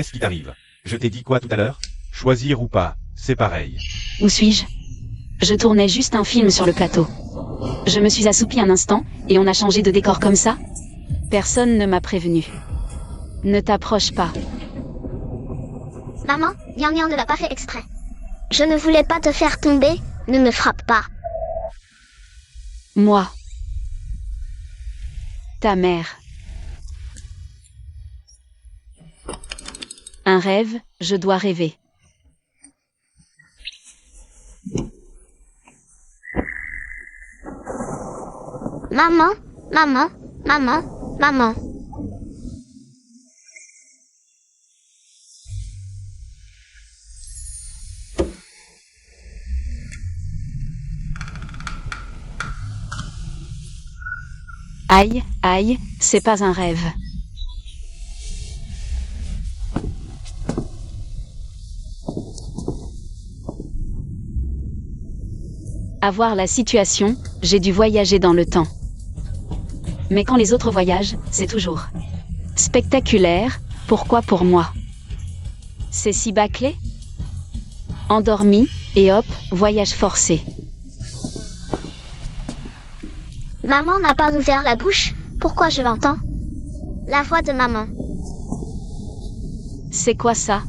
Qu'est-ce qui t'arrive? Je t'ai dit quoi tout à l'heure? Choisir ou pas, c'est pareil. Où suis-je? Je tournais juste un film sur le plateau. Je me suis assoupie un instant, et on a changé de décor comme ça? Personne ne m'a prévenu. Ne t'approche pas. Maman, Nian Nian ne l'a pas fait exprès. Je ne voulais pas te faire tomber, ne me frappe pas. Moi. Ta mère. Un rêve, je dois rêver. Maman, maman, maman, maman. Aïe, aïe, c'est pas un rêve. À voir la situation, j'ai dû voyager dans le temps. Mais quand les autres voyagent, c'est toujours spectaculaire, pourquoi pour moi? C'est si bâclé? Endormi, et hop, voyage forcé. Maman n'a pas ouvert la bouche, pourquoi je l'entends? La voix de maman. C'est quoi ça?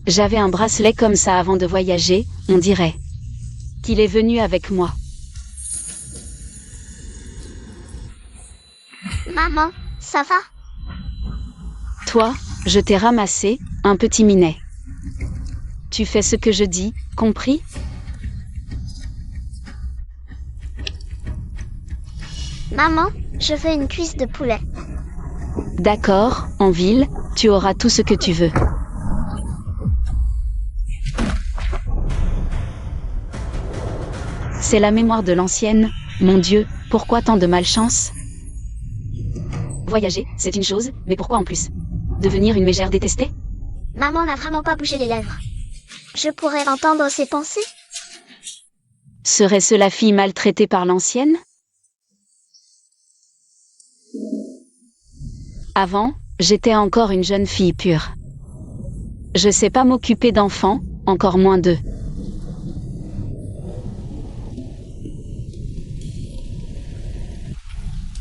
J'avais un bracelet comme ça avant de voyager, on dirait qu'il est venu avec moi. Maman, ça va? Toi, je t'ai ramassé, un petit minet. Tu fais ce que je dis, compris? Maman, je veux une cuisse de poulet. D'accord, en ville, tu auras tout ce que tu veux. C'est la mémoire de l'ancienne, mon Dieu, pourquoi tant de malchance? Voyager, c'est une chose, mais pourquoi en plus? Devenir une mégère détestée? Maman n'a vraiment pas bougé les lèvres. Je pourrais entendre ses pensées? Serait-ce la fille maltraitée par l'ancienne? Avant, j'étais encore une jeune fille pure. Je sais pas m'occuper d'enfants, encore moins d'eux.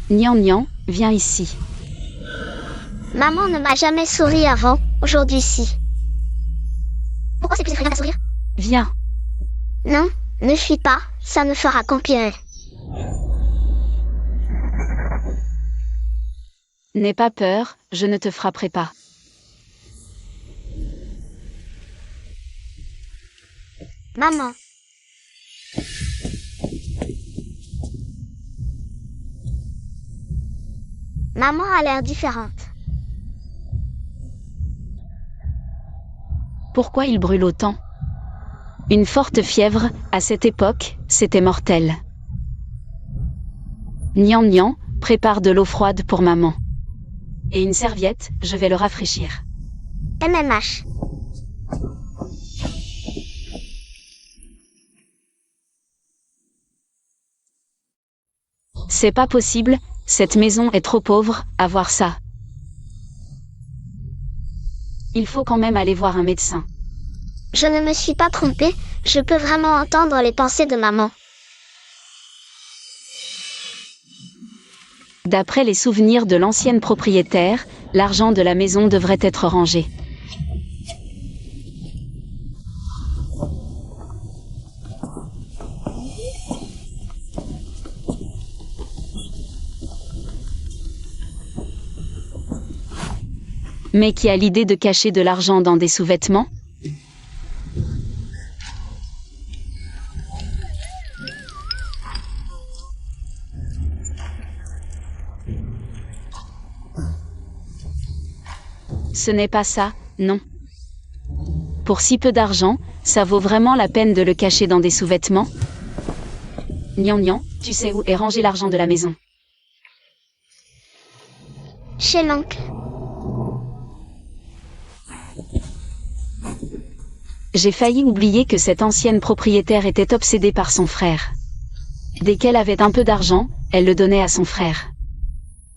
Nian Nian, viens ici. Maman ne m'a jamais souri avant, aujourd'hui si. Pourquoi c'est plus effrayant qu'à sourire? Viens. Non, ne fuis pas, ça ne fera qu'empirer. N'aie pas peur, je ne te frapperai pas. Maman. Maman a l'air différente. Pourquoi il brûle autant? Une forte fièvre, à cette époque, c'était mortel. Nian Nian, prépare de l'eau froide pour maman. Et une serviette, je vais le rafraîchir. MMH. C'est pas possible, cette maison est trop pauvre, à voir ça. Il faut quand même aller voir un médecin. Je ne me suis pas trompée, je peux vraiment entendre les pensées de maman. D'après les souvenirs de l'ancienne propriétaire, l'argent de la maison devrait être rangé. Mais qui a l'idée de cacher de l'argent dans des sous-vêtements? Ce n'est pas ça, non. Pour si peu d'argent, ça vaut vraiment la peine de le cacher dans des sous-vêtements? Nian Nian, tu sais où est rangé l'argent de la maison? Chez l'oncle. J'ai failli oublier que cette ancienne propriétaire était obsédée par son frère. Dès qu'elle avait un peu d'argent, elle le donnait à son frère.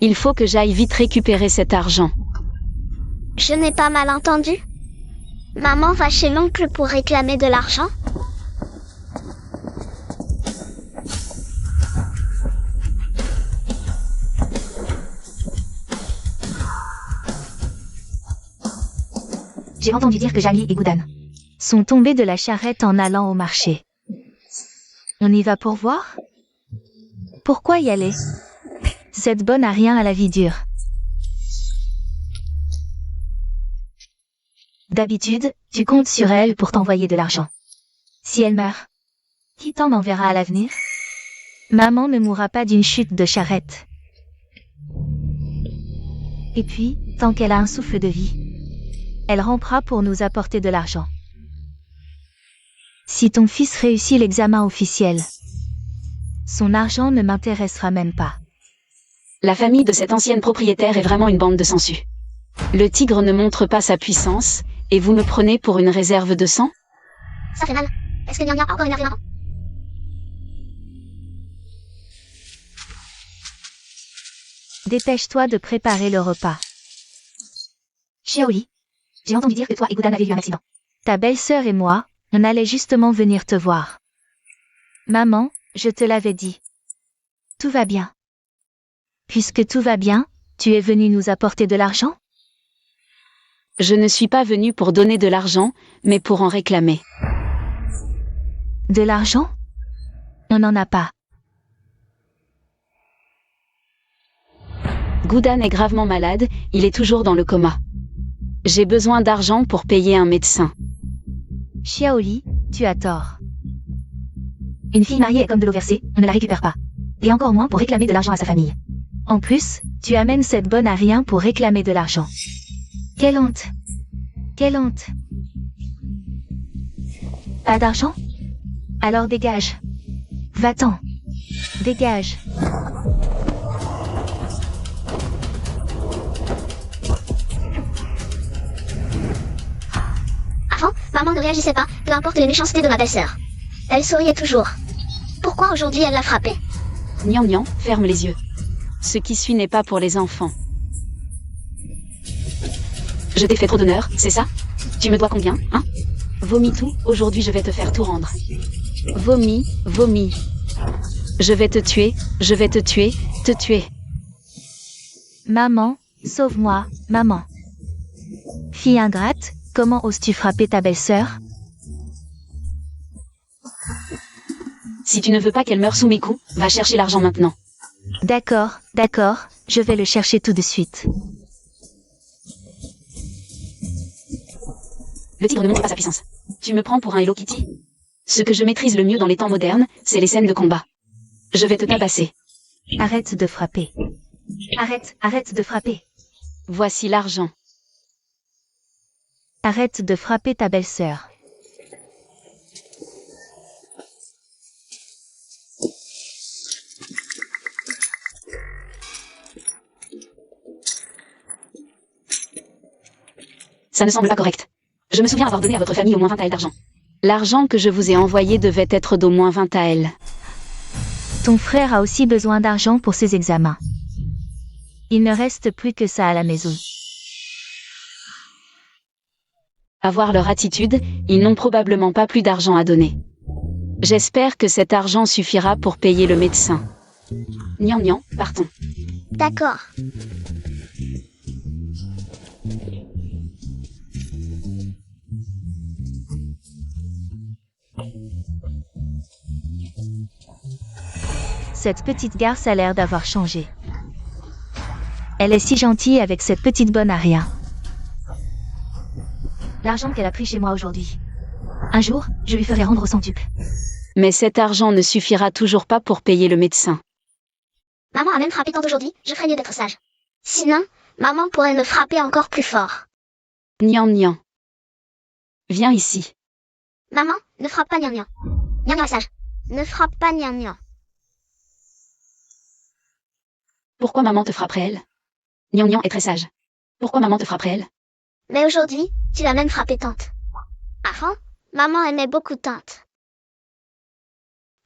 Il faut que j'aille vite récupérer cet argent. Je n'ai pas mal entendu. Maman va chez l'oncle pour réclamer de l'argent? J'ai entendu dire que Jali et Goudan sont tombés de la charrette en allant au marché. On y va pour voir? Pourquoi y aller? Cette bonne a rien à la vie dure. D'habitude, tu comptes sur elle pour t'envoyer de l'argent. Si elle meurt, qui t'en enverra à l'avenir? Maman ne mourra pas d'une chute de charrette. Et puis, tant qu'elle a un souffle de vie, elle rampera pour nous apporter de l'argent. Si ton fils réussit l'examen officiel, son argent ne m'intéressera même pas. La famille de cette ancienne propriétaire est vraiment une bande de sangsues. Le tigre ne montre pas sa puissance, et vous me prenez pour une réserve de sang? Ça fait mal. Est-ce que Nya Nya a encore énervé maman? Dépêche-toi de préparer le repas. Xiaoli, j'ai entendu dire que toi et Goudan avez eu un accident. Ta belle-sœur et moi, on allait justement venir te voir. Maman, je te l'avais dit. Tout va bien. Puisque tout va bien, tu es venu nous apporter de l'argent? Je ne suis pas venu pour donner de l'argent, mais pour en réclamer. De l'argent? On n'en a pas. Goudan est gravement malade, il est toujours dans le coma. J'ai besoin d'argent pour payer un médecin. Xiaoli, tu as tort. Une fille mariée est comme de l'eau versée, on ne la récupère pas. Et encore moins pour réclamer de l'argent à sa famille. En plus, tu amènes cette bonne à rien pour réclamer de l'argent. Quelle honte! Quelle honte! Pas d'argent? Alors dégage. Va-t'en. Dégage. Avant, maman ne réagissait pas, peu importe les méchancetés de ma belle-sœur. Elle souriait toujours. Pourquoi aujourd'hui elle l'a frappé? Nian Nian, ferme les yeux. Ce qui suit n'est pas pour les enfants. Je t'ai fait trop d'honneur, c'est ça? Tu me dois combien, hein? Vomis tout, aujourd'hui je vais te faire tout rendre. Vomis, vomis. Je vais te tuer, te tuer. Maman, sauve-moi, maman. Fille ingrate, comment oses-tu frapper ta belle-sœur? Si tu ne veux pas qu'elle meure sous mes coups, va chercher l'argent maintenant. D'accord, d'accord, je vais le chercher tout de suite. Le tigre ne montre pas sa puissance. Tu me prends pour un Hello Kitty? Ce que je maîtrise le mieux dans les temps modernes, c'est les scènes de combat. Je vais te tabasser. Arrête de frapper. Arrête de frapper. Voici l'argent. Arrête de frapper ta belle-sœur. Ça ne semble pas correct. Je me souviens avoir donné à votre famille au moins 20 AL d'argent. L'argent que je vous ai envoyé devait être d'au moins 20 AL. Ton frère a aussi besoin d'argent pour ses examens. Il ne reste plus que ça à la maison. À voir leur attitude, ils n'ont probablement pas plus d'argent à donner. J'espère que cet argent suffira pour payer le médecin. Nian Nian, partons. D'accord. Cette petite garce a l'air d'avoir changé. Elle est si gentille avec cette petite bonne à rien. L'argent qu'elle a pris chez moi aujourd'hui. Un jour, je lui ferai rendre au centuple. Mais cet argent ne suffira toujours pas pour payer le médecin. Maman a même frappé tant aujourd'hui, je craignais d'être sage. Sinon, maman pourrait me frapper encore plus fort. Nian Nian. Viens ici. Maman, ne frappe pas Nya Nya. Nya Nya est sage. Ne frappe pas Nya Nya. Pourquoi maman te frapperait elle? Nian Nian est très sage. Pourquoi maman te frapperait elle? Mais aujourd'hui, tu l'as même frappé tante. Avant, maman aimait beaucoup tante.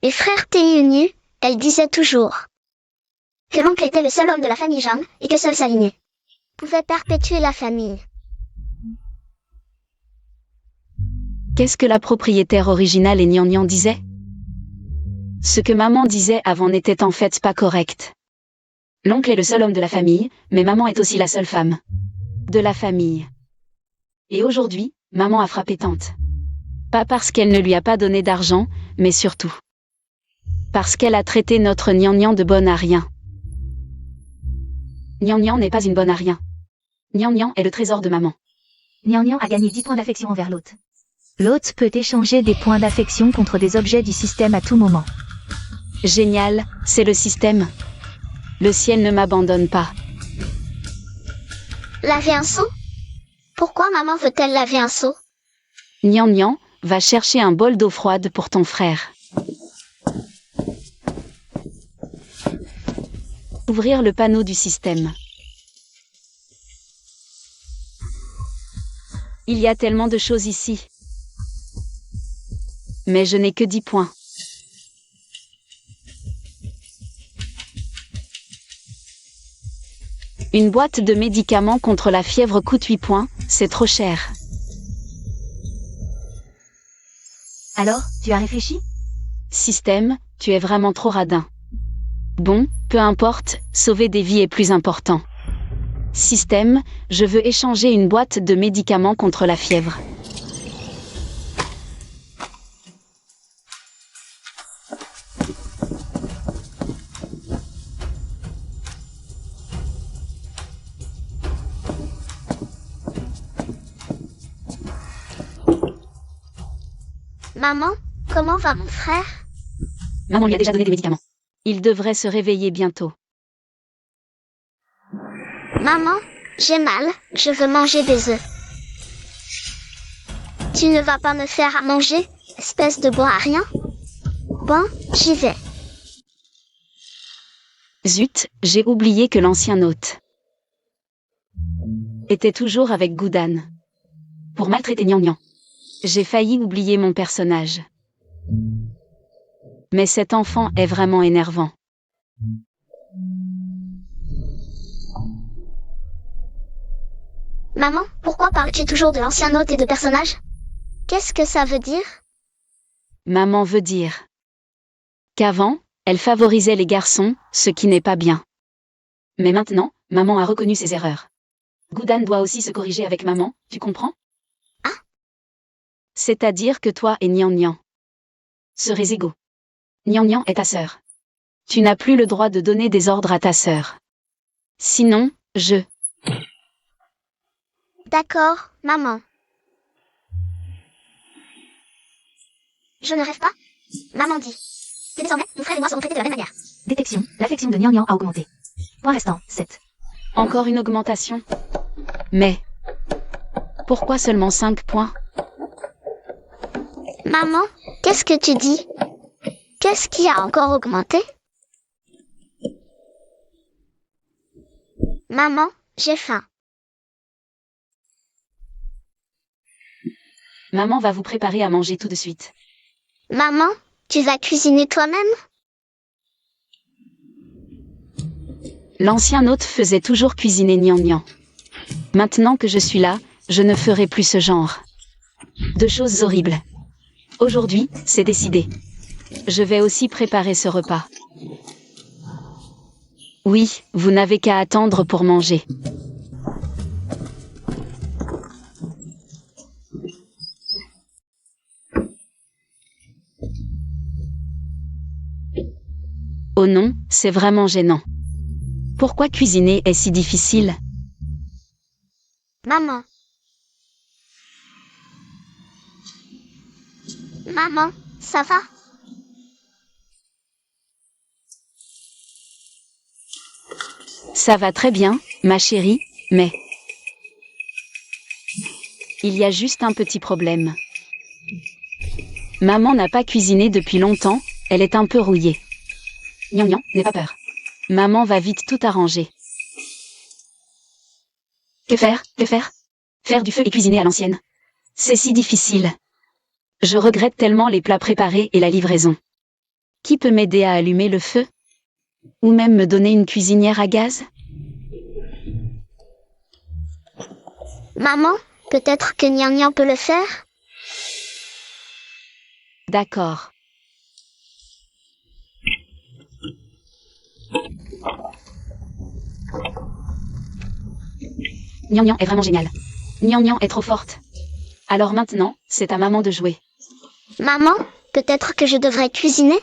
Les frères Téunu, elle disait toujours. que l'oncle était le seul homme de la famille Jeanne et que seule sa lignée pouvait perpétuer la famille. Qu'est-ce que la propriétaire originale et Gnangnan disait? Ce que maman disait avant n'était en fait pas correct. L'oncle est le seul homme de la famille, mais maman est aussi la seule femme de la famille. Et aujourd'hui, maman a frappé tante. Pas parce qu'elle ne lui a pas donné d'argent, mais surtout parce qu'elle a traité notre Gnangnan de bonne à rien. Gnangnan n'est pas une bonne à rien. Gnangnan est le trésor de maman. Gnangnan a gagné 10 points d'affection envers l'hôte. L'hôte peut échanger des points d'affection contre des objets du système à tout moment. Génial, c'est le système. Le ciel ne m'abandonne pas. Laver un seau? Pourquoi maman veut-elle laver un seau? Gnangnan, va chercher un bol d'eau froide pour ton frère. Ouvrir le panneau du système. Il y a tellement de choses ici. Mais je n'ai que 10 points. Une boîte de médicaments contre la fièvre coûte 8 points, c'est trop cher. Alors, tu as réfléchi? Système, tu es vraiment trop radin. Bon, peu importe, sauver des vies est plus important. Système, je veux échanger une boîte de médicaments contre la fièvre. Maman, comment va mon frère? Maman lui a déjà donné des médicaments. Il devrait se réveiller bientôt. Maman, j'ai mal, je veux manger des œufs. Tu ne vas pas me faire à manger, espèce de bon à rien? Bon, j'y vais. Zut, j'ai oublié que l'ancien hôte était toujours avec Goudan pour maltraiter Gnangnan. J'ai failli oublier mon personnage. Mais cet enfant est vraiment énervant. Maman, pourquoi parles-tu toujours de l'ancien hôte et de personnages? Qu'est-ce que ça veut dire? Maman veut dire qu'avant, elle favorisait les garçons, ce qui n'est pas bien. Mais maintenant, maman a reconnu ses erreurs. Goudan doit aussi se corriger avec maman, tu comprends? Ah? C'est-à-dire que toi et Gnangnan serez égaux. Gnangnan est ta sœur. Tu n'as plus le droit de donner des ordres à ta sœur. Sinon, je... D'accord, maman. Je ne rêve pas? Maman dit que désormais, mon frère et moi serons traités de la même manière. Détection, l'affection de Gnangnan a augmenté. Point restant, 7. Encore une augmentation. Mais... pourquoi seulement 5 points? Maman, qu'est-ce que tu dis? Qu'est-ce qui a encore augmenté? Maman, j'ai faim. Maman va vous préparer à manger tout de suite. Maman, tu vas cuisiner toi-même? L'ancien hôte faisait toujours cuisiner Gnangnan. Maintenant que je suis là, je ne ferai plus ce genre de choses horribles. Aujourd'hui, c'est décidé. Je vais aussi préparer ce repas. Oui, vous n'avez qu'à attendre pour manger. Oh non, c'est vraiment gênant. Pourquoi cuisiner est si difficile? Maman. Maman, ça va? Ça va très bien, ma chérie, mais... il y a juste un petit problème. Maman n'a pas cuisiné depuis longtemps, elle est un peu rouillée. Gnangnan, n'aie pas peur. Maman va vite tout arranger. Que faire? Que faire? Faire du feu et cuisiner à l'ancienne. C'est si difficile. Je regrette tellement les plats préparés et la livraison. Qui peut m'aider à allumer le feu? Ou même me donner une cuisinière à gaz? Maman, peut-être que Nian Nian peut le faire? D'accord. Nian Nian est vraiment géniale. Nian Nian est trop forte. Alors maintenant, c'est à maman de jouer. Maman, peut-être que je devrais cuisiner?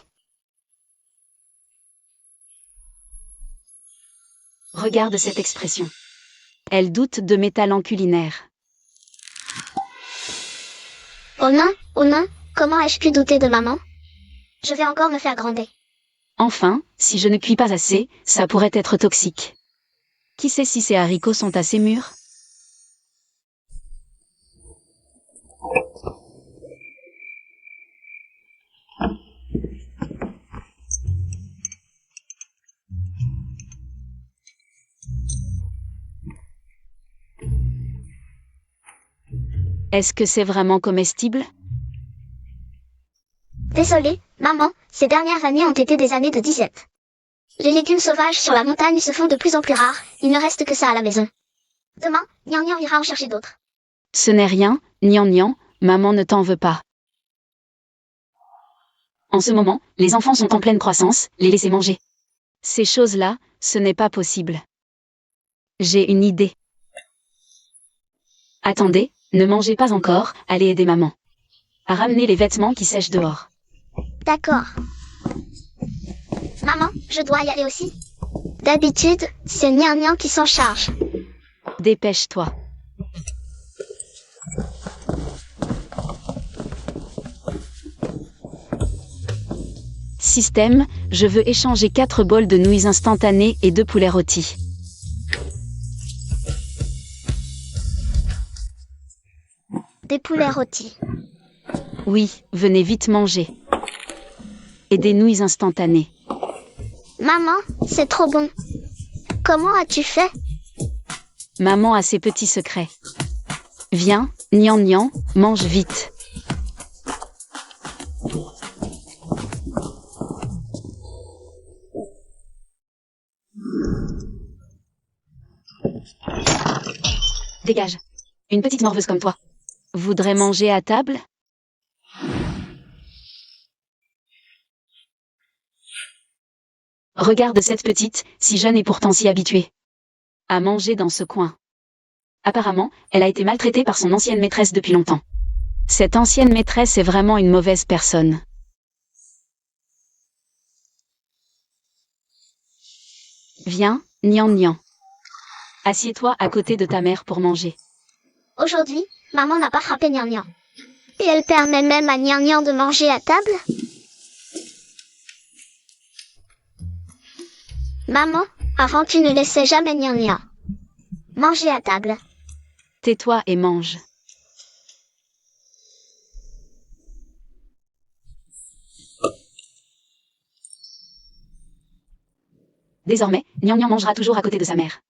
Regarde cette expression. Elle doute de mes talents culinaires. Oh non, comment ai-je pu douter de maman? Je vais encore me faire gronder. Enfin, si je ne cuis pas assez, ça pourrait être toxique. Qui sait si ces haricots sont assez mûrs? Est-ce que c'est vraiment comestible? Désolée, maman, ces dernières années ont été des années de disette. Les légumes sauvages sur la montagne se font de plus en plus rares, il ne reste que ça à la maison. Demain, Nian Nian ira en chercher d'autres. Ce n'est rien, Nian Nian, maman ne t'en veut pas. En ce moment, les enfants sont en pleine croissance, les laisser manger. Ces choses-là, ce n'est pas possible. J'ai une idée. Attendez, ne mangez pas encore, allez aider maman. À ramener les vêtements qui sèchent dehors. D'accord. Maman, je dois y aller aussi. D'habitude, c'est Nian Nian qui s'en charge. Dépêche-toi. Système, je veux échanger 4 bols de nouilles instantanées et 2 poulets rôtis. Des poulets rôtis. Oui, venez vite manger. Et des nouilles instantanées. Maman, c'est trop bon. Comment as-tu fait? Maman a ses petits secrets. Viens, Nian Nian, mange vite. Dégage. Une petite morveuse comme toi. Voudrais manger à table? Regarde cette petite, si jeune et pourtant si habituée à manger dans ce coin. Apparemment, elle a été maltraitée par son ancienne maîtresse depuis longtemps. Cette ancienne maîtresse est vraiment une mauvaise personne. Viens, Nian Nian. Assieds-toi à côté de ta mère pour manger. Aujourd'hui, maman n'a pas frappé Nian Nian. Et elle permet même à Nian Nian de manger à table? Maman, avant tu ne laissais jamais Nian Nian manger à table. Tais-toi et mange. Désormais, Nian Nian mangera toujours à côté de sa mère.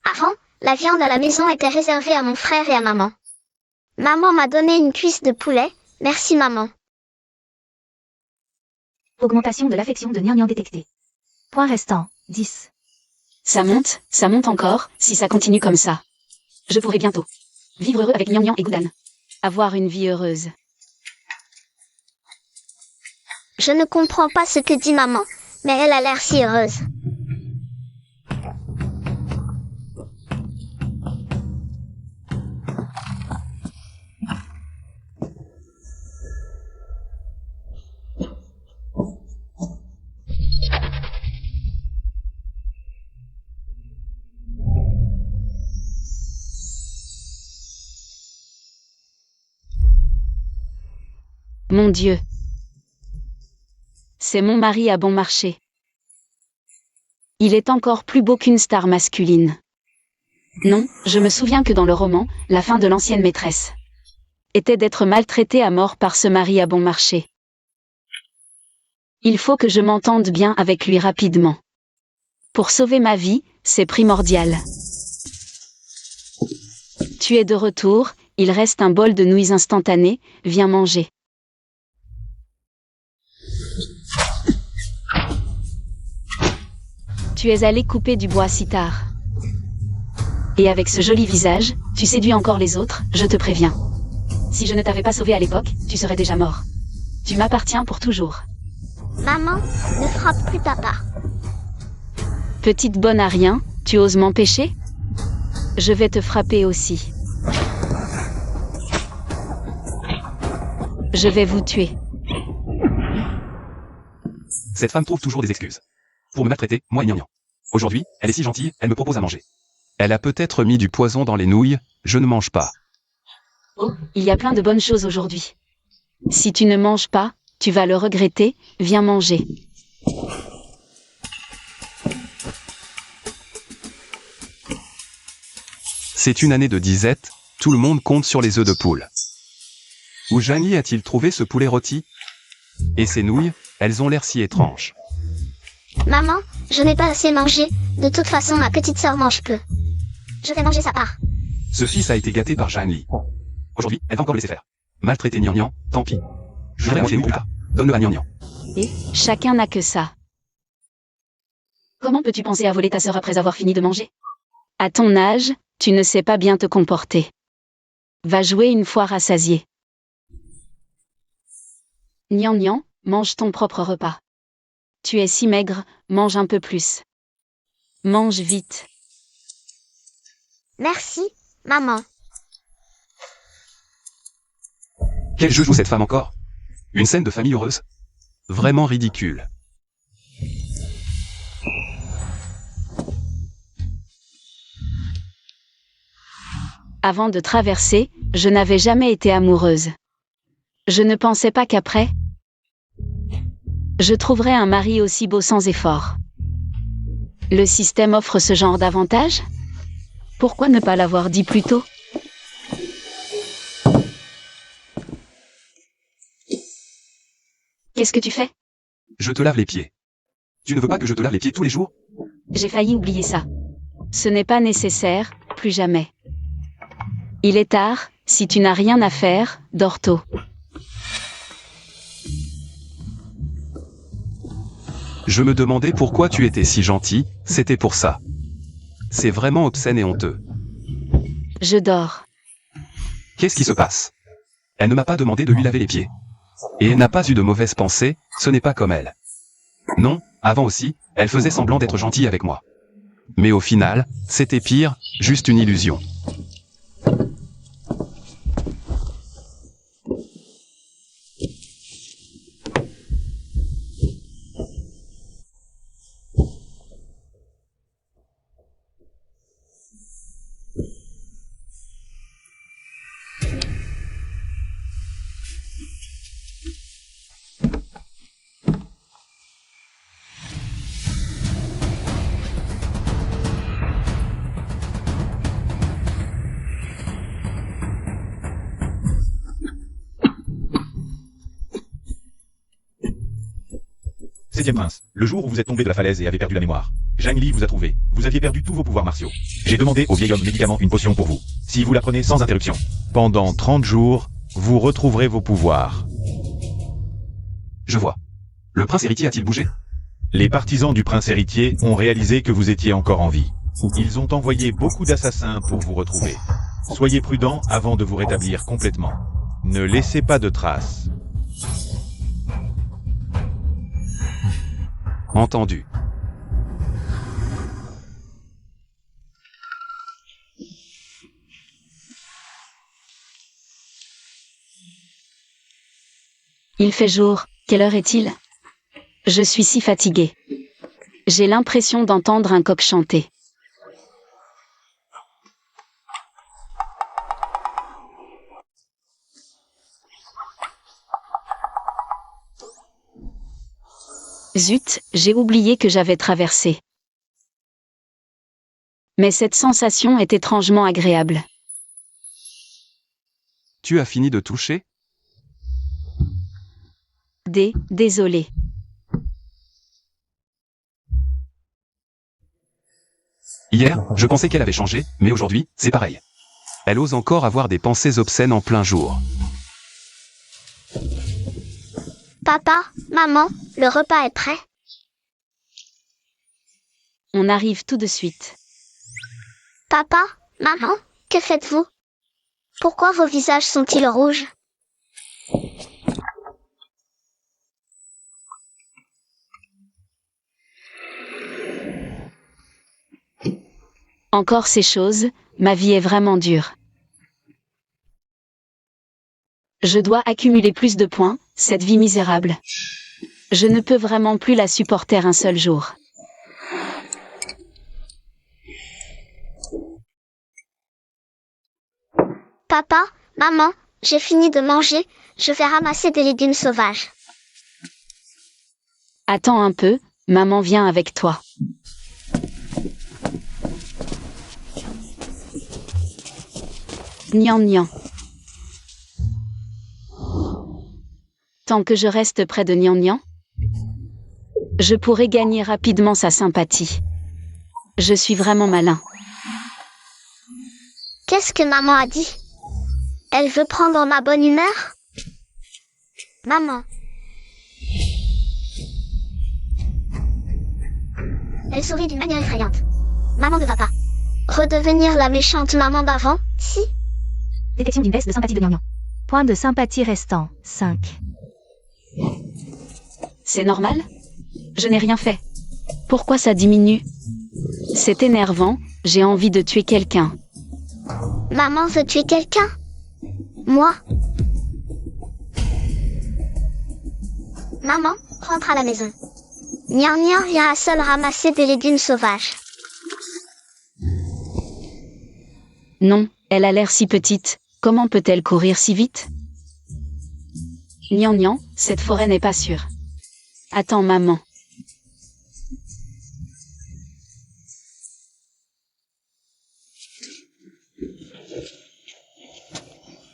Avant, la viande à la maison était réservée à mon frère et à maman. Maman m'a donné une cuisse de poulet, merci maman. Augmentation de l'affection de Nian Nian détectée. Point restant, 10. Ça monte encore, si ça continue comme ça. Je pourrai bientôt vivre heureux avec Nian Nian et Goudan. Avoir une vie heureuse. Je ne comprends pas ce que dit maman, mais elle a l'air si heureuse. Mon Dieu. C'est mon mari à bon marché. Il est encore plus beau qu'une star masculine. Non, je me souviens que dans le roman, la fin de l'ancienne maîtresse était d'être maltraitée à mort par ce mari à bon marché. Il faut que je m'entende bien avec lui rapidement. Pour sauver ma vie, c'est primordial. Tu es de retour, il reste un bol de nouilles instantanées, viens manger. Tu es allé couper du bois si tard. Et avec ce joli visage, tu séduis encore les autres, je te préviens. Si je ne t'avais pas sauvé à l'époque, tu serais déjà mort. Tu m'appartiens pour toujours. Maman, ne frappe plus papa. Petite bonne à rien, tu oses m'empêcher? Je vais te frapper aussi. Je vais vous tuer. Cette femme trouve toujours des excuses. Pour me maltraiter, moi et Nian. Aujourd'hui, elle est si gentille, elle me propose à manger. Elle a peut-être mis du poison dans les nouilles, je ne mange pas. Oh, il y a plein de bonnes choses aujourd'hui. Si tu ne manges pas, tu vas le regretter, viens manger. C'est une année de disette, tout le monde compte sur les œufs de poule. Où Jani a-t-il trouvé ce poulet rôti? Et ces nouilles, elles ont l'air si étranges. Maman, je n'ai pas assez mangé. De toute façon, ma petite sœur mange peu. Je vais manger sa part. Ce fils a été gâté par Janli. Aujourd'hui, elle va encore le laisser faire. Maltraiter Nian, tant pis. Je voudrais manger plus tard. Donne-le à Nian. Et chacun n'a que ça. Comment peux-tu penser à voler ta sœur après avoir fini de manger? À ton âge, tu ne sais pas bien te comporter. Va jouer une fois rassasié. Nian, mange ton propre repas. Tu es si maigre, mange un peu plus. Mange vite. Merci, maman. Quel jeu joue cette femme encore? Une scène de famille heureuse? Vraiment ridicule. Avant de traverser, je n'avais jamais été amoureuse. Je ne pensais pas qu'après, je trouverais un mari aussi beau sans effort. Le système offre ce genre d'avantages? Pourquoi ne pas l'avoir dit plus tôt? Qu'est-ce que tu fais? Je te lave les pieds. Tu ne veux pas que je te lave les pieds tous les jours? J'ai failli oublier ça. Ce n'est pas nécessaire, plus jamais. Il est tard, si tu n'as rien à faire, dors tôt. Je me demandais pourquoi tu étais si gentil, c'était pour ça. C'est vraiment obscène et honteux. Je dors. Qu'est-ce qui se passe? Elle ne m'a pas demandé de lui laver les pieds. Et elle n'a pas eu de mauvaises pensées, ce n'est pas comme elle. Non, avant aussi, elle faisait semblant d'être gentille avec moi. Mais au final, c'était pire, juste une illusion. Septième prince, le jour où vous êtes tombé de la falaise et avez perdu la mémoire, Janli vous a trouvé. Vous aviez perdu tous vos pouvoirs martiaux. J'ai demandé au vieil homme médicament une potion pour vous. Si vous la prenez sans interruption, Pendant 30 jours, vous retrouverez vos pouvoirs. je vois. Le prince héritier a-t-il bougé? Les partisans du prince héritier ont réalisé que vous étiez encore en vie. Ils ont envoyé beaucoup d'assassins pour vous retrouver. Soyez prudents avant de vous rétablir complètement. Ne laissez pas de traces. Entendu. Il fait jour, quelle heure est-il? Je suis si fatiguée. J'ai l'impression d'entendre un coq chanter. Zut, j'ai oublié que j'avais traversé. Mais cette sensation est étrangement agréable. Tu as fini de toucher? Désolé. Hier, je pensais qu'elle avait changé, mais aujourd'hui, c'est pareil. Elle ose encore avoir des pensées obscènes en plein jour. Papa, maman, le repas est prêt. On arrive tout de suite. Papa, maman, que faites-vous? Pourquoi vos visages sont-ils rouges? Encore ces choses, ma vie est vraiment dure. Je dois accumuler plus de points, cette vie misérable. Je ne peux vraiment plus la supporter un seul jour. Papa, maman, j'ai fini de manger, je vais ramasser des légumes sauvages. Attends un peu, maman vient avec toi. Nian Nian. Tant que je reste près de Nian Nian, je pourrai gagner rapidement sa sympathie. Je suis vraiment malin. Qu'est-ce que maman a dit? Elle veut prendre ma bonne humeur? Maman. Elle sourit d'une manière effrayante. Maman ne va pas redevenir la méchante maman d'avant, si? Détection d'une baisse de sympathie de Nian Nian. Point de sympathie restant, 5. C'est normal? Je n'ai rien fait. Pourquoi ça diminue? C'est énervant, j'ai envie de tuer quelqu'un. Maman veut tuer quelqu'un? Moi? Maman, rentre à la maison. Nian Nian vient à seule ramasser des légumes sauvages. Non, elle a l'air si petite, comment peut-elle courir si vite? Nian Nian, cette forêt n'est pas sûre. Attends maman.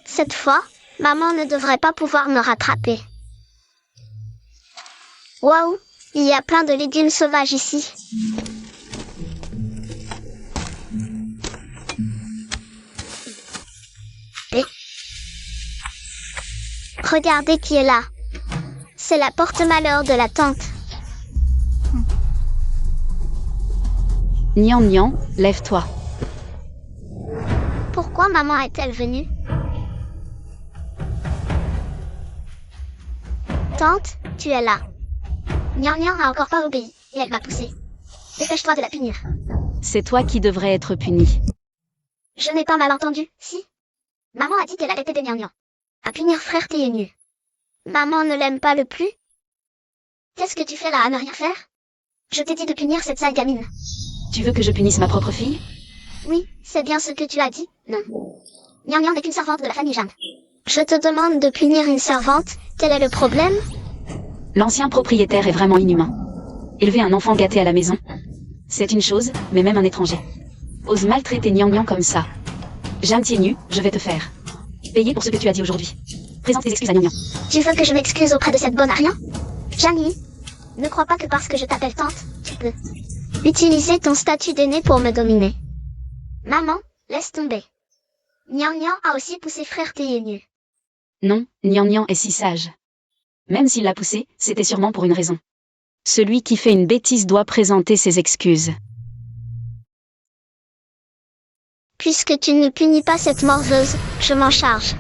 Cette fois, maman ne devrait pas pouvoir me rattraper. Waouh, il y a plein de légumes sauvages ici. Et regardez qui est là. C'est la porte-malheur de la tante. Nian Nian, lève-toi. Pourquoi maman est-elle venue? Tante, tu es là. Nian Nian n'a encore pas obéi, et elle m'a poussé. Dépêche-toi de la punir. C'est toi qui devrais être puni. Je n'ai pas mal entendu, si? Maman a dit qu'elle allait t'aider Nian Nian à punir frère Ténu. Maman ne l'aime pas le plus? Qu'est-ce que tu fais là à ne rien faire? Je t'ai dit de punir cette sale gamine. Tu veux que je punisse ma propre fille? Oui, c'est bien ce que tu as dit, non. Nian Nian n'est qu'une servante de la famille Jeanne. Je te demande de punir une servante, quel est le problème? L'ancien propriétaire est vraiment inhumain. Élever un enfant gâté à la maison, c'est une chose, mais même un étranger ose maltraiter Nian Nian comme ça. Jeanne Ténu, je vais te faire payer pour ce que tu as dit aujourd'hui. Présente tes excuses à Nian Nian. Tu veux que je m'excuse auprès de cette bonne à rien? Janie, ne crois pas que parce que je t'appelle tante, tu peux utiliser ton statut d'aîné pour me dominer. Maman, laisse tomber. Nian Nian a aussi poussé frère Ténu. Non, Nian Nian est si sage. Même s'il l'a poussé, c'était sûrement pour une raison. Celui qui fait une bêtise doit présenter ses excuses. Puisque tu ne punis pas cette morveuse, je m'en charge.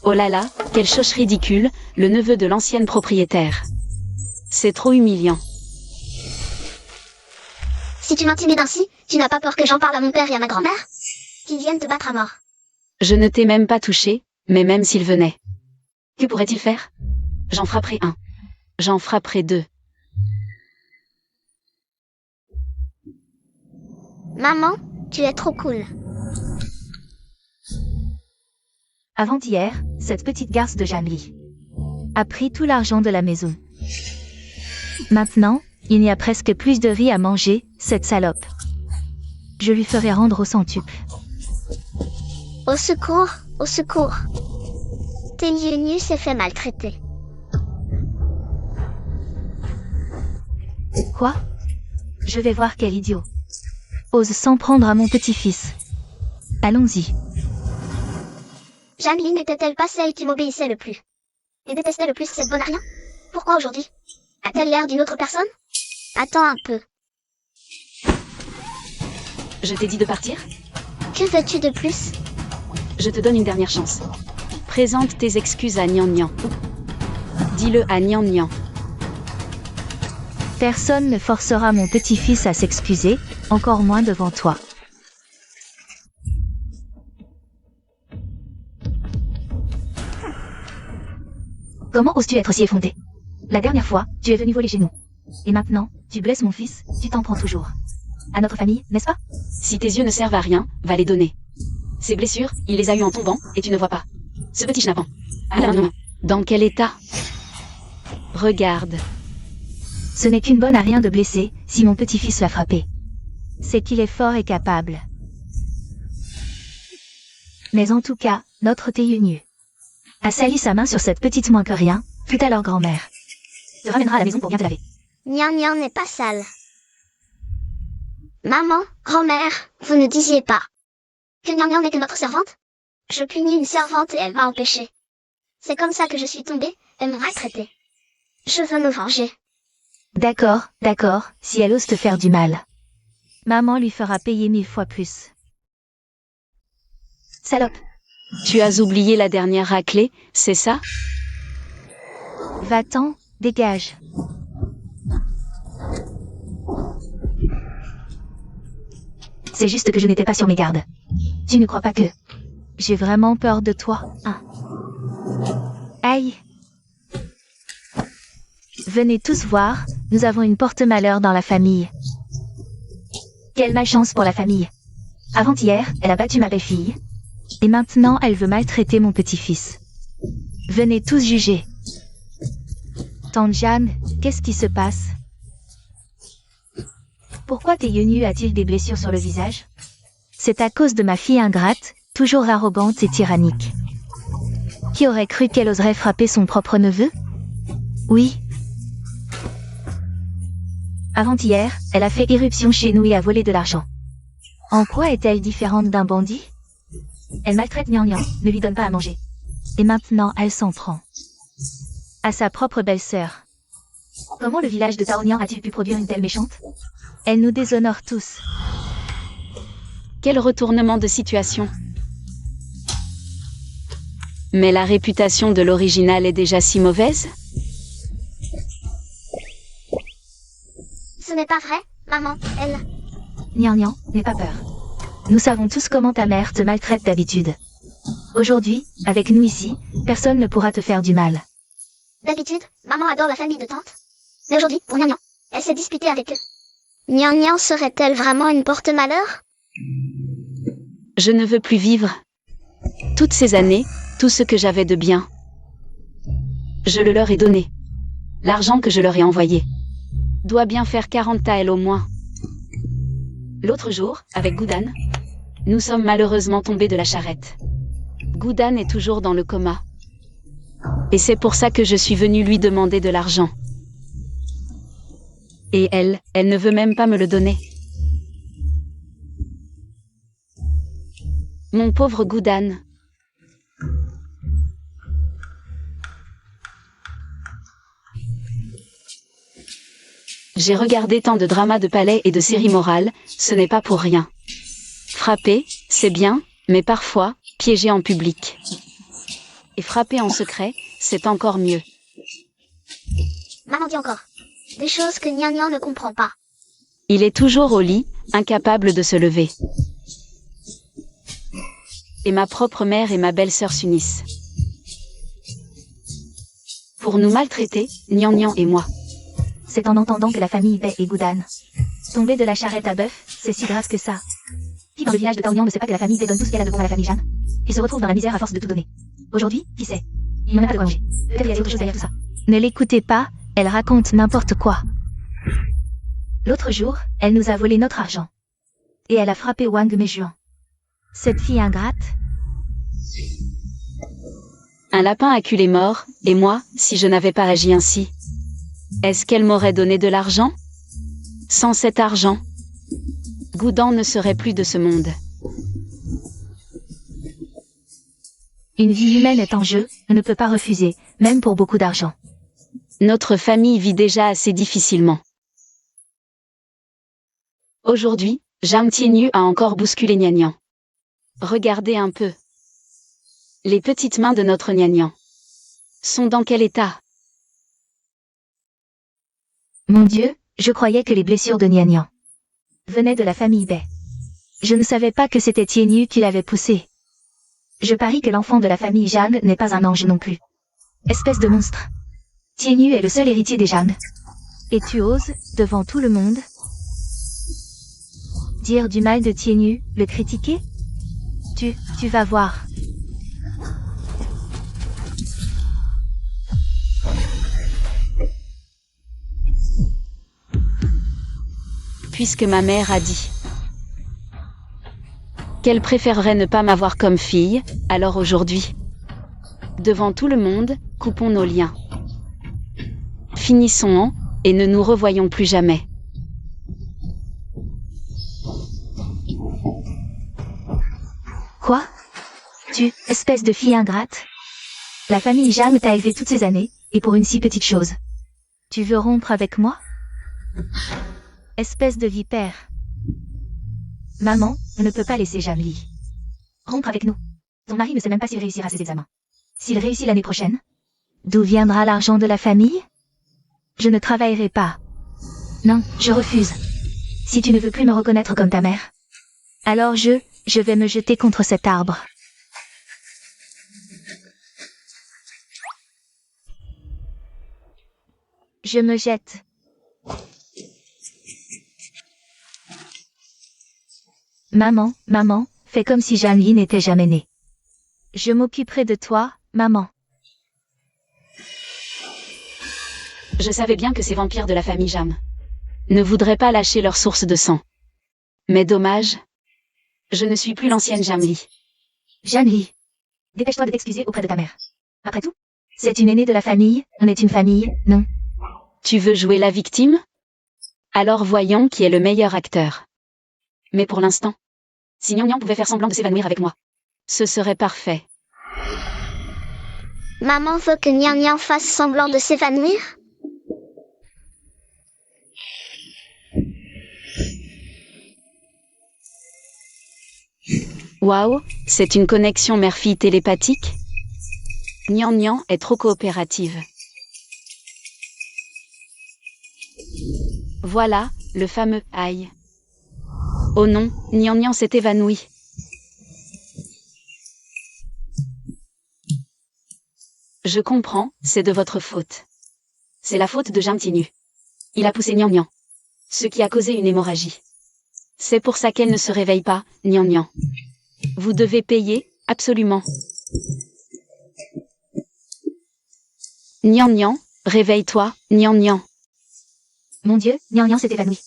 Oh là là, quelle choche ridicule, le neveu de l'ancienne propriétaire. C'est trop humiliant. Si tu m'intimides ainsi, tu n'as pas peur que j'en parle à mon père et à ma grand-mère? Qu'ils viennent te battre à mort. Je ne t'ai même pas touché, mais même s'il venait. Que pourrait-il faire? J'en frapperai un. J'en frapperai deux. Maman, tu es trop cool. Avant-hier, cette petite garce de Jamie a pris tout l'argent de la maison. Maintenant, il n'y a presque plus de riz à manger, cette salope. Je lui ferai rendre au centuple. Au secours, au secours. Ténu s'est fait maltraiter. Quoi? Je vais voir quel idiot ose s'en prendre à mon petit-fils. Allons-y. Zhang Li n'était-elle pas celle qui m'obéissait le plus et détestait le plus cette bonne à rien? Pourquoi aujourd'hui? A-t-elle l'air d'une autre personne? Attends un peu. Je t'ai dit de partir? Que veux-tu de plus? Je te donne une dernière chance. Présente tes excuses à Nian Nian. Dis-le à Nian Nian. Personne ne forcera mon petit-fils à s'excuser, encore moins devant toi. Comment oses-tu être si effronté? La dernière fois, tu es venu voler chez nous. Et maintenant, tu blesses mon fils, tu t'en prends toujours. À notre famille, n'est-ce pas? Si tes yeux ne servent à rien, va les donner. Ces blessures, il les a eues en tombant, et tu ne vois pas. Ce petit schnappant. Alors non. Dans quel état? Regarde. Ce n'est qu'une bonne à rien de blesser, si mon petit-fils l'a frappé. C'est qu'il est fort et capable. Mais en tout cas, notre Théunu a sali sa main sur cette petite moins que rien, fut alors grand-mère. Te ramènera à la maison pour bien te laver. Nian Nian n'est pas sale. Maman, grand-mère, vous ne disiez pas que Nian Nian n'est que notre servante? Je punis une servante et elle m'a empêché. C'est comme ça que je suis tombée, elle m'a maltraitée. Je veux me venger. D'accord, d'accord, si elle ose te faire du mal. Maman lui fera payer 1000 fois plus. Salope. Tu as oublié la dernière raclée, c'est ça? Va-t'en, dégage. C'est juste que je n'étais pas sur mes gardes. Tu ne crois pas que... J'ai vraiment peur de toi, hein? Aïe. Venez tous voir, nous avons une porte-malheur dans la famille. Quelle malchance pour la famille. Avant-hier, elle a battu ma belle-fille. Et maintenant, elle veut maltraiter mon petit-fils. Venez tous juger. Tante Jeanne, qu'est-ce qui se passe? Pourquoi Théunu a-t-il des blessures sur le visage? C'est à cause de ma fille ingrate, toujours arrogante et tyrannique. Qui aurait cru qu'elle oserait frapper son propre neveu? Oui. Avant-hier, elle a fait éruption chez nous et a volé de l'argent. En quoi est-elle différente d'un bandit? Elle maltraite Nian Nian, ne lui donne pas à manger. Et maintenant, elle s'en prend à sa propre belle-sœur. Comment le village de Taonian a-t-il pu produire une telle méchante? Elle nous déshonore tous. Quel retournement de situation. Mais la réputation de l'original est déjà si mauvaise? Ce n'est pas vrai, maman, elle... Nian Nian, n'aie pas peur. Nous savons tous comment ta mère te maltraite d'habitude. Aujourd'hui, avec nous ici, personne ne pourra te faire du mal. D'habitude, maman adore la famille de tante. Mais aujourd'hui, pour Nian Nian, elle s'est disputée avec eux. Nian Nian serait-elle vraiment une porte-malheur? Je ne veux plus vivre. Toutes ces années, tout ce que j'avais de bien, je le leur ai donné. L'argent que je leur ai envoyé doit bien faire 40 taels au moins. L'autre jour, avec Goudan, nous sommes malheureusement tombés de la charrette. Goudan est toujours dans le coma. Et c'est pour ça que je suis venue lui demander de l'argent. Et elle ne veut même pas me le donner. Mon pauvre Goudan. J'ai regardé tant de dramas de palais et de séries morales, ce n'est pas pour rien. Frapper, c'est bien, mais parfois, piéger en public. Et frapper en secret, c'est encore mieux. Maman dit encore des choses que Nian Nian ne comprend pas. Il est toujours au lit, incapable de se lever. Et ma propre mère et ma belle-sœur s'unissent pour nous maltraiter, Nian Nian et moi. C'est en entendant que la famille Bei et Goudan tomber de la charrette à bœuf, c'est si grave que ça. Qui dans le village de Taonian ne sait pas que la famille Bei donne tout ce qu'elle a de bon à la famille Jeanne, et se retrouve dans la misère à force de tout donner. Aujourd'hui, qui sait? Il n'en a pas de quoi manger. Peut-être qu'il y a autre chose derrière tout ça. Ne l'écoutez pas, elle raconte n'importe quoi. L'autre jour, elle nous a volé notre argent. Et elle a frappé Wang Meijuan. Cette fille ingrate. Un lapin acculé mort, et moi, si je n'avais pas agi ainsi, est-ce qu'elle m'aurait donné de l'argent? Sans cet argent, Goudan ne serait plus de ce monde. Une vie humaine est en jeu, on ne peut pas refuser, même pour beaucoup d'argent. Notre famille vit déjà assez difficilement. Aujourd'hui, Jang Tianyu a encore bousculé Nian. Regardez un peu. Les petites mains de notre Nian sont dans quel état? Mon Dieu, je croyais que les blessures de Nian venaient de la famille Bei. Je ne savais pas que c'était Tianyu qui l'avait poussé. Je parie que l'enfant de la famille Zhang n'est pas un ange non plus. Espèce de monstre. Tianyu est le seul héritier des Zhang. Et tu oses, devant tout le monde, dire du mal de Tianyu, le critiquer? Tu vas voir. Puisque ma mère a dit qu'elle préférerait ne pas m'avoir comme fille, alors aujourd'hui, devant tout le monde, coupons nos liens. Finissons-en, et ne nous revoyons plus jamais. Quoi? Espèce de fille ingrate. La famille Zhang t'a élevé toutes ces années, et pour une si petite chose. Tu veux rompre avec moi? Espèce de vipère. Maman, on ne peut pas laisser Zhang Li rompre avec nous. Ton mari ne sait même pas s'il réussira ses examens. S'il réussit l'année prochaine, d'où viendra l'argent de la famille? Je ne travaillerai pas. Non, je refuse. Si tu ne veux plus me reconnaître comme ta mère, alors je vais me jeter contre cet arbre. Je me jette. Maman, fais comme si Zhang Li n'était jamais née. Je m'occuperai de toi, maman. Je savais bien que ces vampires de la famille Jam ne voudraient pas lâcher leur source de sang. Mais dommage, je ne suis plus l'ancienne Zhang Li. Zhang Li, dépêche-toi de t'excuser auprès de ta mère. Après tout, c'est une aînée de la famille, on est une famille, non? Tu veux jouer la victime? Alors voyons qui est le meilleur acteur. Mais pour l'instant, si Nian pouvait faire semblant de s'évanouir avec moi, ce serait parfait. Maman veut que Nian fasse semblant de s'évanouir? Waouh, c'est une connexion mère-fille télépathique? Nian est trop coopérative. Voilà, le fameux « aïe ». Oh non, Nian s'est évanoui. Je comprends, c'est de votre faute. C'est la faute de Jang Tianyu. Il a poussé Nian, ce qui a causé une hémorragie. C'est pour ça qu'elle ne se réveille pas, Nian. Vous devez payer, absolument. Nian, réveille-toi, Nian. Mon Dieu, Nian s'est évanoui.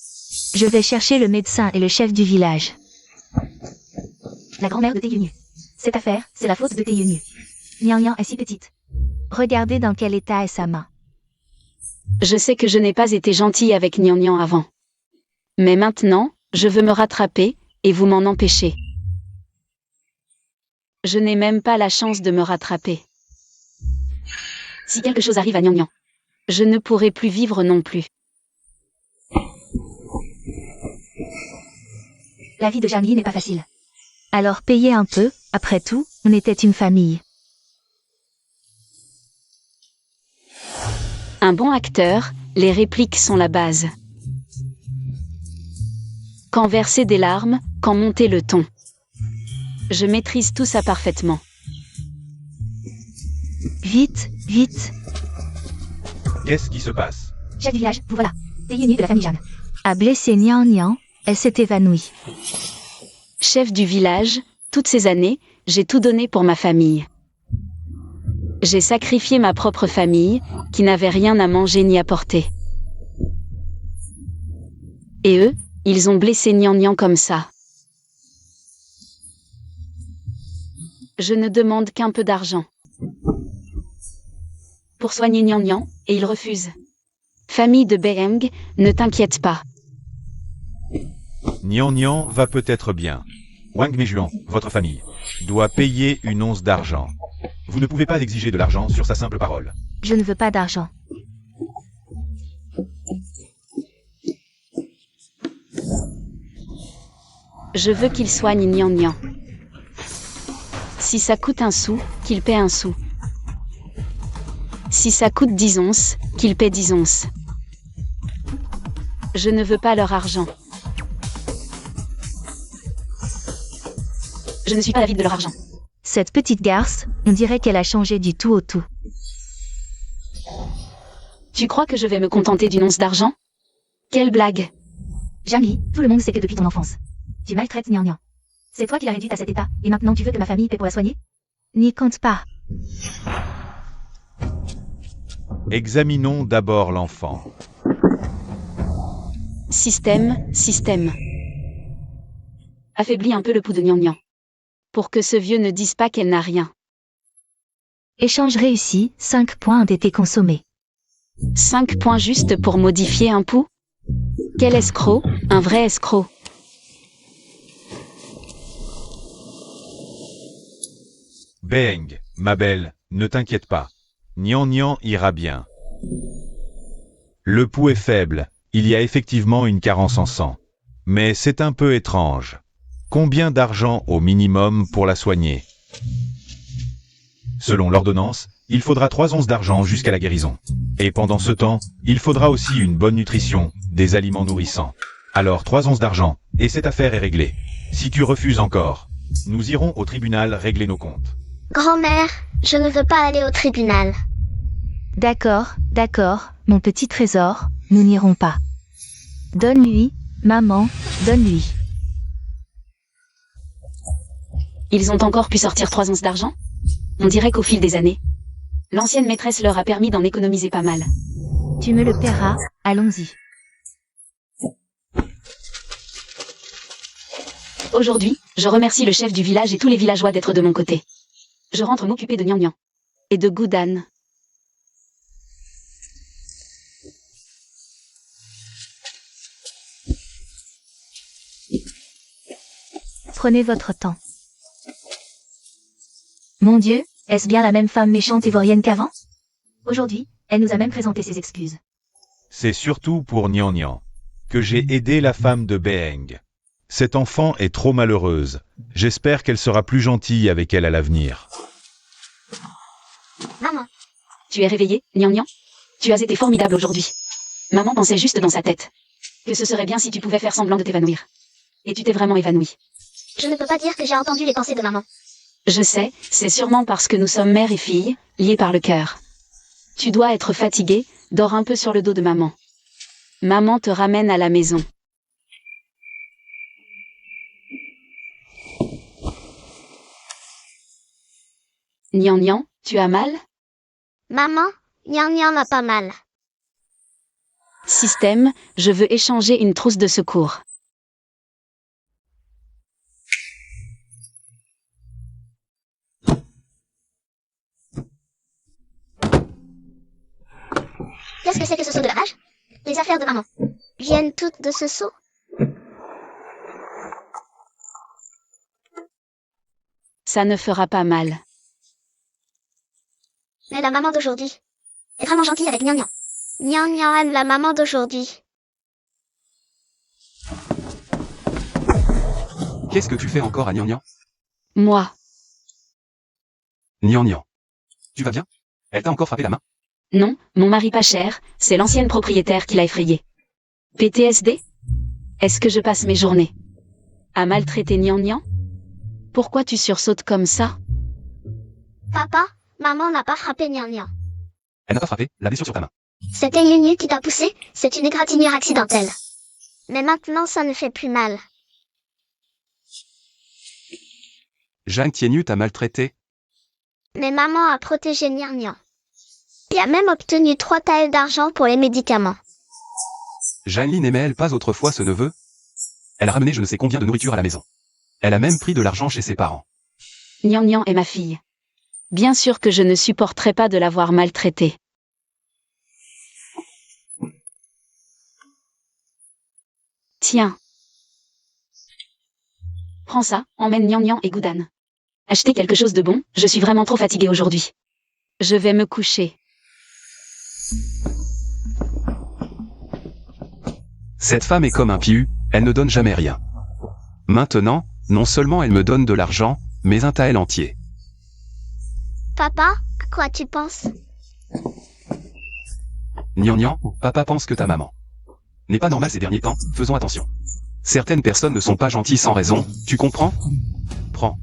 Je vais chercher le médecin et le chef du village. La grand-mère de Taeyunu. Cette affaire, c'est la faute de Taeyunu. Nian est si petite. Regardez dans quel état est sa main. Je sais que je n'ai pas été gentille avec Nian avant. Mais maintenant, je veux me rattraper, et vous m'en empêchez. Je n'ai même pas la chance de me rattraper. Si quelque chose arrive à Nian, je ne pourrai plus vivre non plus. La vie de Zhang Li n'est pas facile. Alors payez un peu, après tout, on était une famille. Un bon acteur, les répliques sont la base. Quand verser des larmes, quand monter le ton. Je maîtrise tout ça parfaitement. Vite. Qu'est-ce qui se passe? Chef du village, vous voilà. Taeyunu de la famille Zhang a blessé Nian, elle s'est évanouie. Chef du village, toutes ces années, j'ai tout donné pour ma famille. J'ai sacrifié ma propre famille, qui n'avait rien à manger ni à porter. Et eux, ils ont blessé Nian comme ça. Je ne demande qu'un peu d'argent pour soigner Nian, et ils refusent. Famille de Beiheng, ne t'inquiète pas. Nian va peut-être bien. Wang Meijuan, votre famille, doit payer une once d'argent. Vous ne pouvez pas exiger de l'argent sur sa simple parole. Je ne veux pas d'argent. Je veux qu'il soigne Nian Nian. Si ça coûte un sou, qu'il paie un sou. Si ça coûte 10 onces, qu'il paie 10 onces. Je ne veux pas leur argent. Je ne suis pas avide de leur argent. Cette petite garce, on dirait qu'elle a changé du tout au tout. Tu crois que je vais me contenter d'une once d'argent? Quelle blague! Jamie, tout le monde sait que depuis ton enfance, tu maltraites Nian Nian. C'est toi qui l'as réduite à cet état, et maintenant tu veux que ma famille paie pour la soigner? N'y compte pas. Examinons d'abord l'enfant. Système. Affaiblis un peu le pouls de Nian Nian. Pour que ce vieux ne dise pas qu'elle n'a rien. Échange réussi, 5 points ont été consommés. 5 points juste pour modifier un pouls? Quel escroc, un vrai escroc. Beeng, ma belle, ne t'inquiète pas. Nian Nian ira bien. Le pouls est faible, il y a effectivement une carence en sang. Mais c'est un peu étrange. Combien d'argent au minimum pour la soigner? Selon l'ordonnance, il faudra 3 onces d'argent jusqu'à la guérison. Et pendant ce temps, il faudra aussi une bonne nutrition, des aliments nourrissants. Alors 3 onces d'argent, et cette affaire est réglée. Si tu refuses encore, nous irons au tribunal régler nos comptes. Grand-mère, je ne veux pas aller au tribunal. D'accord, mon petit trésor, nous n'irons pas. Donne-lui, maman, donne-lui. Ils ont encore pu sortir 3 onces d'argent? On dirait qu'au fil des années, l'ancienne maîtresse leur a permis d'en économiser pas mal. Tu me le paieras, allons-y. Aujourd'hui, je remercie le chef du village et tous les villageois d'être de mon côté. Je rentre m'occuper de Nian Nian. Et de Goudan. Prenez votre temps. Mon Dieu, est-ce bien la même femme méchante ivoirienne qu'avant? Aujourd'hui, elle nous a même présenté ses excuses. C'est surtout pour Nian Nian que j'ai aidé la femme de Beeng. Cette enfant est trop malheureuse. J'espère qu'elle sera plus gentille avec elle à l'avenir. Maman, Tu es réveillé, Nian Nian? Tu as été formidable aujourd'hui. Maman pensait juste dans sa tête que ce serait bien si tu pouvais faire semblant de t'évanouir. Et tu t'es vraiment évanoui. je ne peux pas dire que j'ai entendu les pensées de maman. Je sais, c'est sûrement parce que nous sommes mère et fille, liées par le cœur. Tu dois être fatigué, dors un peu sur le dos de maman. Maman te ramène à la maison. Nian Nian, tu as mal? Maman, Nian Nian n'a pas mal. Système, je veux échanger une trousse de secours. Qu'est-ce que c'est que ce seau de lavage? Les affaires de maman viennent toutes de ce seau? Ça ne fera pas mal. Mais la maman d'aujourd'hui est vraiment gentille avec Nian Nian. Nian Nian aime la maman d'aujourd'hui. Qu'est-ce que tu fais encore à Nian Nian? Moi, Nian Nian. Tu vas bien? Elle t'a encore frappé la main? non, mon mari pas cher, c'est l'ancienne propriétaire qui l'a effrayé. PTSD? Est-ce que je passe mes journées à maltraiter Nian Nian? Pourquoi tu sursautes comme ça? Papa, maman n'a pas frappé Nian Nian. Elle n'a pas frappé, la blessure sur ta main. C'était Yunu qui t'a poussé, c'est une égratignure accidentelle. Mais maintenant ça ne fait plus mal. Zhang Tianyu t'a maltraité. Mais maman a protégé Nian Nian. Et a même obtenu 3 taels d'argent pour les médicaments. Zhang Li n'aimait-elle pas autrefois ce neveu? Elle a ramené je ne sais combien de nourriture à la maison. Elle a même pris de l'argent chez ses parents. Nian Nian est ma fille. Bien sûr que je ne supporterai pas de l'avoir maltraitée. Tiens. Prends ça, emmène Nian Nian et Goudan. Acheter quelque chose de bon, je suis vraiment trop fatiguée aujourd'hui. Je vais me coucher. Cette femme est comme un piu, elle ne donne jamais rien. Maintenant, non seulement elle me donne de l'argent, mais un taël entier. Papa, à quoi tu penses? Gnangnan, papa pense que ta maman n'est pas normale ces derniers temps, faisons attention. Certaines personnes ne sont pas gentilles sans raison, tu comprends? Prends.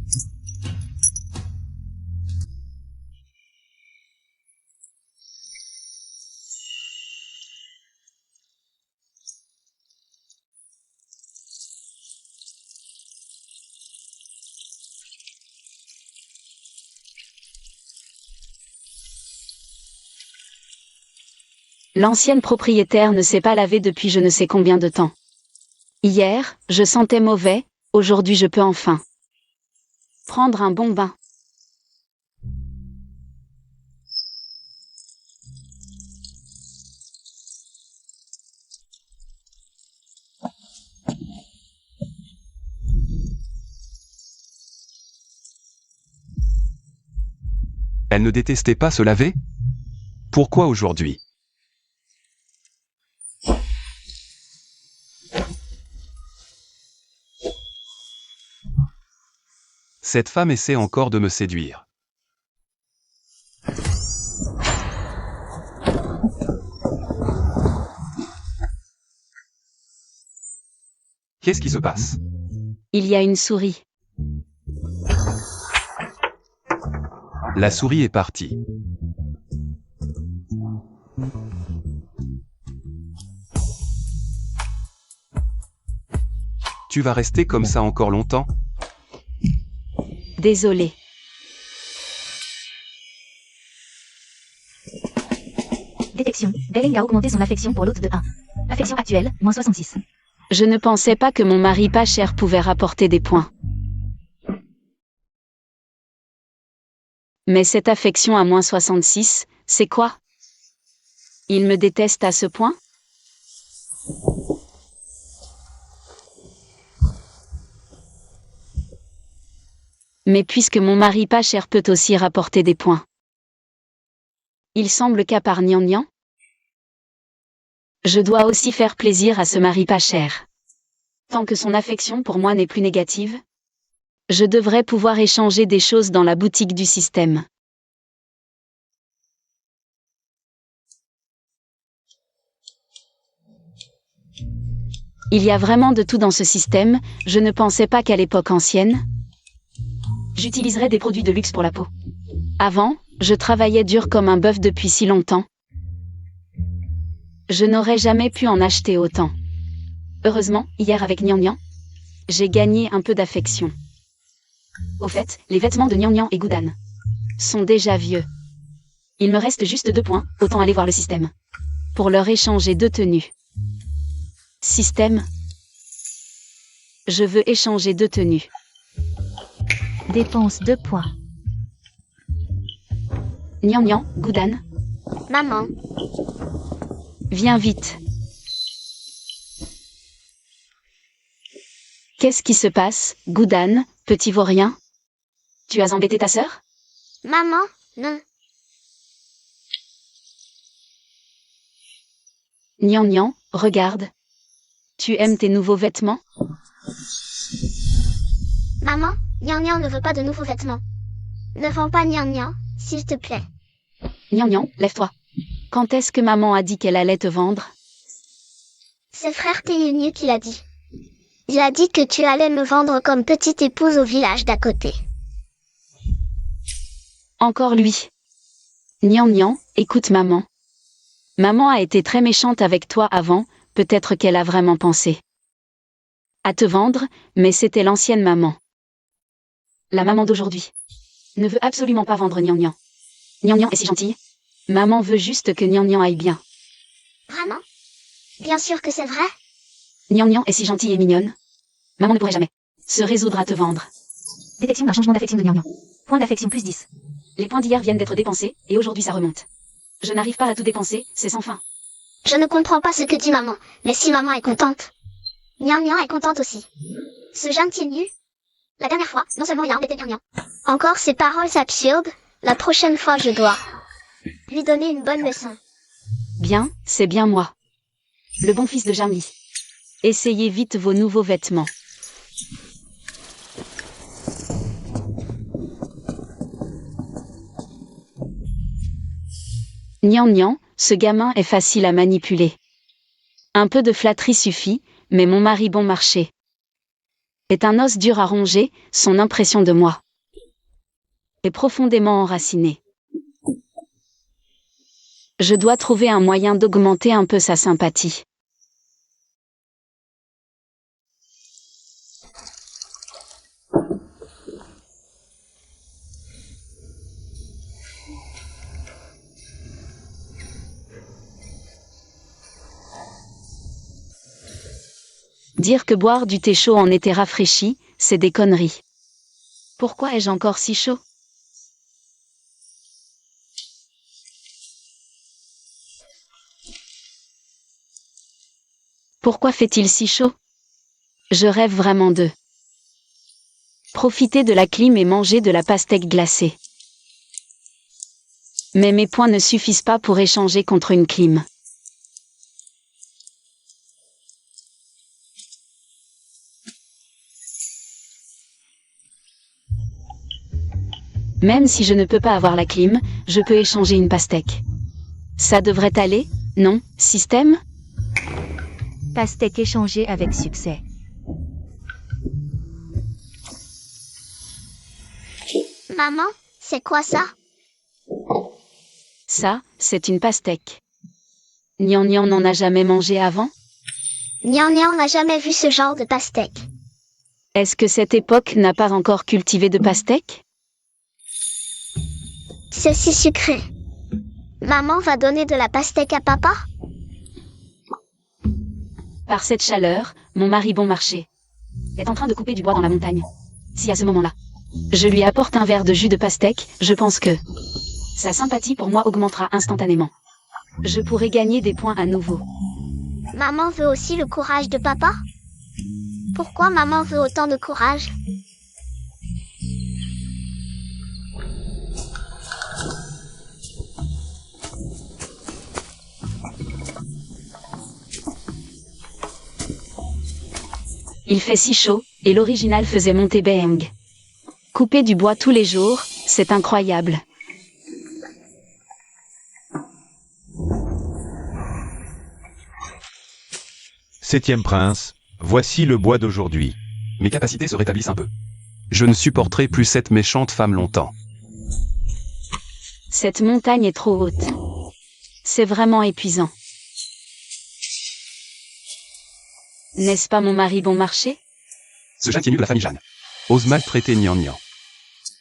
L'ancienne propriétaire ne s'est pas lavée depuis je ne sais combien de temps. Hier, je sentais mauvais, aujourd'hui je peux enfin prendre un bon bain. Elle ne détestait pas se laver? Pourquoi aujourd'hui? Cette femme essaie encore de me séduire. Qu'est-ce qui se passe? Il y a une souris. La souris est partie. Tu vas rester comme ça encore longtemps? Désolée. Détection. Belling a augmenté son affection pour l'hôte de 1. Affection actuelle, moins 66. Je ne pensais pas que mon mari pas cher pouvait rapporter des points. Mais cette affection à moins 66, c'est quoi? Il me déteste à ce point? Mais puisque mon mari pas cher peut aussi rapporter des points. Il semble qu'à part Gnangnan, je dois aussi faire plaisir à ce mari pas cher. Tant que son affection pour moi n'est plus négative, je devrais pouvoir échanger des choses dans la boutique du système. Il y a vraiment de tout dans ce système, je ne pensais pas qu'à l'époque ancienne, j'utiliserais des produits de luxe pour la peau. Avant, je travaillais dur comme un bœuf depuis si longtemps. Je n'aurais jamais pu en acheter autant. Heureusement, hier avec Gnangnan, j'ai gagné un peu d'affection. Au fait, les vêtements de Gnangnan et Goudan sont déjà vieux. Il me reste juste 2 points, autant aller voir le système. Pour leur échanger 2 tenues. Système. Je veux échanger 2 tenues. Dépense 2 points. Gnangnan, Goudan, Maman, viens vite. Qu'est-ce qui se passe, Goudan, petit vaurien? Tu as embêté ta sœur? maman, non. Gnangnan, regarde. Tu aimes tes nouveaux vêtements? Maman, Gnangnan ne veut pas de nouveaux vêtements. Ne vends pas Gnangnan, s'il te plaît. Gnangnan, lève-toi. Quand est-ce que maman a dit qu'elle allait te vendre? C'est frère Téyuniu qui l'a dit. Il a dit que tu allais me vendre comme petite épouse au village d'à côté. Encore lui. Gnangnan, écoute maman. Maman a été très méchante avec toi avant, peut-être qu'elle a vraiment pensé à te vendre, mais c'était l'ancienne maman. La maman d'aujourd'hui ne veut absolument pas vendre Gnangnan. Gnangnan est si gentille. Maman veut juste que Gnangnan aille bien. Vraiment? Bien sûr que c'est vrai. Gnangnan est si gentille et mignonne. Maman ne pourrait jamais se résoudre à te vendre. Détection d'un changement d'affection de Gnangnan. Point d'affection plus 10. Les points d'hier viennent d'être dépensés, et aujourd'hui ça remonte. Je n'arrive pas à tout dépenser, c'est sans fin. Je ne comprends pas ce que dit maman, mais si maman est contente, Gnangnan est contente aussi. Ce jeune Téyuniu, la dernière fois, non seulement il a embêté Gnangnan, Encore ces paroles absurdes, la prochaine fois je dois lui donner une bonne leçon. Bien, c'est bien moi. Le bon fils de Jani. Essayez vite vos nouveaux vêtements. Nian nian, ce gamin est facile à manipuler. Un peu de flatterie suffit, mais mon mari bon marché est un os dur à ronger, son impression de moi est profondément enracinée. Je dois trouver un moyen d'augmenter un peu sa sympathie. Dire que boire du thé chaud en été rafraîchi, c'est des conneries. Pourquoi ai-je encore si chaud ? Pourquoi fait-il si chaud ? Je rêve vraiment de profiter de la clim et manger de la pastèque glacée. Mais mes points ne suffisent pas pour échanger contre une clim. Même si je ne peux pas avoir la clim, je peux échanger une pastèque. Ça devrait aller, non, système ? Pastèque échangée avec succès. Maman, c'est quoi ça? Ça, c'est une pastèque. Nian Nian n'en a jamais mangé avant ? Nian Nian n'a jamais vu ce genre de pastèque. Est-ce que cette époque n'a pas encore cultivé de pastèque ? C'est si sucré. Maman va donner de la pastèque à papa? Par cette chaleur, mon mari bon marché est en train de couper du bois dans la montagne. Si à ce moment-là, je lui apporte un verre de jus de pastèque, je pense que sa sympathie pour moi augmentera instantanément. Je pourrai gagner des points à nouveau. Maman veut aussi le courage de papa? Pourquoi maman veut autant de courage? Il fait si chaud, et l'original faisait monter Beng. Couper du bois tous les jours, c'est incroyable. Septième prince, voici le bois d'aujourd'hui. Mes capacités se rétablissent un peu. Je ne supporterai plus cette méchante femme longtemps. Cette montagne est trop haute. C'est vraiment épuisant. N'est-ce pas mon mari bon marché ? Ce Jeanne de la famille Jeanne ose maltraiter Nian Nian.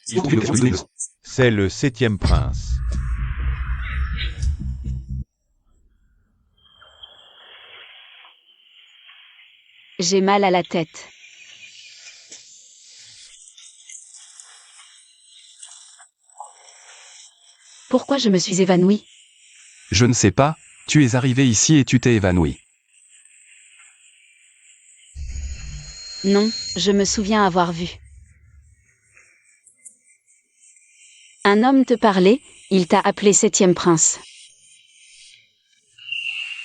Il faut trouver une occasion de lui donner une leçon. C'est le septième prince. J'ai mal à la tête. Pourquoi je me suis évanouie ? Je ne sais pas, tu es arrivé ici et tu t'es évanoui. Non, je me souviens avoir vu un homme te parlait, il t'a appelé septième prince.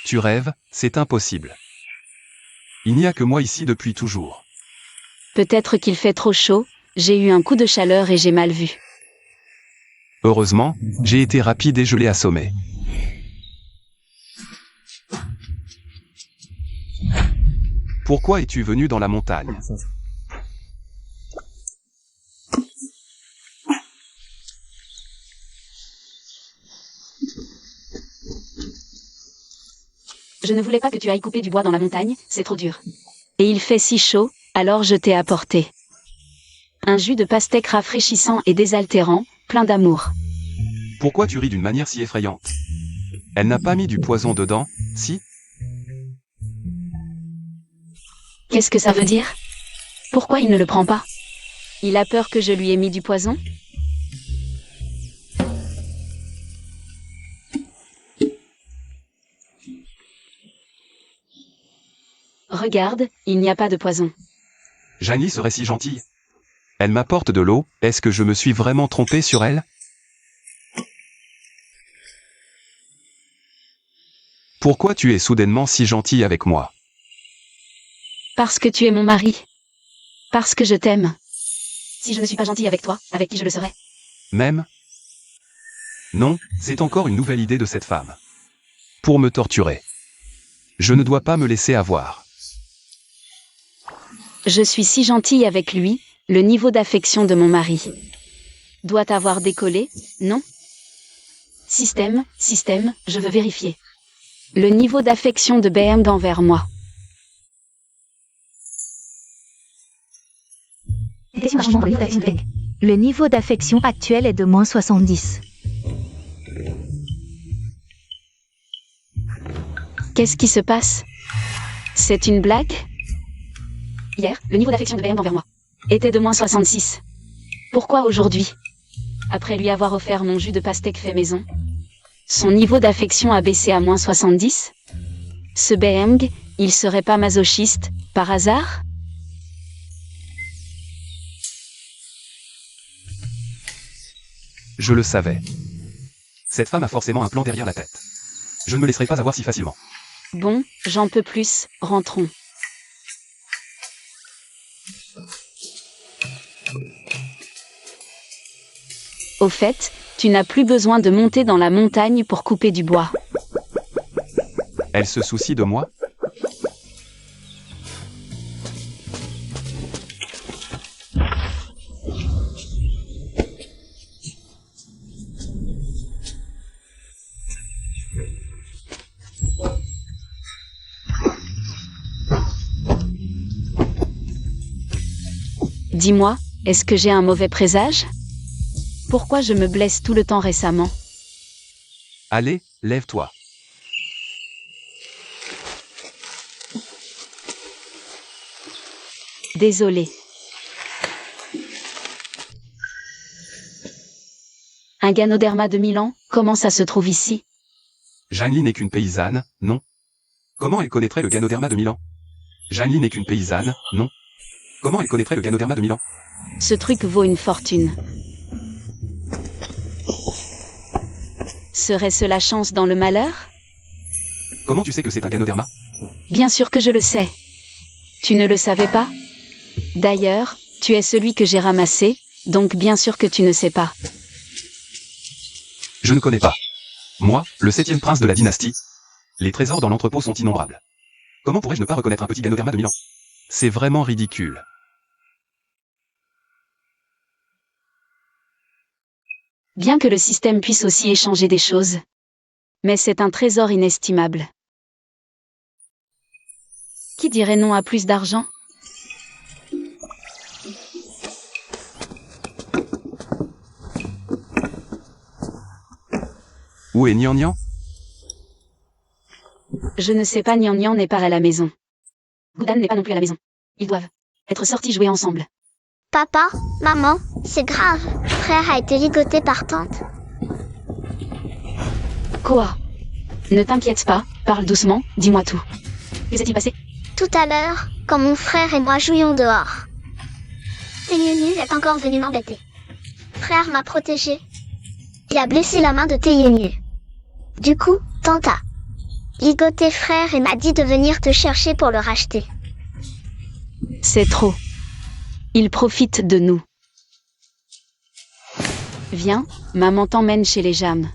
Tu rêves, c'est impossible. Il n'y a que moi ici depuis toujours. Peut-être qu'il fait trop chaud, j'ai eu un coup de chaleur et j'ai mal vu. Heureusement, j'ai été rapide et je l'ai assommé. Pourquoi es-tu venu dans la montagne ? Je ne voulais pas que tu ailles couper du bois dans la montagne, c'est trop dur. Et il fait si chaud, alors je t'ai apporté un jus de pastèque rafraîchissant et désaltérant, plein d'amour. Pourquoi tu ris d'une manière si effrayante ? Elle n'a pas mis du poison dedans, si ? Qu'est-ce que ça veut dire ? Pourquoi il ne le prend pas ? Il a peur que je lui ai mis du poison ? Regarde, il n'y a pas de poison. Janie serait si gentille. Elle m'apporte de l'eau, est-ce que je me suis vraiment trompé sur elle? Pourquoi tu es soudainement si gentil avec moi? Parce que tu es mon mari. Parce que je t'aime. Si je ne suis pas gentille avec toi, avec qui je le serais? Même? Non, c'est encore une nouvelle idée de cette femme. Pour me torturer. Je ne dois pas me laisser avoir. Je suis si gentille avec lui, le niveau d'affection de mon mari doit avoir décollé, non? Système, je veux vérifier. Le niveau d'affection de BM envers moi. Le niveau d'affection actuel est de -70. Qu'est-ce qui se passe? C'est une blague? Hier, le niveau d'affection de BM envers moi était de -66. Pourquoi aujourd'hui? Après lui avoir offert mon jus de pastèque fait maison, son niveau d'affection a baissé à -70? Ce BM, il serait pas masochiste, par hasard? Je le savais. Cette femme a forcément un plan derrière la tête. Je ne me laisserai pas avoir si facilement. Bon, j'en peux plus, rentrons. Au fait, tu n'as plus besoin de monter dans la montagne pour couper du bois. Elle se soucie de moi? Dis-moi, est-ce que j'ai un mauvais présage? Pourquoi je me blesse tout le temps récemment? Allez, lève-toi. Désolé. Un Ganoderma de Milan, comment ça se trouve ici? Janine n'est qu'une paysanne, non? Comment elle connaîtrait le Ganoderma de Milan? Janine n'est qu'une paysanne, non? Comment elle connaîtrait le Ganoderma de Milan? Ce truc vaut une fortune. Serait-ce la chance dans le malheur? Comment tu sais que c'est un Ganoderma? Bien sûr que je le sais. Tu ne le savais pas? D'ailleurs, tu es celui que j'ai ramassé, donc bien sûr que tu ne sais pas. Je ne connais pas. Moi, le 7e prince de la dynastie. Les trésors dans l'entrepôt sont innombrables. Comment pourrais-je ne pas reconnaître un petit Ganoderma de Milan? C'est vraiment ridicule. Bien que le système puisse aussi échanger des choses. Mais c'est un trésor inestimable. Qui dirait non à plus d'argent? Où est Nian Nian? Je ne sais pas, Nian Nian n'est pas à la maison. Goudan n'est pas non plus à la maison. Ils doivent être sortis jouer ensemble. Papa, maman, c'est grave. Frère a été ligoté par tante. Quoi? Ne t'inquiète pas, parle doucement, dis-moi tout. Que s'est-il passé? Tout à l'heure, quand mon frère et moi jouions dehors, Teyenu est encore venu m'embêter. Frère m'a protégé. Il a blessé la main de Teyenu. Du coup, tante a ligoté frère et m'a dit de venir te chercher pour le racheter. C'est trop. Il profite de nous. Viens, maman t'emmène chez les Jam.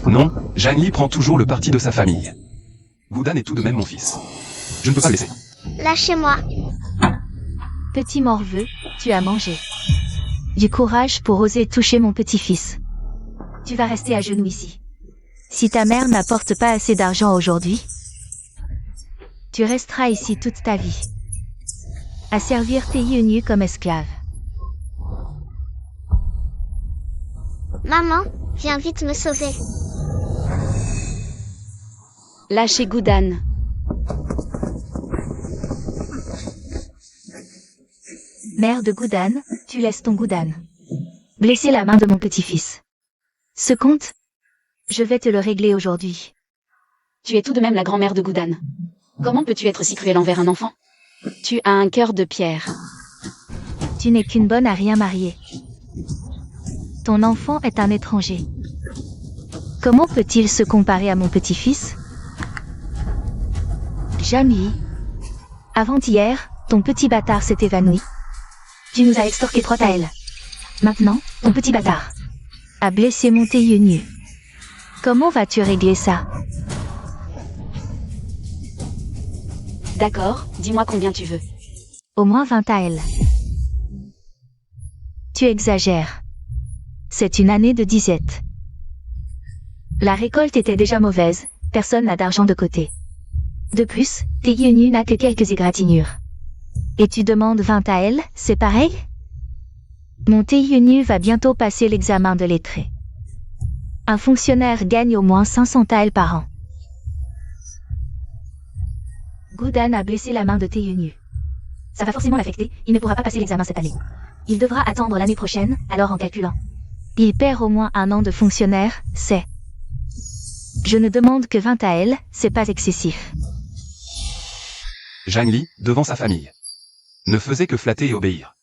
Non, Janli prend toujours le parti de sa famille. Goudan est tout de même mon fils. Je ne peux pas le laisser. Lâchez-moi. Petit morveux, tu as mangé. Du courage pour oser toucher mon petit-fils. Tu vas rester à genoux ici. Si ta mère n'apporte pas assez d'argent aujourd'hui, tu resteras ici toute ta vie. À servir tes yeux comme esclave. Maman, viens vite me sauver. Lâchez Goudan. Mère de Goudan, tu laisses ton Goudan blesser la main de mon petit-fils. Ce compte, je vais te le régler aujourd'hui. Tu es tout de même la grand-mère de Goudan. Comment peux-tu être si cruel envers un enfant? Tu as un cœur de pierre. Tu n'es qu'une bonne à rien mariée. Ton enfant est un étranger. Comment peut-il se comparer à mon petit-fils? Jamie. Avant-hier, ton petit bâtard s'est évanoui. Tu nous as extorqué 3 taëls. Maintenant, ton petit bâtard a blessé mon Teyenu. Comment vas-tu régler ça? D'accord, dis-moi combien tu veux. Au moins 20 taëls. Tu exagères. C'est une année de disette. La récolte était déjà mauvaise, personne n'a d'argent de côté. De plus, Teyenu n'a que quelques égratignures. Et tu demandes 20 taëls, c'est pareil? Mon Teyenu va bientôt passer l'examen de lettré. Un fonctionnaire gagne au moins 500 taëls par an. Goudan a blessé la main de Teyenu. Ça va forcément l'affecter, il ne pourra pas passer l'examen cette année. Il devra attendre l'année prochaine, alors en calculant. Il perd au moins 1 an de fonctionnaire, c'est... Je ne demande que 20 taëls, c'est pas excessif. Zhang devant sa famille, ne faisait que flatter et obéir.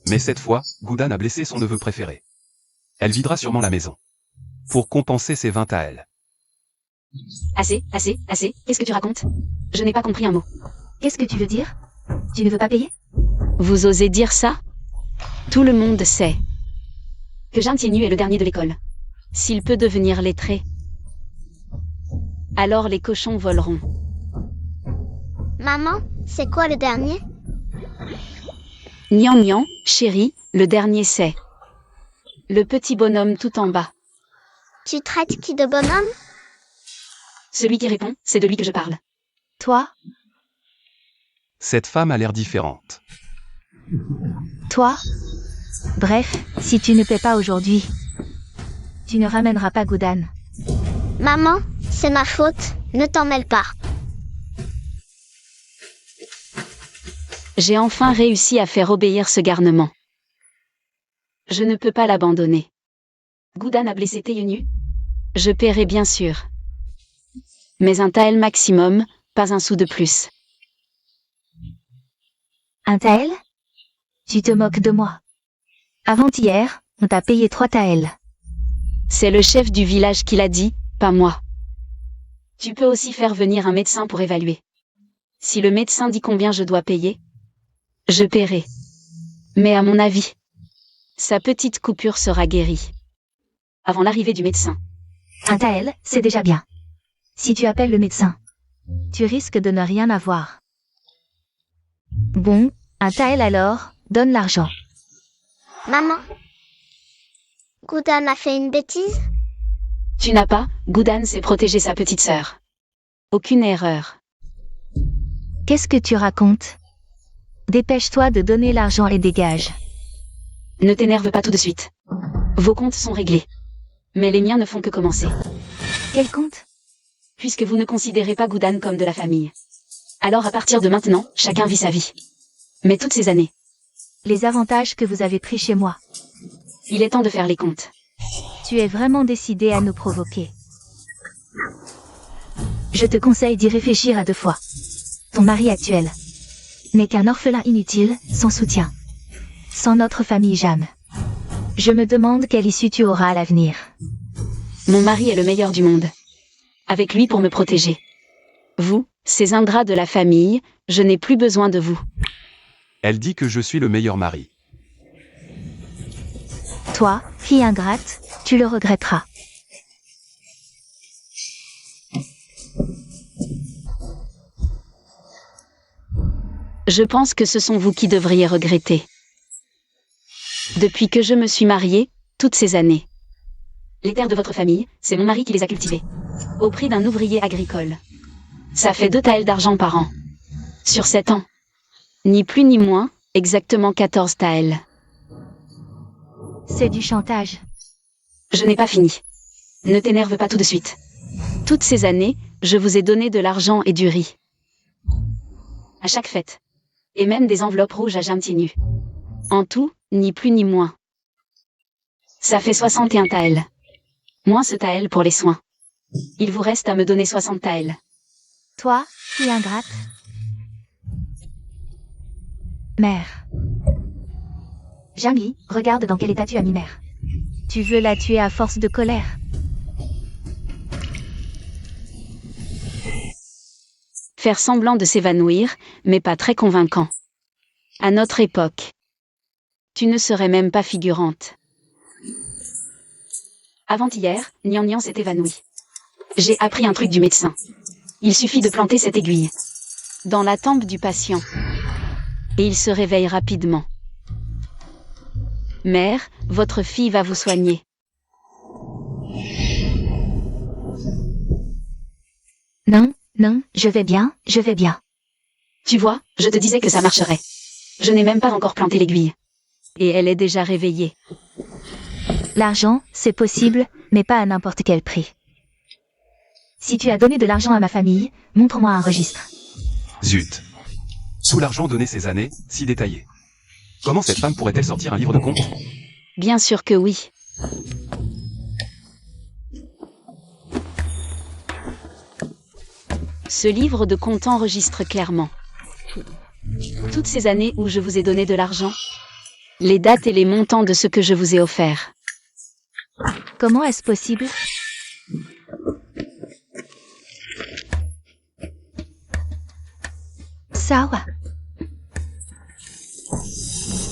Mais cette fois, Goudan a blessé son neveu préféré. Elle videra sûrement la maison. Pour compenser ses 20 taëls. Assez, qu'est-ce que tu racontes? Je n'ai pas compris un mot. Qu'est-ce que tu veux dire? Tu ne veux pas payer? Vous osez dire ça? Tout le monde sait que Jean Tienu est le dernier de l'école. S'il peut devenir lettré, alors les cochons voleront. Maman, c'est quoi le dernier? Nian Nian, chérie, le dernier c'est le petit bonhomme tout en bas. Tu traites qui de bonhomme? Celui qui répond, c'est de lui que je parle. Toi? Cette femme a l'air différente. Toi? Bref, si tu ne paies pas aujourd'hui, tu ne ramèneras pas Goudan. Maman, c'est ma faute, ne t'en mêle pas. J'ai enfin réussi à faire obéir ce garnement. Je ne peux pas l'abandonner. Goudan a blessé Teyenu. Je paierai bien sûr. Mais un taël maximum, pas un sou de plus. Un taël? Tu te moques de moi. Avant-hier, on t'a payé 3 taëls. C'est le chef du village qui l'a dit, pas moi. Tu peux aussi faire venir un médecin pour évaluer. Si le médecin dit combien je dois payer, je paierai. Mais à mon avis, sa petite coupure sera guérie. Avant l'arrivée du médecin. Un taël, c'est déjà bien. Si tu appelles le médecin, tu risques de ne rien avoir. Bon, un taël alors, donne l'argent. Maman, Goudan a fait une bêtise? Tu n'as pas, Goudan sait protéger sa petite sœur. Aucune erreur. Qu'est-ce que tu racontes? Dépêche-toi de donner l'argent et dégage. Ne t'énerve pas tout de suite. Vos comptes sont réglés. Mais les miens ne font que commencer. Quel compte? Puisque vous ne considérez pas Goudan comme de la famille. Alors à partir de maintenant, chacun vit sa vie. Mais toutes ces années. Les avantages que vous avez pris chez moi. Il est temps de faire les comptes. Tu es vraiment décidé à nous provoquer. Je te conseille d'y réfléchir à 2 fois. Ton mari actuel n'est qu'un orphelin inutile, sans soutien. Sans notre famille Jam. Je me demande quelle issue tu auras à l'avenir. Mon mari est le meilleur du monde. Avec lui pour me protéger. Vous, ces ingrats de la famille, je n'ai plus besoin de vous. Elle dit que je suis le meilleur mari. Toi, fille ingrate, tu le regretteras. Je pense que ce sont vous qui devriez regretter. Depuis que je me suis mariée, toutes ces années. Les terres de votre famille, c'est mon mari qui les a cultivées. Au prix d'un ouvrier agricole. Ça fait 2 taëls d'argent par an. Sur 7 ans. Ni plus ni moins, exactement 14 taëls. C'est du chantage. Je n'ai pas fini. Ne t'énerve pas tout de suite. Toutes ces années, je vous ai donné de l'argent et du riz. À chaque fête. Et même des enveloppes rouges à Jamtinu. En tout, ni plus ni moins. Ça fait 61 taëls. Moins ce taël pour les soins. Il vous reste à me donner 60 taëls. Toi, fille ingrate. Mère. Jiangli, regarde dans quel état tu as mis mère. Tu veux la tuer à force de colère. Faire semblant de s'évanouir, mais pas très convaincant. À notre époque. Tu ne serais même pas figurante. Avant-hier, Nian Nian s'est évanoui. J'ai appris un truc du médecin. Il suffit de planter cette aiguille dans la tempe du patient. Et il se réveille rapidement. Mère, votre fille va vous soigner. Non, non, je vais bien, je vais bien. Tu vois, je te disais que ça marcherait. Je n'ai même pas encore planté l'aiguille. Et elle est déjà réveillée. L'argent, c'est possible, mais pas à n'importe quel prix. Si tu as donné de l'argent à ma famille, montre-moi un registre. Zut. Tout l'argent donné ces années, si détaillé. Comment cette femme pourrait-elle sortir un livre de comptes? Bien sûr que oui. Ce livre de comptes enregistre clairement toutes ces années où je vous ai donné de l'argent, les dates et les montants de ce que je vous ai offert. Comment est-ce possible? Sawa.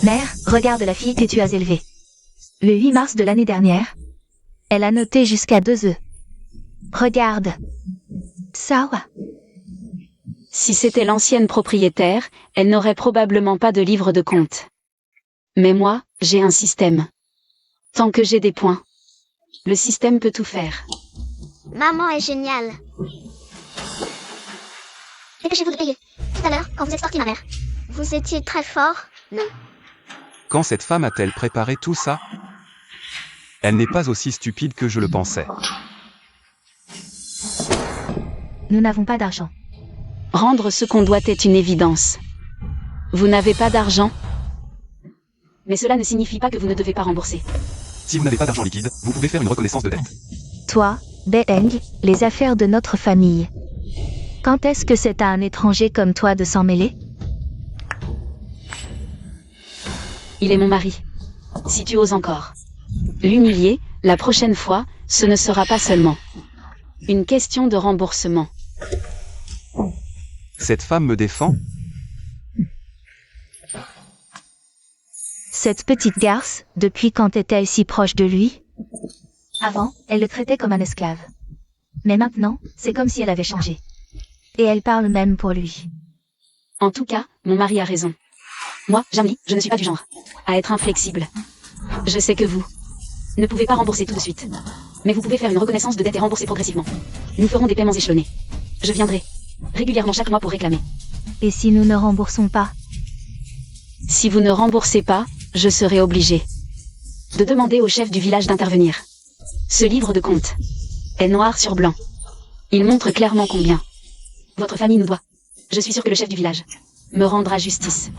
Mère, regarde la fille que tu as élevée. Le 8 mars de l'année dernière, elle a noté jusqu'à 2 œufs. Regarde. Sawa. Si c'était l'ancienne propriétaire, elle n'aurait probablement pas de livre de compte. Mais moi, j'ai un système. Tant que j'ai des points, le système peut tout faire. Maman est géniale. Dépêchez-vous de payer. Tout à l'heure, quand vous êtes sorti, ma mère. Vous étiez très fort, non? Quand cette femme a-t-elle préparé tout ça? Elle n'est pas aussi stupide que je le pensais. Nous n'avons pas d'argent. Rendre ce qu'on doit est une évidence. Vous n'avez pas d'argent? Mais cela ne signifie pas que vous ne devez pas rembourser. Si vous n'avez pas d'argent liquide, vous pouvez faire une reconnaissance de dette. Toi, Beeng, les affaires de notre famille. Quand est-ce que c'est à un étranger comme toi de s'en mêler? Il est mon mari. Si tu oses encore l'humilier, la prochaine fois, ce ne sera pas seulement une question de remboursement. Cette femme me défend? Cette petite garce, depuis quand est-elle si proche de lui? Avant, elle le traitait comme un esclave. Mais maintenant, c'est comme si elle avait changé. Et elle parle même pour lui. En tout cas, mon mari a raison. Moi, Jiangli, je ne suis pas du genre à être inflexible. Je sais que vous ne pouvez pas rembourser tout de suite. Mais vous pouvez faire une reconnaissance de dette et rembourser progressivement. Nous ferons des paiements échelonnés. Je viendrai régulièrement chaque mois pour réclamer. Et si nous ne remboursons pas? Si vous ne remboursez pas, je serai obligé de demander au chef du village d'intervenir. Ce livre de comptes est noir sur blanc. Il montre clairement combien votre famille nous doit. Je suis sûr que le chef du village me rendra justice.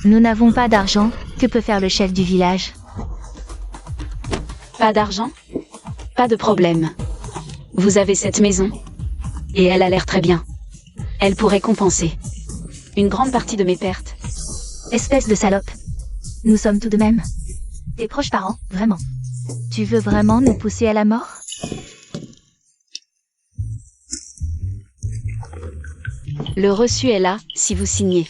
Nous n'avons pas d'argent. Que peut faire le chef du village? Pas d'argent? Pas de problème. Vous avez cette maison, et elle a l'air très bien. Elle pourrait compenser une grande partie de mes pertes. Espèce de salope. Nous sommes tout de même tes proches parents, vraiment. Tu veux vraiment nous pousser à la mort? Le reçu est là, si vous signez.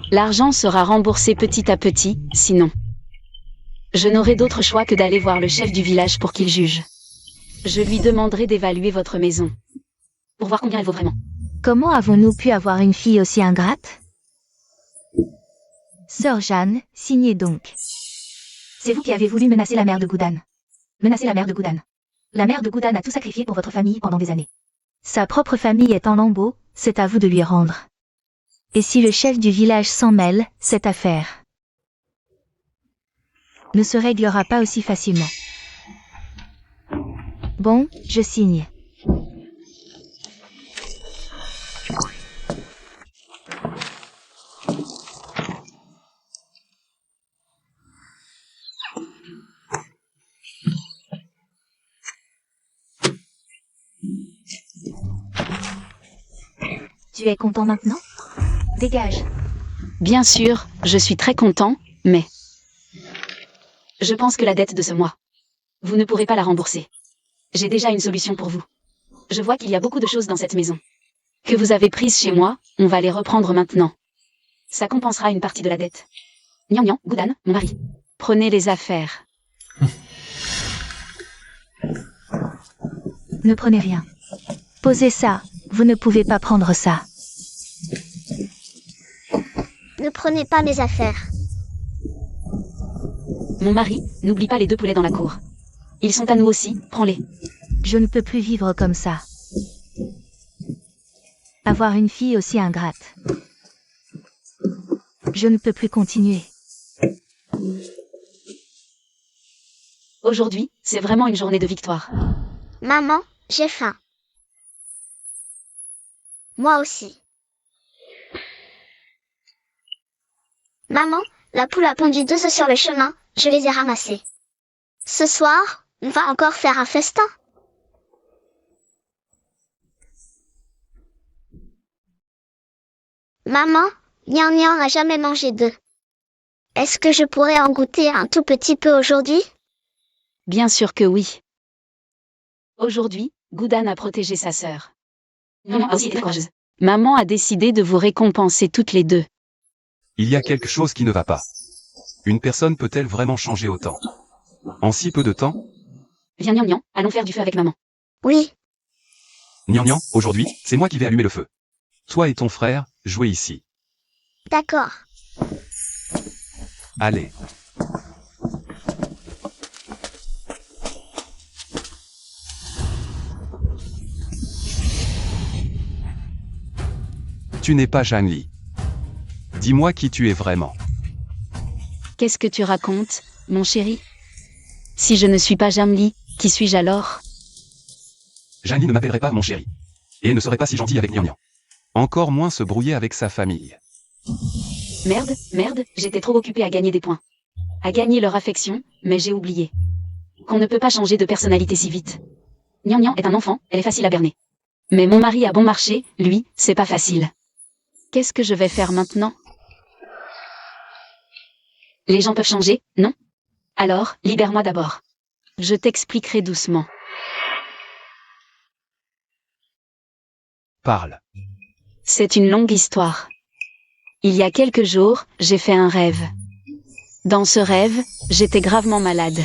L'argent sera remboursé petit à petit, sinon je n'aurai d'autre choix que d'aller voir le chef du village pour qu'il juge. Je lui demanderai d'évaluer votre maison, pour voir combien elle vaut vraiment. Comment avons-nous pu avoir une fille aussi ingrate? Sœur Jeanne, signez donc. C'est vous qui avez voulu menacer la mère de Goudan. Menacer la mère de Goudan. La mère de Goudan a tout sacrifié pour votre famille pendant des années. Sa propre famille est en lambeaux, c'est à vous de lui rendre. Et si le chef du village s'en mêle, cette affaire ne se réglera pas aussi facilement. Bon, je signe. Tu es content maintenant? Dégage. Bien sûr, je suis très content, mais... Je pense que la dette de ce mois, vous ne pourrez pas la rembourser. J'ai déjà une solution pour vous. Je vois qu'il y a beaucoup de choses dans cette maison que vous avez prises chez moi, on va les reprendre maintenant. Ça compensera une partie de la dette. Nian, Goudan, mon mari. Prenez les affaires. Ne prenez rien. Posez ça, vous ne pouvez pas prendre ça. Ne prenez pas mes affaires. Mon mari, n'oublie pas les 2 poulets dans la cour. Ils sont à nous aussi, prends-les. Je ne peux plus vivre comme ça. Avoir une fille aussi ingrate. Je ne peux plus continuer. Aujourd'hui, c'est vraiment une journée de victoire. Maman, j'ai faim. Moi aussi. Maman, la poule a pondu 2 œufs sur le chemin, je les ai ramassés. Ce soir, on va encore faire un festin. Maman, Nian n'a jamais mangé d'œufs. Est-ce que je pourrais en goûter un tout petit peu aujourd'hui? Bien sûr que oui. Aujourd'hui, Goudan a protégé sa sœur. Maman a aussi été courageuse. Maman a décidé de vous récompenser toutes les 2. Il y a quelque chose qui ne va pas. Une personne peut-elle vraiment changer autant? En si peu de temps? Viens Nian, allons faire du feu avec maman. Oui, Nian, aujourd'hui, c'est moi qui vais allumer le feu. Toi et ton frère, jouez ici. d'accord. Allez. Tu n'es pas Janli. Dis-moi qui tu es vraiment. Qu'est-ce que tu racontes, mon chéri? Si je ne suis pas Jamli, qui suis-je alors? Janli ne m'appellerait pas mon chéri. Et ne serait pas si gentil avec Nian. Encore moins se brouiller avec sa famille. Merde, j'étais trop occupée à gagner des points. À gagner leur affection, mais j'ai oublié qu'on ne peut pas changer de personnalité si vite. Nian est un enfant, elle est facile à berner. Mais mon mari a bon marché, lui, c'est pas facile. Qu'est-ce que je vais faire maintenant? Les gens peuvent changer, non? Alors, libère-moi d'abord. Je t'expliquerai doucement. Parle. C'est une longue histoire. Il y a quelques jours, j'ai fait un rêve. Dans ce rêve, j'étais gravement malade.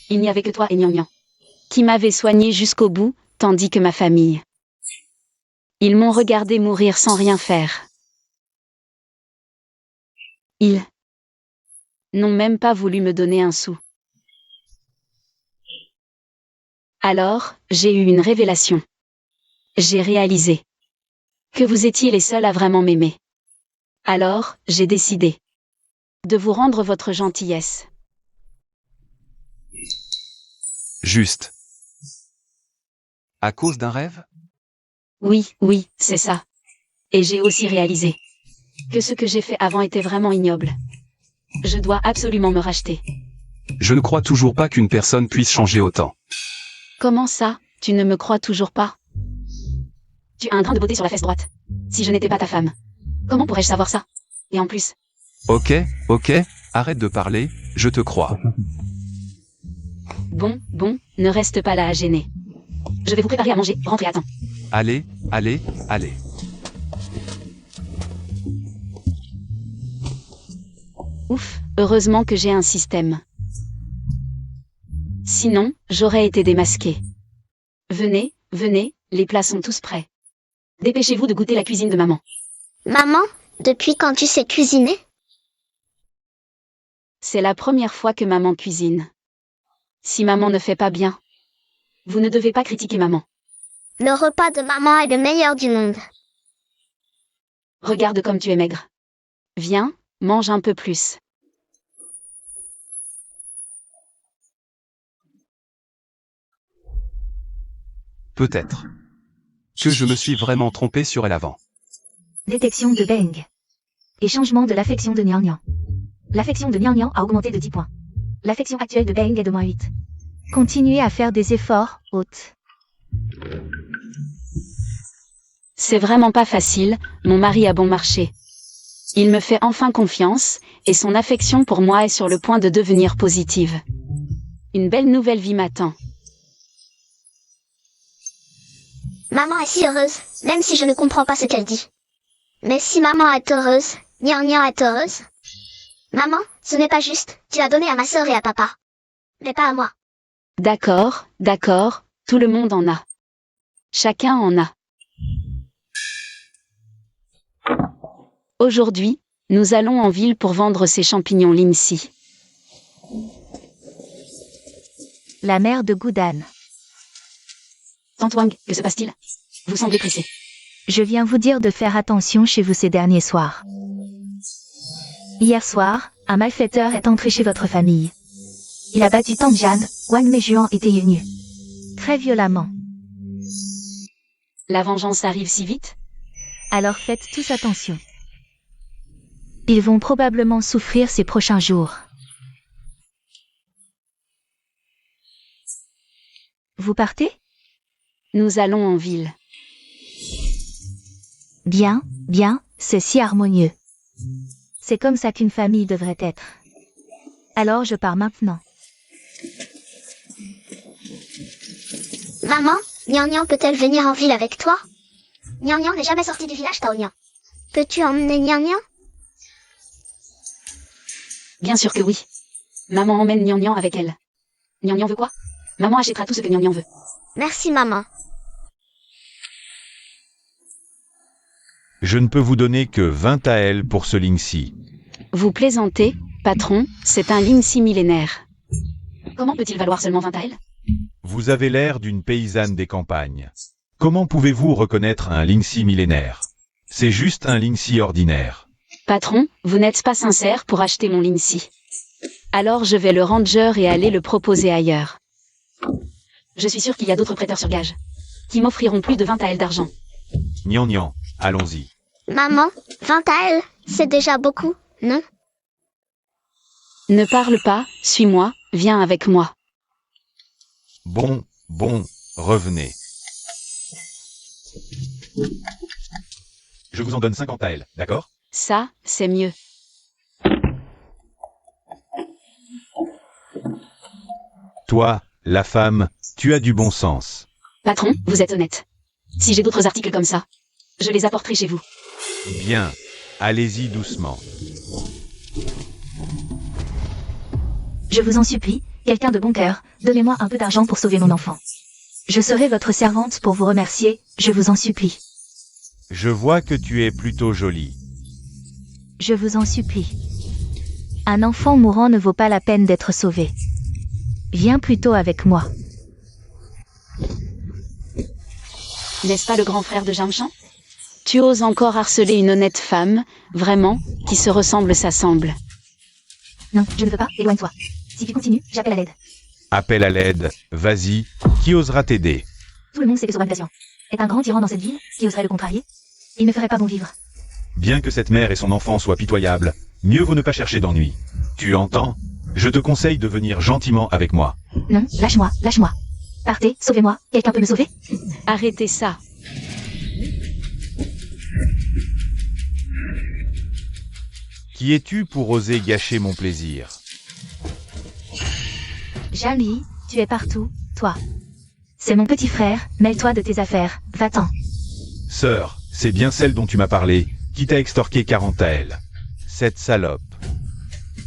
Il n'y avait que toi et Nian, qui m'avaient soigné jusqu'au bout, tandis que ma famille. Ils m'ont regardé mourir sans rien faire. Ils n'ont même pas voulu me donner un sou. Alors, j'ai eu une révélation. J'ai réalisé que vous étiez les seuls à vraiment m'aimer. Alors, j'ai décidé de vous rendre votre gentillesse. Juste. À cause d'un rêve? Oui, c'est ça. Et j'ai aussi réalisé que ce que j'ai fait avant était vraiment ignoble. Je dois absolument me racheter. Je ne crois toujours pas qu'une personne puisse changer autant. Comment ça, tu ne me crois toujours pas? Tu as un grain de beauté sur la fesse droite. Si je n'étais pas ta femme, comment pourrais-je savoir ça? Et en plus... Ok, arrête de parler, je te crois. Bon, ne reste pas là à gêner. Je vais vous préparer à manger, rentrez à temps. Allez. Ouf, heureusement que j'ai un système. Sinon, j'aurais été démasquée. Venez, les plats sont tous prêts. Dépêchez-vous de goûter la cuisine de maman. Maman, depuis quand tu sais cuisiner? C'est la première fois que maman cuisine. Si maman ne fait pas bien, vous ne devez pas critiquer maman. Le repas de maman est le meilleur du monde. Regarde comme tu es maigre. Viens, mange un peu plus. Peut-être que je me suis vraiment trompé sur elle avant. Détection de Beng. Et changement de l'affection de Nian. L'affection de Nian a augmenté de 10 points. L'affection actuelle de Beng est de -8. Continuez à faire des efforts, hôte. C'est vraiment pas facile, mon mari a bon marché. Il me fait enfin confiance, et son affection pour moi est sur le point de devenir positive. Une belle nouvelle vie m'attend. Maman est si heureuse, même si je ne comprends pas ce qu'elle dit. Mais si maman est heureuse, Nian est heureuse. Maman, ce n'est pas juste, tu as donné à ma sœur et à papa. Mais pas à moi. D'accord, tout le monde en a. Chacun en a. Aujourd'hui, nous allons en ville pour vendre ces champignons Lindsay. La mère de Goudan. Tante Wang, que se passe-t-il? Vous semblez pressé. Je viens vous dire de faire attention chez vous ces derniers soirs. Hier soir, un malfaiteur est entré chez votre famille. Il a battu Tante Jeanne, Wang Meijuan et Taeyunu. Très violemment. La vengeance arrive si vite? Alors faites tous attention. Ils vont probablement souffrir ces prochains jours. Vous partez? Nous allons en ville. Bien, c'est si harmonieux. C'est comme ça qu'une famille devrait être. Alors je pars maintenant. Maman, Nian peut-elle venir en ville avec toi? Nian n'est jamais sorti du village Taonian. Peux-tu emmener Nian? Bien sûr que oui. Maman emmène Nian avec elle. Nian veut quoi? Maman achètera tout ce que Nian veut. Merci maman. Je ne peux vous donner que 20 taels pour ce Lindsay. Vous plaisantez, patron, c'est un Lindsay millénaire. Comment peut-il valoir seulement 20 taels? Vous avez l'air d'une paysanne des campagnes. Comment pouvez-vous reconnaître un Lindsay millénaire? C'est juste un Lindsay ordinaire. Patron, vous n'êtes pas sincère pour acheter mon Lindsay. Alors je vais le ranger et aller le proposer ailleurs. Je suis sûr qu'il y a d'autres prêteurs sur gage qui m'offriront plus de 20 taels d'argent. Nian, allons-y. Maman, 20 taels, c'est déjà beaucoup, non? Ne parle pas, suis-moi, viens avec moi. Bon, revenez. Je vous en donne 50 taels, d'accord? Ça, c'est mieux. Toi, la femme, tu as du bon sens. Patron, vous êtes honnête. Si j'ai d'autres articles comme ça, je les apporterai chez vous. Bien, allez-y doucement. Je vous en supplie, quelqu'un de bon cœur, donnez-moi un peu d'argent pour sauver mon enfant. Je serai votre servante pour vous remercier, je vous en supplie. Je vois que tu es plutôt jolie. Je vous en supplie. Un enfant mourant ne vaut pas la peine d'être sauvé. Viens plutôt avec moi. N'est-ce pas le grand frère de Jiangshan? Tu oses encore harceler une honnête femme, vraiment, qui se ressemble s'assemble. Non, je ne veux pas, éloigne-toi. Si tu continues, j'appelle à l'aide. Appelle à l'aide, vas-y, qui osera t'aider? Tout le monde sait que Soran est un grand tyran dans cette ville, qui oserait le contrarier? Il ne ferait pas bon vivre. Bien que cette mère et son enfant soient pitoyables, mieux vaut ne pas chercher d'ennui. Tu entends? Je te conseille de venir gentiment avec moi. Non, lâche-moi. Partez, sauvez-moi, quelqu'un peut me sauver? Arrêtez ça. Qui es-tu pour oser gâcher mon plaisir? Jali, tu es partout, toi. C'est mon petit frère, mêle-toi de tes affaires, va-t'en. Sœur, c'est bien celle dont tu m'as parlé, qui t'a extorqué 40 taels. Cette salope.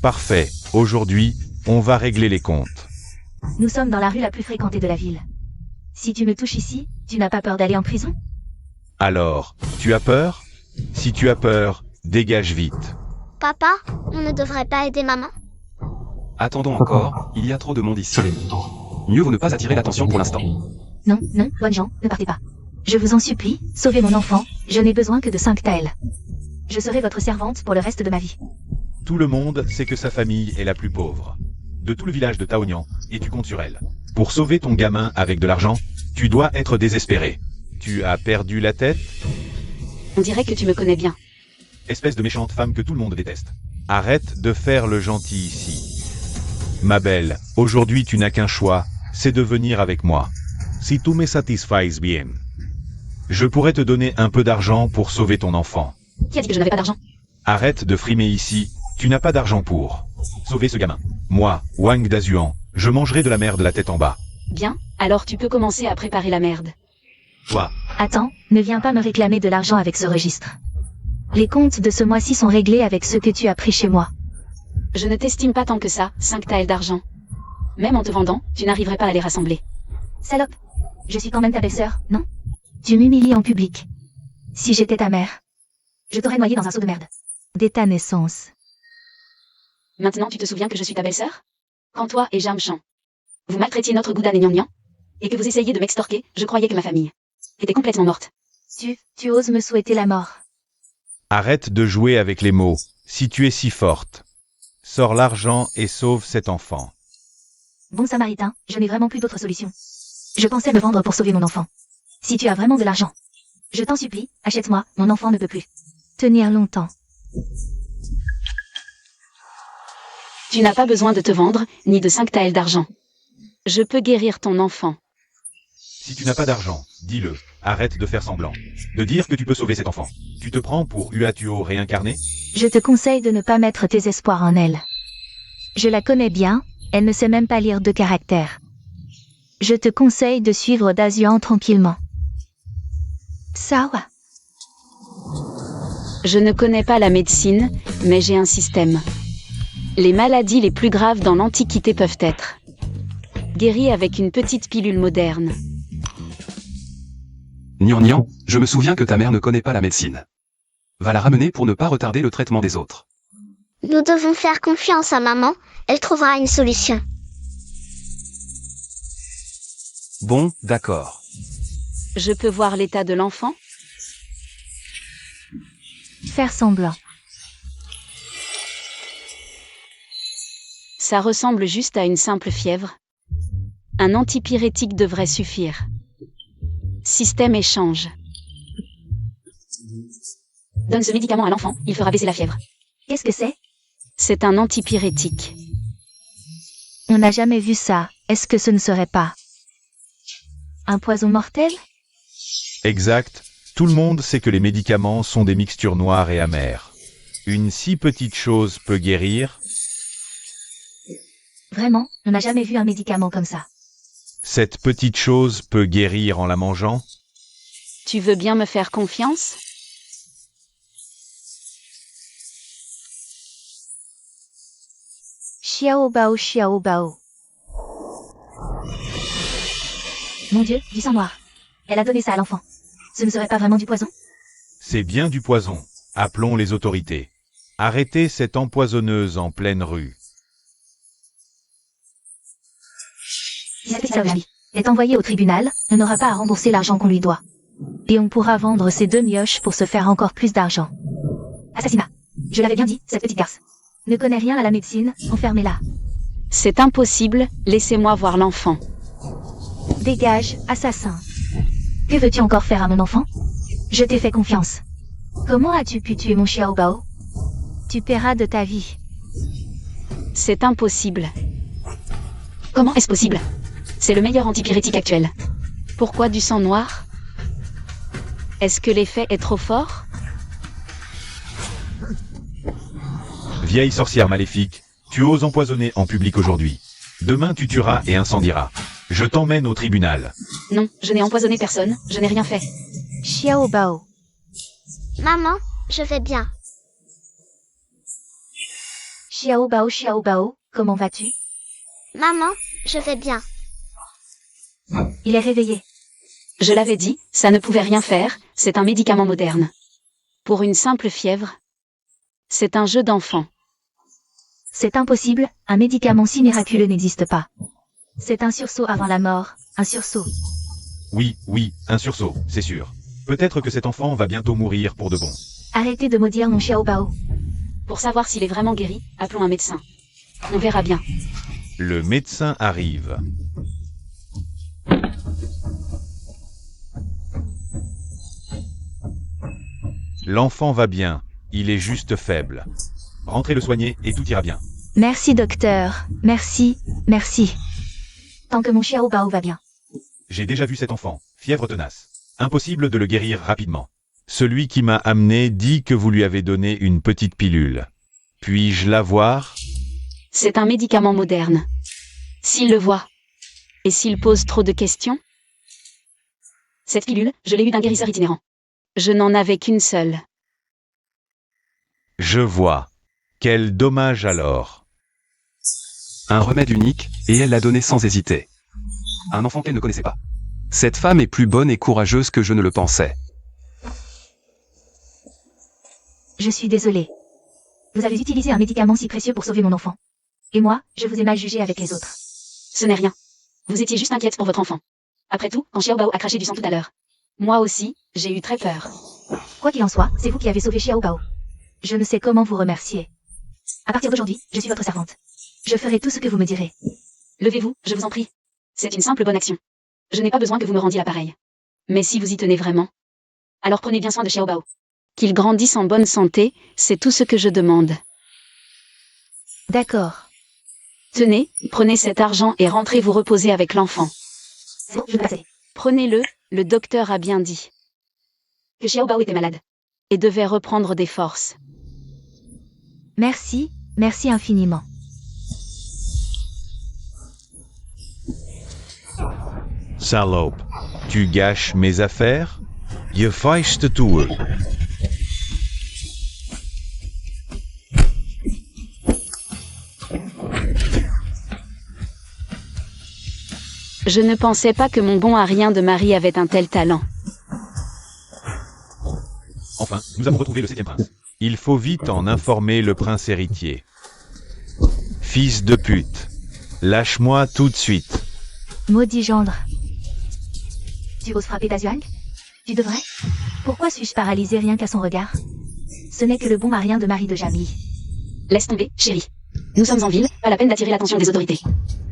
Parfait, aujourd'hui, on va régler les comptes. Nous sommes dans la rue la plus fréquentée de la ville. Si tu me touches ici, tu n'as pas peur d'aller en prison? Alors, tu as peur? Si tu as peur, dégage vite. Papa, on ne devrait pas aider maman? Attendons encore, il y a trop de monde ici. Mieux vaut ne pas attirer l'attention pour l'instant. Non, Wanjan, ne partez pas. Je vous en supplie, sauvez mon enfant, je n'ai besoin que de 5 taels. Je serai votre servante pour le reste de ma vie. Tout le monde sait que sa famille est la plus pauvre. De tout le village de Taonian, et tu comptes sur elle. Pour sauver ton gamin avec de l'argent, tu dois être désespéré. Tu as perdu la tête? On dirait que tu me connais bien. Espèce de méchante femme que tout le monde déteste. Arrête de faire le gentil ici. Ma belle, aujourd'hui tu n'as qu'un choix, c'est de venir avec moi. Si tu me satisfais bien. Je pourrais te donner un peu d'argent pour sauver ton enfant. Qui a dit que je n'avais pas d'argent? Arrête de frimer ici, tu n'as pas d'argent pour sauver ce gamin. Moi, Wang Dazuan, je mangerai de la merde la tête en bas. Bien, alors tu peux commencer à préparer la merde. Toi, Attends, ne viens pas me réclamer de l'argent avec ce registre. Les comptes de ce mois-ci sont réglés avec ce que tu as pris chez moi. Je ne t'estime pas tant que ça, 5 taels d'argent. Même en te vendant, tu n'arriverais pas à les rassembler. Salope, je suis quand même ta belle-sœur, non? Tu m'humilies en public. Si j'étais ta mère, je t'aurais noyé dans un seau de merde. Dès ta naissance. Maintenant tu te souviens que je suis ta belle-sœur? Quand toi et Jamchan, vous maltraitiez notre Goudan et Nyang, et que vous essayiez de m'extorquer, je croyais que ma famille était complètement morte. Tu oses me souhaiter la mort. arrête de jouer avec les mots, si tu es si forte. Sors l'argent et sauve cet enfant. Bon samaritain, je n'ai vraiment plus d'autre solution. Je pensais me vendre pour sauver mon enfant. Si tu as vraiment de l'argent, je t'en supplie, achète-moi, mon enfant ne peut plus tenir longtemps. Tu n'as pas besoin de te vendre, ni de 5 taels d'argent. Je peux guérir ton enfant. Si tu n'as pas d'argent, dis-le, arrête de faire semblant. De dire que tu peux sauver cet enfant. Tu te prends pour Uatuo réincarné? Je te conseille de ne pas mettre tes espoirs en elle. Je la connais bien, elle ne sait même pas lire de caractère. Je te conseille de suivre Dazuan tranquillement. Sawa. Je ne connais pas la médecine, mais j'ai un système. Les maladies les plus graves dans l'Antiquité peuvent être guéries avec une petite pilule moderne. Nian, je me souviens que ta mère ne connaît pas la médecine. Va la ramener pour ne pas retarder le traitement des autres. Nous devons faire confiance à maman, elle trouvera une solution. Bon, d'accord. Je peux voir l'état de l'enfant? Faire semblant. Ça ressemble juste à une simple fièvre. Un antipyrétique devrait suffire. Système échange. Donne ce médicament à l'enfant, il fera baisser la fièvre. Qu'est-ce que c'est? C'est un antipyrétique. On n'a jamais vu ça, est-ce que ce ne serait pas un poison mortel? Exact. Tout le monde sait que les médicaments sont des mixtures noires et amères. Une si petite chose peut guérir. Vraiment, on n'a jamais vu un médicament comme ça. Cette petite chose peut guérir en la mangeant. Tu veux bien me faire confiance? Xiao Bao Xiao Bao. Mon Dieu, du sang noir. Elle a donné ça à l'enfant. Ce ne serait pas vraiment du poison? C'est bien du poison. Appelons les autorités. Arrêtez cette empoisonneuse en pleine rue. Si cette petite saloperie est envoyée au tribunal, on n'aura pas à rembourser l'argent qu'on lui doit. Et on pourra vendre ces 2 mioches pour se faire encore plus d'argent. Assassinat. Je l'avais bien dit, cette petite garce. Ne connaît rien à la médecine, enfermez-la. C'est impossible, laissez-moi voir l'enfant. Dégage, assassin. Que veux-tu encore faire à mon enfant? Je t'ai fait confiance. Comment as-tu pu tuer mon Xiao Bao? Tu paieras de ta vie. C'est impossible. Comment est-ce possible? C'est le meilleur antipyrétique actuel. Pourquoi du sang noir? Est-ce que l'effet est trop fort? Vieille sorcière maléfique, tu oses empoisonner en public aujourd'hui. Demain tu tueras et incendieras. Je t'emmène au tribunal. Non, je n'ai empoisonné personne, je n'ai rien fait. Xiao Bao. Maman, je vais bien. Xiao Bao, comment vas-tu? Maman, je vais bien. Il est réveillé. Je l'avais dit, ça ne pouvait rien faire, c'est un médicament moderne. Pour une simple fièvre, c'est un jeu d'enfant. C'est impossible, un médicament si miraculeux n'existe pas. C'est un sursaut avant la mort, un sursaut. Oui, un sursaut, c'est sûr. Peut-être que cet enfant va bientôt mourir pour de bon. Arrêtez de maudire mon Xiao Bao. Pour savoir s'il est vraiment guéri, appelons un médecin. On verra bien. Le médecin arrive. L'enfant va bien, il est juste faible. Rentrez le soigner et tout ira bien. Merci docteur, merci. Tant que mon Xiao Bao va bien. J'ai déjà vu cet enfant, fièvre tenace. Impossible de le guérir rapidement. Celui qui m'a amené dit que vous lui avez donné une petite pilule. Puis-je la voir? C'est un médicament moderne. S'il le voit. Et s'il pose trop de questions? Cette pilule, je l'ai eue d'un guérisseur itinérant. Je n'en avais qu'une seule. Je vois. Quel dommage alors. Un remède unique, et elle l'a donné sans hésiter. Un enfant qu'elle ne connaissait pas. Cette femme est plus bonne et courageuse que je ne le pensais. Je suis désolée. Vous avez utilisé un médicament si précieux pour sauver mon enfant. Et moi, je vous ai mal jugé avec les autres. Ce n'est rien. Vous étiez juste inquiète pour votre enfant. Après tout, quand Xiaobao a craché du sang tout à l'heure. Moi aussi, j'ai eu très peur. Quoi qu'il en soit, c'est vous qui avez sauvé Xiaobao. Je ne sais comment vous remercier. À partir d'aujourd'hui, je suis votre servante. Je ferai tout ce que vous me direz. Levez-vous, je vous en prie. C'est une simple bonne action. Je n'ai pas besoin que vous me rendiez l'appareil. Mais si vous y tenez vraiment, alors prenez bien soin de Xiaobao. Qu'il grandisse en bonne santé, c'est tout ce que je demande. D'accord. Tenez, prenez cet argent et rentrez vous reposer avec l'enfant. C'est bon, je vais passer. Prenez-le, le docteur a bien dit. Que Xiaobao était malade. Et devait reprendre des forces. Merci, merci infiniment. Salope, tu gâches mes affaires? Je feiste toe. Je ne pensais pas que mon bon Arien de Marie avait un tel talent. Enfin, nous avons retrouvé le 7e prince. Il faut vite en informer le prince héritier. Fils de pute, lâche-moi tout de suite. Maudit gendre. Tu oses frapper Dazuang? Tu devrais? Pourquoi suis-je paralysé rien qu'à son regard? Ce n'est que le bon Arien de Marie de Jamie. Laisse tomber, chérie. Nous sommes en ville, pas la peine d'attirer l'attention des autorités.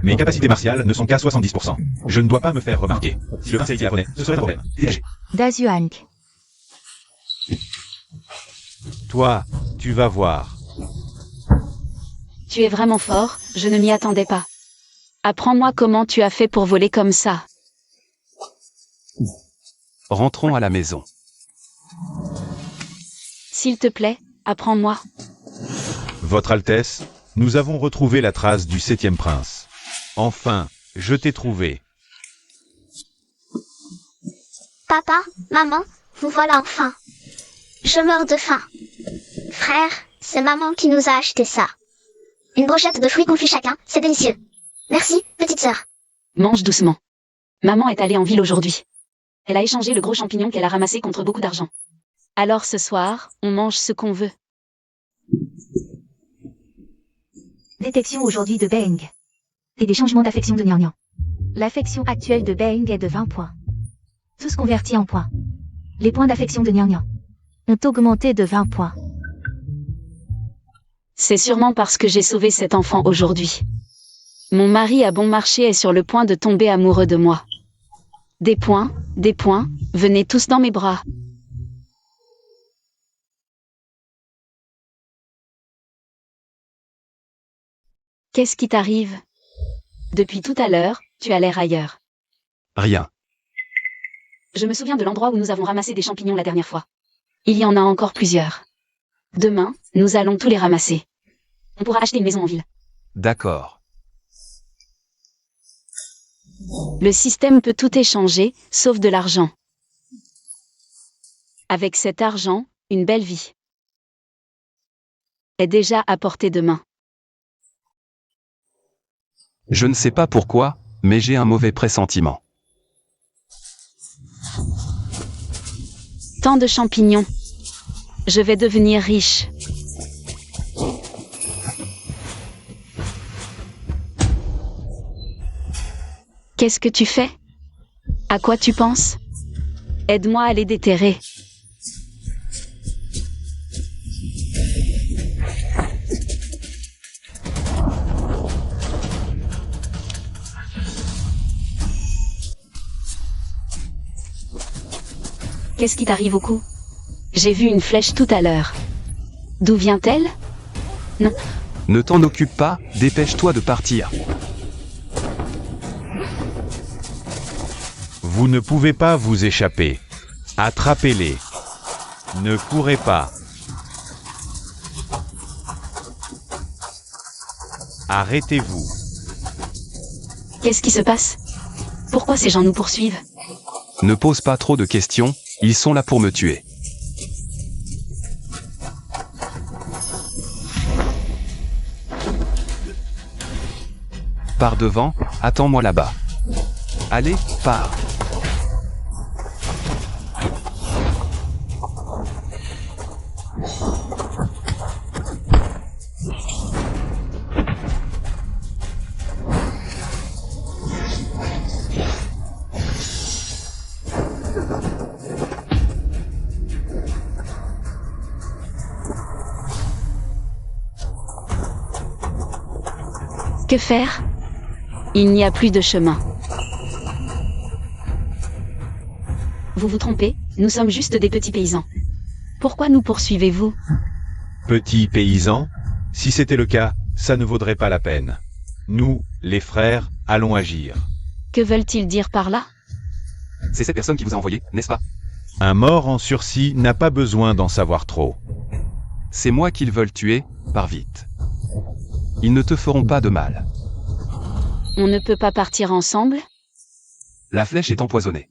Mes capacités martiales ne sont qu'à 70%. Je ne dois pas me faire remarquer. Si le prince héritier apprenait, ce serait un problème. Dégagez. Dazuang. Toi, tu vas voir. Tu es vraiment fort, je ne m'y attendais pas. Apprends-moi comment tu as fait pour voler comme ça. Rentrons à la maison. S'il te plaît, apprends-moi. Votre Altesse, nous avons retrouvé la trace du 7e prince. Enfin, je t'ai trouvé. Papa, maman, vous voilà enfin. Je meurs de faim. Frère, c'est maman qui nous a acheté ça. Une brochette de fruits confits chacun, c'est délicieux. Merci, petite sœur. Mange doucement. Maman est allée en ville aujourd'hui. Elle a échangé le gros champignon qu'elle a ramassé contre beaucoup d'argent. Alors ce soir, on mange ce qu'on veut. Détection aujourd'hui de Beng. Et des changements d'affection de Nian. L'affection actuelle de Beng est de 20 points. Tous convertis en points. Les points d'affection de Nian ont augmenté de 20 points. C'est sûrement parce que j'ai sauvé cet enfant aujourd'hui. Mon mari à bon marché est sur le point de tomber amoureux de moi. Des points, venez tous dans mes bras. Qu'est-ce qui t'arrive? Depuis tout à l'heure, tu as l'air ailleurs. Rien. Je me souviens de l'endroit où nous avons ramassé des champignons la dernière fois. Il y en a encore plusieurs. Demain, nous allons tous les ramasser. On pourra acheter une maison en ville. D'accord. Le système peut tout échanger, sauf de l'argent. Avec cet argent, une belle vie est déjà à portée de main. Je ne sais pas pourquoi, mais j'ai un mauvais pressentiment. Tant de champignons. Je vais devenir riche. Qu'est-ce que tu fais? À quoi tu penses? Aide-moi à les déterrer. Qu'est-ce qui t'arrive au cou? J'ai vu une flèche tout à l'heure. D'où vient-elle? Non. Ne t'en occupe pas, dépêche-toi de partir. Vous ne pouvez pas vous échapper. Attrapez-les. Ne courez pas. Arrêtez-vous. Qu'est-ce qui se passe? Pourquoi ces gens nous poursuivent? Ne pose pas trop de questions, ils sont là pour me tuer. Pars devant, attends-moi là-bas. Allez, pars. Que faire? Il n'y a plus de chemin. Vous vous trompez, nous sommes juste des petits paysans. Pourquoi nous poursuivez-vous? Petits paysans? Si c'était le cas, ça ne vaudrait pas la peine. Nous, les frères, allons agir. Que veulent-ils dire par là? C'est cette personne qui vous a envoyé, n'est-ce pas? Un mort en sursis n'a pas besoin d'en savoir trop. C'est moi qu'ils veulent tuer, pars vite. Ils ne te feront pas de mal. On ne peut pas partir ensemble? La flèche est empoisonnée.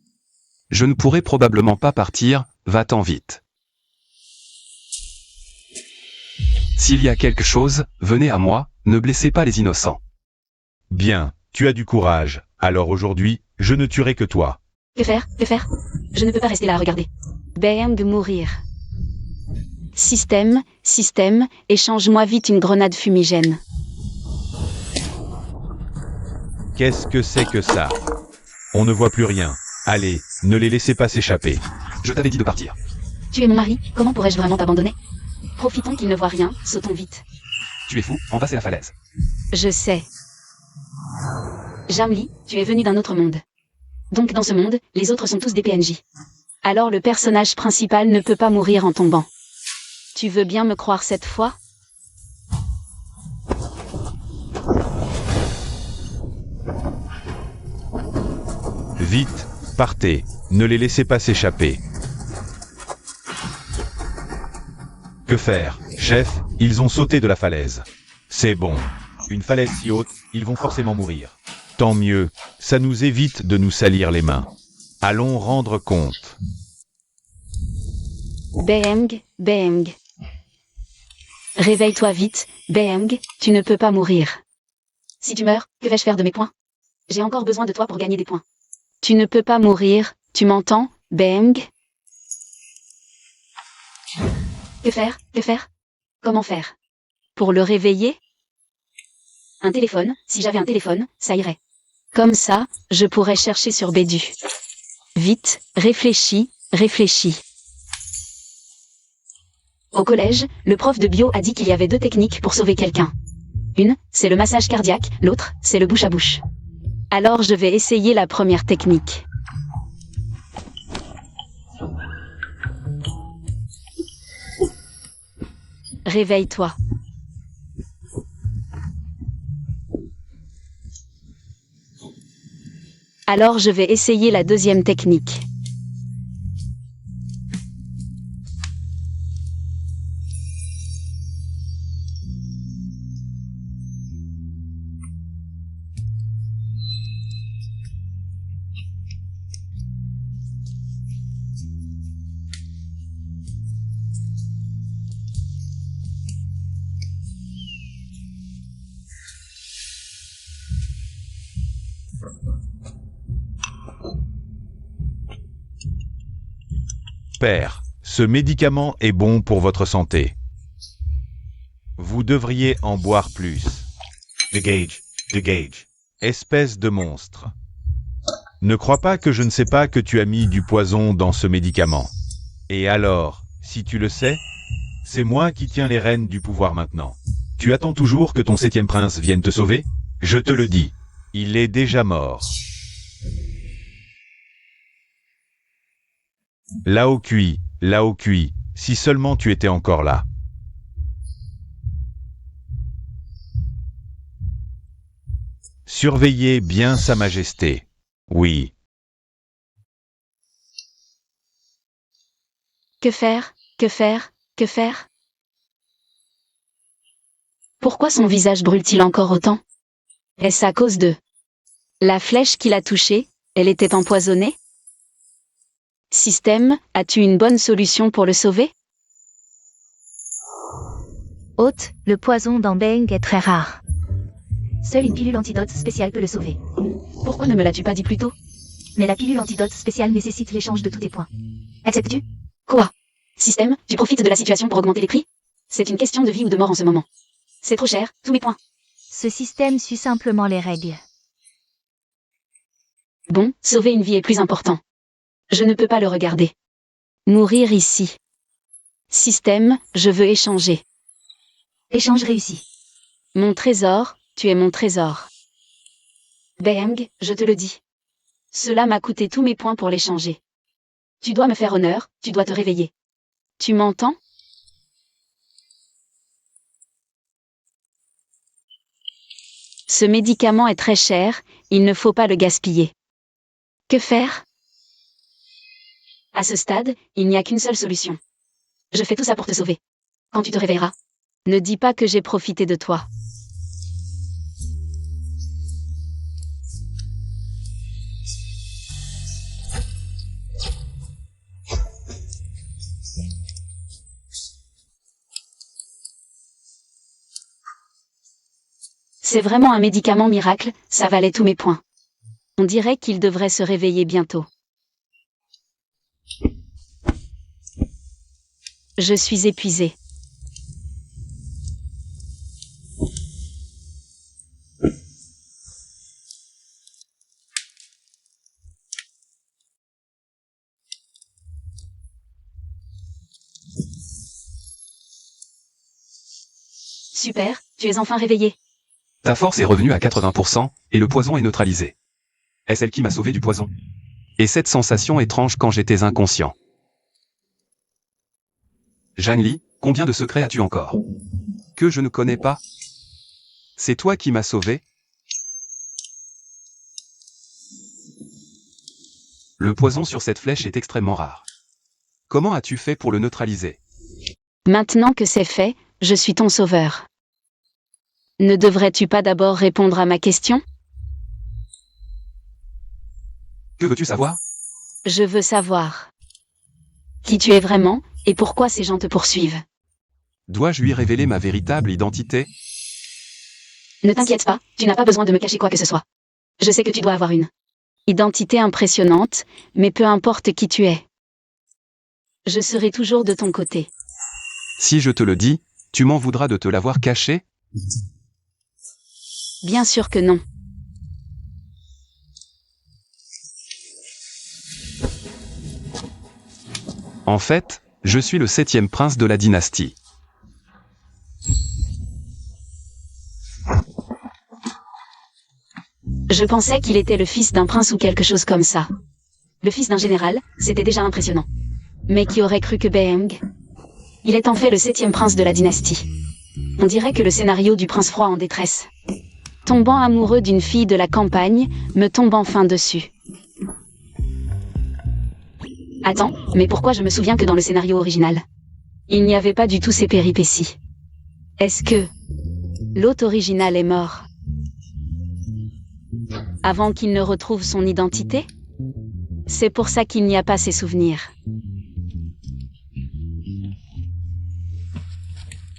Je ne pourrai probablement pas partir, va-t'en vite. S'il y a quelque chose, venez à moi, ne blessez pas les innocents. Bien, tu as du courage, alors aujourd'hui, je ne tuerai que toi. Que faire? Que faire? Je ne peux pas rester là à regarder. Bang, mourir. Système, échange-moi vite une grenade fumigène. Qu'est-ce que c'est que ça? On ne voit plus rien. Allez, ne les laissez pas s'échapper. Je t'avais dit de partir. Tu es mon mari, comment pourrais-je vraiment t'abandonner? Profitons qu'il ne voit rien, sautons vite. Tu es fou, en bas c'est la falaise. Je sais. Jamli, tu es venu d'un autre monde. Donc dans ce monde, les autres sont tous des PNJ. Alors le personnage principal ne peut pas mourir en tombant. Tu veux bien me croire cette fois? Vite, partez, ne les laissez pas s'échapper. Que faire, chef? Ils ont sauté de la falaise. C'est bon. Une falaise si haute, ils vont forcément mourir. Tant mieux, ça nous évite de nous salir les mains. Allons rendre compte. Bang, bang. Réveille-toi vite, bang, tu ne peux pas mourir. Si tu meurs, que vais-je faire de mes points? J'ai encore besoin de toi pour gagner des points. Tu ne peux pas mourir, tu m'entends, bang? Que faire? Que faire? Comment faire? Pour le réveiller? Un téléphone, si j'avais un téléphone, ça irait. Comme ça, je pourrais chercher sur Bédu. Vite, réfléchis, réfléchis. Au collège, le prof de bio a dit qu'il y avait 2 techniques pour sauver quelqu'un. Une, c'est le massage cardiaque, l'autre, c'est le bouche à bouche. Alors je vais essayer la première technique. Réveille-toi. Alors je vais essayer la deuxième technique. Père, ce médicament est bon pour votre santé. Vous devriez en boire plus. Degage. Espèce de monstre. Ne crois pas que je ne sais pas que tu as mis du poison dans ce médicament. Et alors, si tu le sais, c'est moi qui tiens les rênes du pouvoir maintenant. Tu attends toujours que ton 7e prince vienne te sauver? Je te le dis, il est déjà mort. Lao Kui, si seulement tu étais encore là. Surveillez bien Sa Majesté. Oui. Que faire? Que faire? Que faire? Pourquoi son visage brûle-t-il encore autant? Est-ce à cause de la flèche qui l'a touché? Elle était empoisonnée? Système, as-tu une bonne solution pour le sauver? Hôte, le poison dans Bang est très rare. Seule une pilule antidote spéciale peut le sauver. Pourquoi ne me l'as-tu pas dit plus tôt? Mais la pilule antidote spéciale nécessite l'échange de tous tes points. Acceptes-tu? Quoi? Système, tu profites de la situation pour augmenter les prix? C'est une question de vie ou de mort en ce moment. C'est trop cher, tous mes points. Ce système suit simplement les règles. Bon, sauver une vie est plus important. Je ne peux pas le regarder. Mourir ici. Système, je veux échanger. Échange réussi. Mon trésor, tu es mon trésor. Bang, je te le dis. Cela m'a coûté tous mes points pour l'échanger. Tu dois me faire honneur, tu dois te réveiller. Tu m'entends? Ce médicament est très cher, il ne faut pas le gaspiller. Que faire? À ce stade, il n'y a qu'une seule solution. Je fais tout ça pour te sauver. Quand tu te réveilleras, ne dis pas que j'ai profité de toi. C'est vraiment un médicament miracle, ça valait tous mes points. On dirait qu'il devrait se réveiller bientôt. Je suis épuisée. Super, tu es enfin réveillé. Ta force est revenue à 80%, et le poison est neutralisé. Est-ce elle qui m'a sauvé du poison? Et cette sensation étrange quand j'étais inconscient. Janli, combien de secrets as-tu encore? Que je ne connais pas? C'est toi qui m'as sauvé? Le poison sur cette flèche est extrêmement rare. Comment as-tu fait pour le neutraliser? Maintenant que c'est fait, je suis ton sauveur. Ne devrais-tu pas d'abord répondre à ma question? Que veux-tu savoir? Je veux savoir qui tu es vraiment, et pourquoi ces gens te poursuivent. Dois-je lui révéler ma véritable identité? Ne t'inquiète pas, tu n'as pas besoin de me cacher quoi que ce soit. Je sais que tu dois avoir une identité impressionnante, mais peu importe qui tu es. Je serai toujours de ton côté. Si je te le dis, tu m'en voudras de te l'avoir caché? Bien sûr que non. En fait, je suis le 7e prince de la dynastie. Je pensais qu'il était le fils d'un prince ou quelque chose comme ça. Le fils d'un général, c'était déjà impressionnant. Mais qui aurait cru que Bang? Il est en fait le 7e prince de la dynastie. On dirait que le scénario du prince froid en détresse. Tombant amoureux d'une fille de la campagne, me tombe enfin dessus. Attends, mais pourquoi je me souviens que dans le scénario original, il n'y avait pas du tout ces péripéties? Est-ce que l'hôte original est mort avant qu'il ne retrouve son identité? C'est pour ça qu'il n'y a pas ces souvenirs.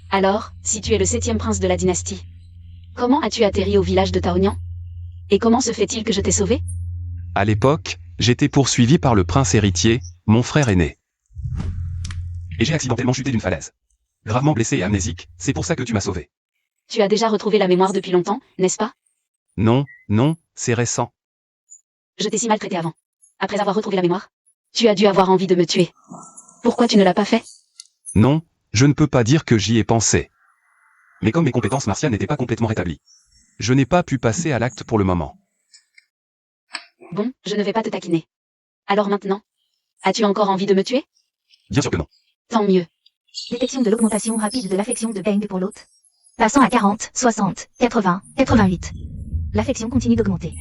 Alors, si tu es le 7e prince de la dynastie, comment as-tu atterri au village de Taonian? Et comment se fait-il que je t'ai sauvé? À l'époque, j'étais poursuivi par le prince héritier, mon frère aîné. Et j'ai accidentellement chuté d'une falaise. Gravement blessé et amnésique, c'est pour ça que tu m'as sauvé. Tu as déjà retrouvé la mémoire depuis longtemps, n'est-ce pas? Non, non, c'est récent. Je t'ai si maltraité avant. Après avoir retrouvé la mémoire, tu as dû avoir envie de me tuer. Pourquoi tu ne l'as pas fait? Non, je ne peux pas dire que j'y ai pensé. Mais comme mes compétences martiales n'étaient pas complètement rétablies, je n'ai pas pu passer à l'acte pour le moment. Bon, je ne vais pas te taquiner. Alors maintenant, as-tu encore envie de me tuer? Bien sûr que non. Tant mieux. Détection de l'augmentation rapide de l'affection de Bang pour l'hôte. Passant à 40, 60, 80, 88. L'affection continue d'augmenter.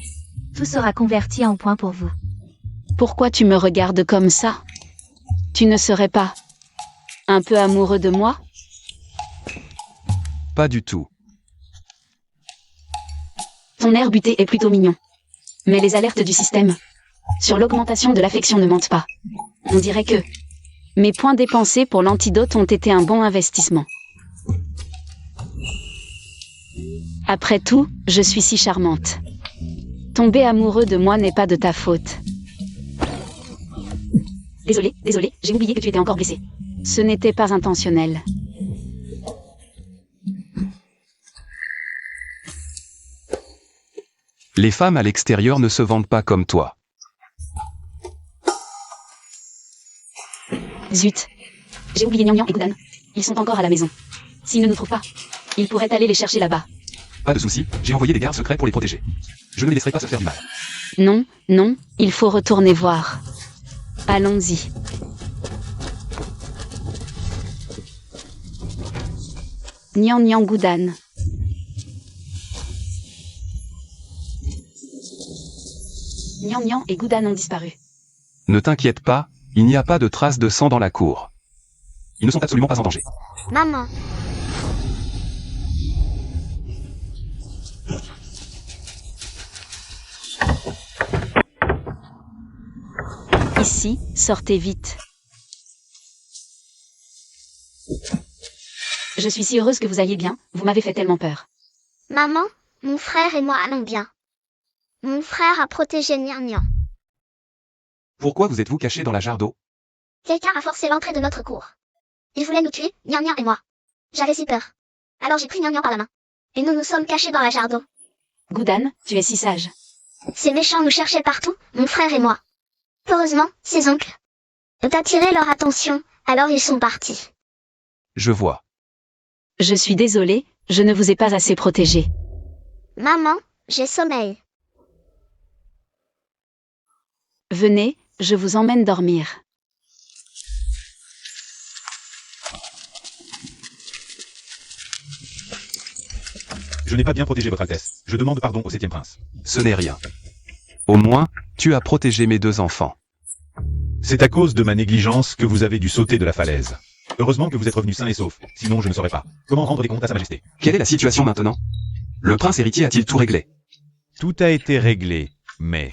Tout sera converti en points pour vous. Pourquoi tu me regardes comme ça? Tu ne serais pas Un peu amoureux de moi? Pas du tout. Ton air buté est plutôt mignon. Mais les alertes du système sur l'augmentation de l'affection ne mentent pas. On dirait que mes points dépensés pour l'antidote ont été un bon investissement. Après tout, je suis si charmante. Tomber amoureux de moi n'est pas de ta faute. Désolé, j'ai oublié que tu étais encore blessé. Ce n'était pas intentionnel. Les femmes à l'extérieur ne se vendent pas comme toi. Zut. J'ai oublié Nian et Goudan. Ils sont encore à la maison. S'ils ne nous trouvent pas, ils pourraient aller les chercher là-bas. Pas de souci, j'ai envoyé des gardes secrets pour les protéger. Je ne les laisserai pas se faire du mal. Non, il faut retourner voir. Allons-y. Nian Goudan. Nian et Goudan ont disparu. Ne t'inquiète pas, il n'y a pas de traces de sang dans la cour. Ils ne sont absolument pas en danger. Maman, Ici, sortez vite. Je suis si heureuse que vous alliez bien, vous m'avez fait tellement peur. maman, mon frère et moi allons bien. Mon frère a protégé Nian. Pourquoi vous êtes-vous caché dans la jarre d'eau? Quelqu'un a forcé l'entrée de notre cour. Il voulait nous tuer, Nian et moi. J'avais si peur. Alors j'ai pris Nian par la main. Et nous nous sommes cachés dans la jarre d'eau. Goudan, tu es si sage. Ces méchants nous cherchaient partout, mon frère et moi. Heureusement, ses oncles ont attiré leur attention, alors ils sont partis. Je vois. Je suis désolée, je ne vous ai pas assez protégé. Maman, j'ai sommeil. Venez, je vous emmène dormir. Je n'ai pas bien protégé votre Altesse. Je demande pardon au 7e prince. Ce n'est rien. Au moins, tu as protégé mes 2 enfants. C'est à cause de ma négligence que vous avez dû sauter de la falaise. Heureusement que vous êtes revenu sain et sauf, sinon je ne saurais pas. Comment rendre des comptes à Sa Majesté? Quelle est la situation maintenant? Le prince héritier a-t-il tout réglé? Tout a été réglé, mais...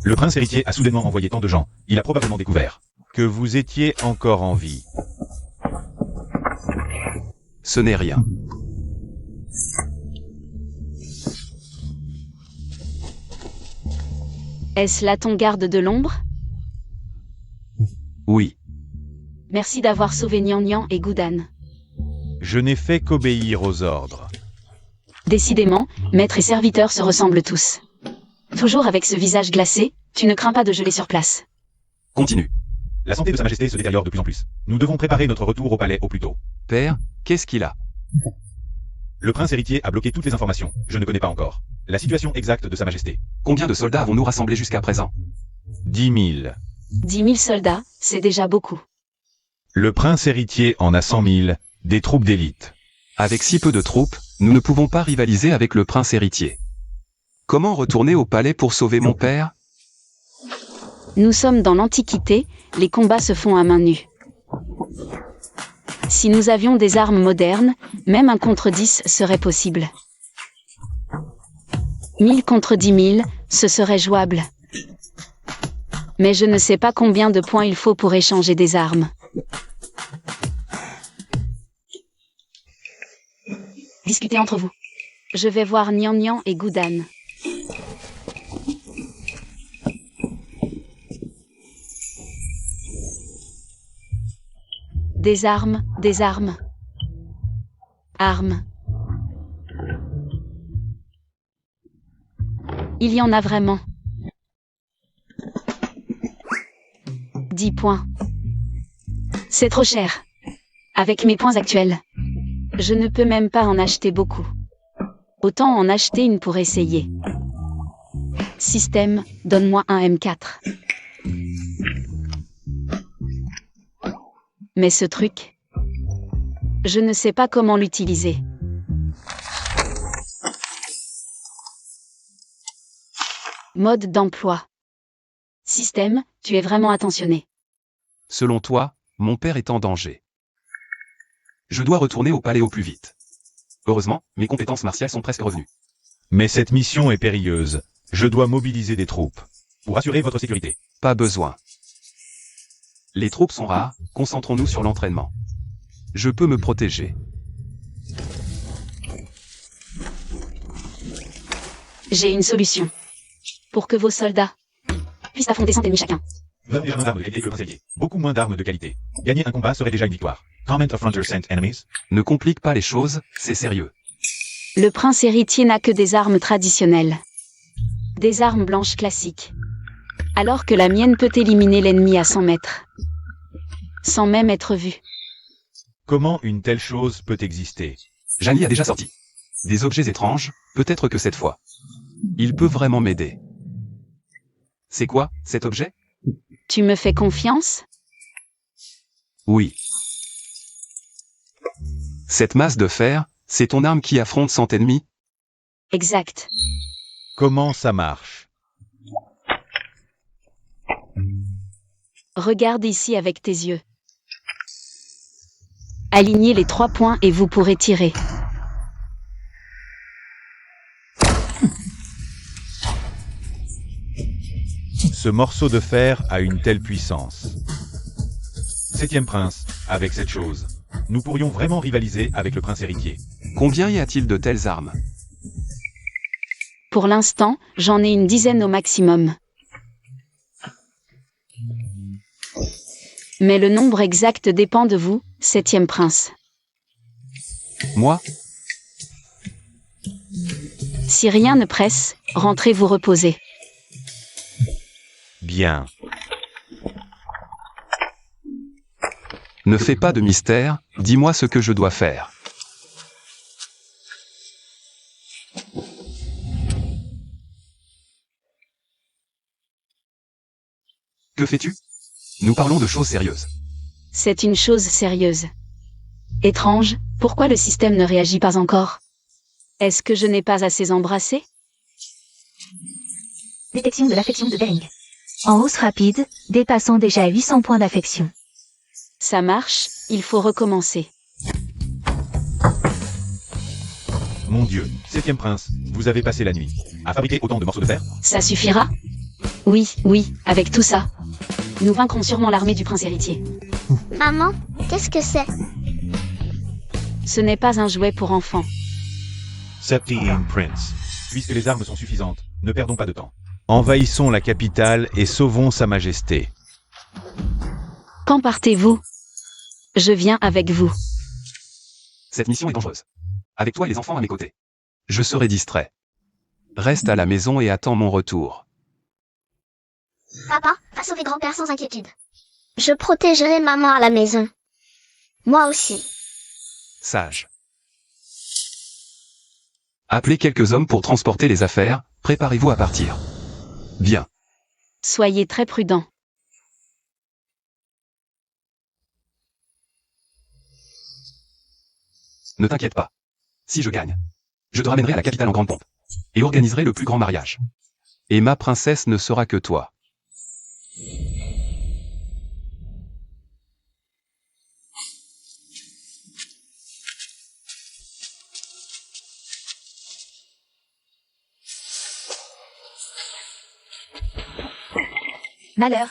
Le prince héritier a soudainement envoyé tant de gens, il a probablement découvert que vous étiez encore en vie. Ce n'est rien. Est-ce là ton garde de l'ombre? Oui. Merci d'avoir sauvé Nian et Goudan. Je n'ai fait qu'obéir aux ordres. Décidément, maître et serviteur se ressemblent tous. Toujours avec ce visage glacé, tu ne crains pas de geler sur place. Continue. La santé de Sa Majesté se détériore de plus en plus. Nous devons préparer notre retour au palais au plus tôt. Père, qu'est-ce qu'il a? Le prince héritier a bloqué toutes les informations. Je ne connais pas encore la situation exacte de Sa Majesté. Combien de soldats avons-nous rassemblés jusqu'à présent? 10 000. 10 000 soldats, c'est déjà beaucoup. Le prince héritier en a 100 000, des troupes d'élite. Avec si peu de troupes, nous ne pouvons pas rivaliser avec le prince héritier. Comment retourner au palais pour sauver mon père? Nous sommes dans l'Antiquité, les combats se font à main nue. Si nous avions des armes modernes, même 1 contre 10 serait possible. 1000 contre 10 000, ce serait jouable. Mais je ne sais pas combien de points il faut pour échanger des armes. Discutez entre vous. Je vais voir Nian et Goudan. Des armes, des armes. Armes. Il y en a vraiment. 10 points. C'est trop cher. Avec mes points actuels, je ne peux même pas en acheter beaucoup. Autant en acheter une pour essayer. Système, donne-moi un M4. Mais ce truc, je ne sais pas comment l'utiliser. Mode d'emploi. Système, tu es vraiment attentionné. Selon toi, mon père est en danger. Je dois retourner au palais au plus vite. Heureusement, mes compétences martiales sont presque revenues. Mais cette mission est périlleuse. Je dois mobiliser des troupes. Pour assurer votre sécurité. Pas besoin. Les troupes sont rares, concentrons-nous sur l'entraînement. Je peux me protéger. J'ai une solution. Pour que vos soldats puissent affronter 100 ennemis chacun. Vous avez moins d'armes de qualité que le conseiller. Beaucoup moins d'armes de qualité. Gagner un combat serait déjà une victoire. Comment of Frontier sent enemies? Ne complique pas les choses, c'est sérieux. Le prince héritier n'a que des armes traditionnelles. Des armes blanches classiques. Alors que la mienne peut éliminer l'ennemi à 100 mètres. Sans même être vu. Comment une telle chose peut exister? Jani a déjà sorti des objets étranges, peut-être que cette fois. Il peut vraiment m'aider. C'est quoi, cet objet? Tu me fais confiance? Oui. Cette masse de fer, c'est ton arme qui affronte 100 ennemis? Exact. Comment ça marche? Regarde ici avec tes yeux. Alignez les 3 points et vous pourrez tirer. Ce morceau de fer a une telle puissance. 7e prince, avec cette chose, nous pourrions vraiment rivaliser avec le prince héritier. Combien y a-t-il de telles armes? Pour l'instant, j'en ai une dizaine au maximum. Mais le nombre exact dépend de vous, 7e prince. Moi? Si rien ne presse, rentrez vous reposer. Bien. Ne fais pas de mystère, dis-moi ce que je dois faire. Que fais-tu? Nous parlons de choses sérieuses. C'est une chose sérieuse. Étrange, pourquoi le système ne réagit pas encore? Est-ce que je n'ai pas assez embrassé? Détection de l'affection de Bering. En hausse rapide, dépassant déjà 800 points d'affection. Ça marche, il faut recommencer. Mon Dieu, 7e prince, vous avez passé la nuit à fabriquer autant de morceaux de fer? Ça suffira? Oui, avec tout ça. Nous vaincrons sûrement l'armée du prince héritier. Maman, qu'est-ce que c'est? Ce n'est pas un jouet pour enfants. 7e prince. Puisque les armes sont suffisantes, ne perdons pas de temps. Envahissons la capitale et sauvons Sa Majesté. Quand partez-vous? Je viens avec vous. Cette mission est dangereuse. Avec toi et les enfants à mes côtés. Je serai distrait. Reste à la maison et attends mon retour. Papa va sauver grand-père sans inquiétude. Je protégerai maman à la maison. Moi aussi. Sage. Appelez quelques hommes pour transporter les affaires, préparez-vous à partir. Bien. Soyez très prudents. Ne t'inquiète pas. Si je gagne, je te ramènerai à la capitale en grande pompe. Et organiserai le plus grand mariage. Et ma princesse ne sera que toi. Malheur.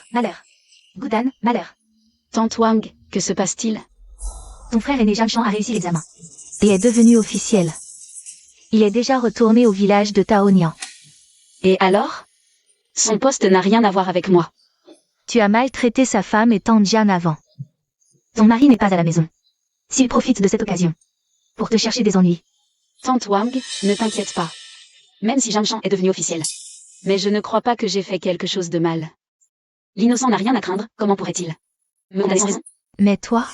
Goudan, malheur. Tante Wang, que se passe-t-il? Ton frère aîné Jianshan a réussi l'examen. Et est devenu officiel. Il est déjà retourné au village de Taonian. Et alors? Son poste n'a rien à voir avec moi. Tu as maltraité sa femme et tante Jian avant. Ton mari n'est pas à la maison. S'il profite de cette occasion pour te chercher des ennuis. Tante Wang, ne t'inquiète pas. Même si Jianshan est devenu officiel. Mais je ne crois pas que j'ai fait quelque chose de mal. L'innocent n'a rien à craindre, comment pourrait-il me condamner sans raison? Mais toi?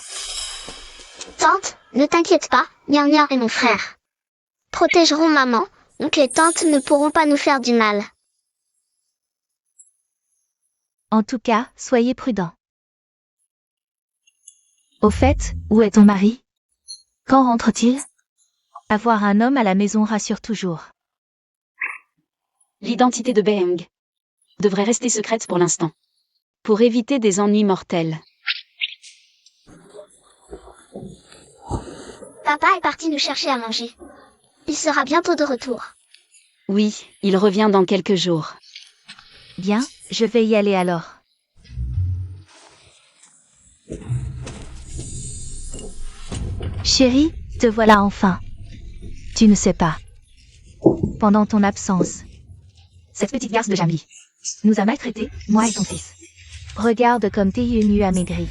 Tante, ne t'inquiète pas, Nian Nian est mon frère. Protégerons maman, oncle et tante ne pourront pas nous faire du mal. En tout cas, soyez prudents. Au fait, où est ton mari? Quand rentre-t-il? Avoir un homme à la maison rassure toujours. L'identité de Beng devrait rester secrète pour l'instant. Pour éviter des ennuis mortels. Papa est parti nous chercher à manger. Il sera bientôt de retour. Oui, il revient dans quelques jours. Bien, je vais y aller alors. Chérie, te voilà enfin. Tu ne sais pas. Pendant ton absence, cette petite garce de Jamie nous a maltraités, moi et ton fils. Regarde comme tes yeux amaigris.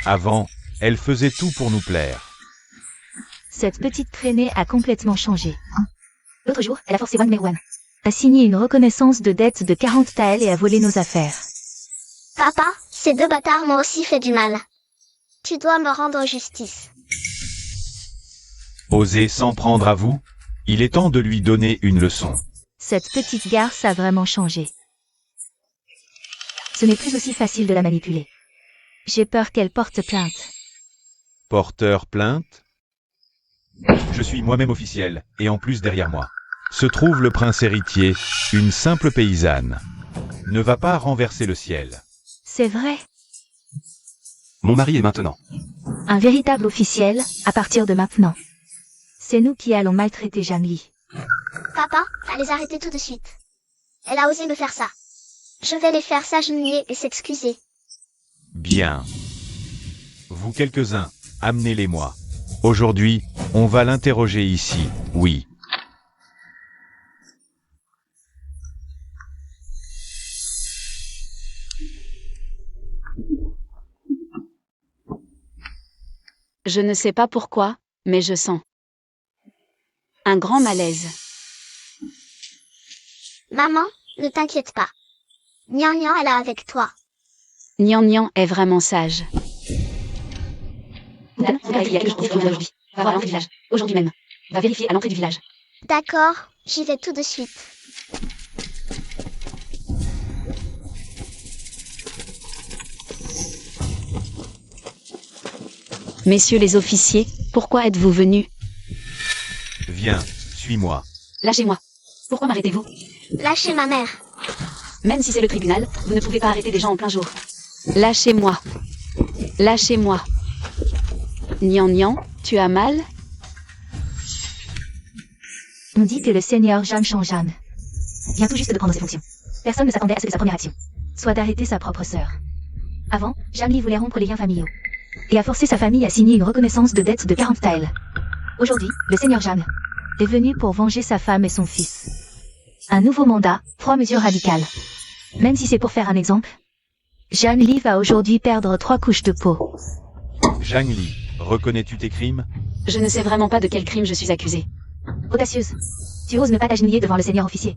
Avant, elle faisait tout pour nous plaire. Cette petite traînée a complètement changé. L'autre jour, elle a forcé Wang Meiwan à signer une reconnaissance de dette de 40 taels et à voler nos affaires. Papa, ces deux bâtards m'ont aussi fait du mal. Tu dois me rendre justice. Osez s'en prendre à vous? Il est temps de lui donner une leçon. Cette petite garce a vraiment changé. Ce n'est plus aussi facile de la manipuler. J'ai peur qu'elle porte plainte. Porteur plainte? Je suis moi-même officiel, et en plus derrière moi se trouve le prince héritier, une simple paysanne. Ne va pas renverser le ciel. C'est vrai. Mon mari est maintenant. Un véritable officiel, à partir de maintenant. C'est nous qui allons maltraiter Jamie. Papa, à les arrêter tout de suite. Elle a osé me faire ça. Je vais les faire s'agenouiller et s'excuser. Bien. Vous quelques-uns, amenez-les-moi. Aujourd'hui, on va l'interroger ici, oui. Je ne sais pas pourquoi, mais je sens un grand malaise. Maman, ne t'inquiète pas. Nian Nian est là avec toi. Nian Nian est vraiment sage. Dan, mon père a dit que je trouve aujourd'hui. Va voir à l'entrée du village, aujourd'hui même. Va vérifier à l'entrée du village. D'accord, j'y vais tout de suite. Messieurs les officiers, pourquoi êtes-vous venus? Viens, suis-moi. Lâchez-moi. Pourquoi m'arrêtez-vous? Lâchez ma mère. Même si c'est le tribunal, vous ne pouvez pas arrêter des gens en plein jour. Lâchez-moi. Lâchez-moi. Nian Nian, tu as mal? On dit que le seigneur Jeanne Chanjan vient tout juste de prendre ses fonctions. Personne ne s'attendait à ce que sa première action soit d'arrêter sa propre sœur. Avant, Jamie voulait rompre les liens familiaux et a forcé sa famille à signer une reconnaissance de dette de 40 taels. Aujourd'hui, le seigneur Jeanne est venu pour venger sa femme et son fils. Un nouveau mandat, 3 mesures radicales. Même si c'est pour faire un exemple, Jeanne Li va aujourd'hui perdre 3 couches de peau. Zhang Li, reconnais-tu tes crimes? Je ne sais vraiment pas de quel crime je suis accusée. Audacieuse. Tu oses ne pas t'agenouiller devant le seigneur officier.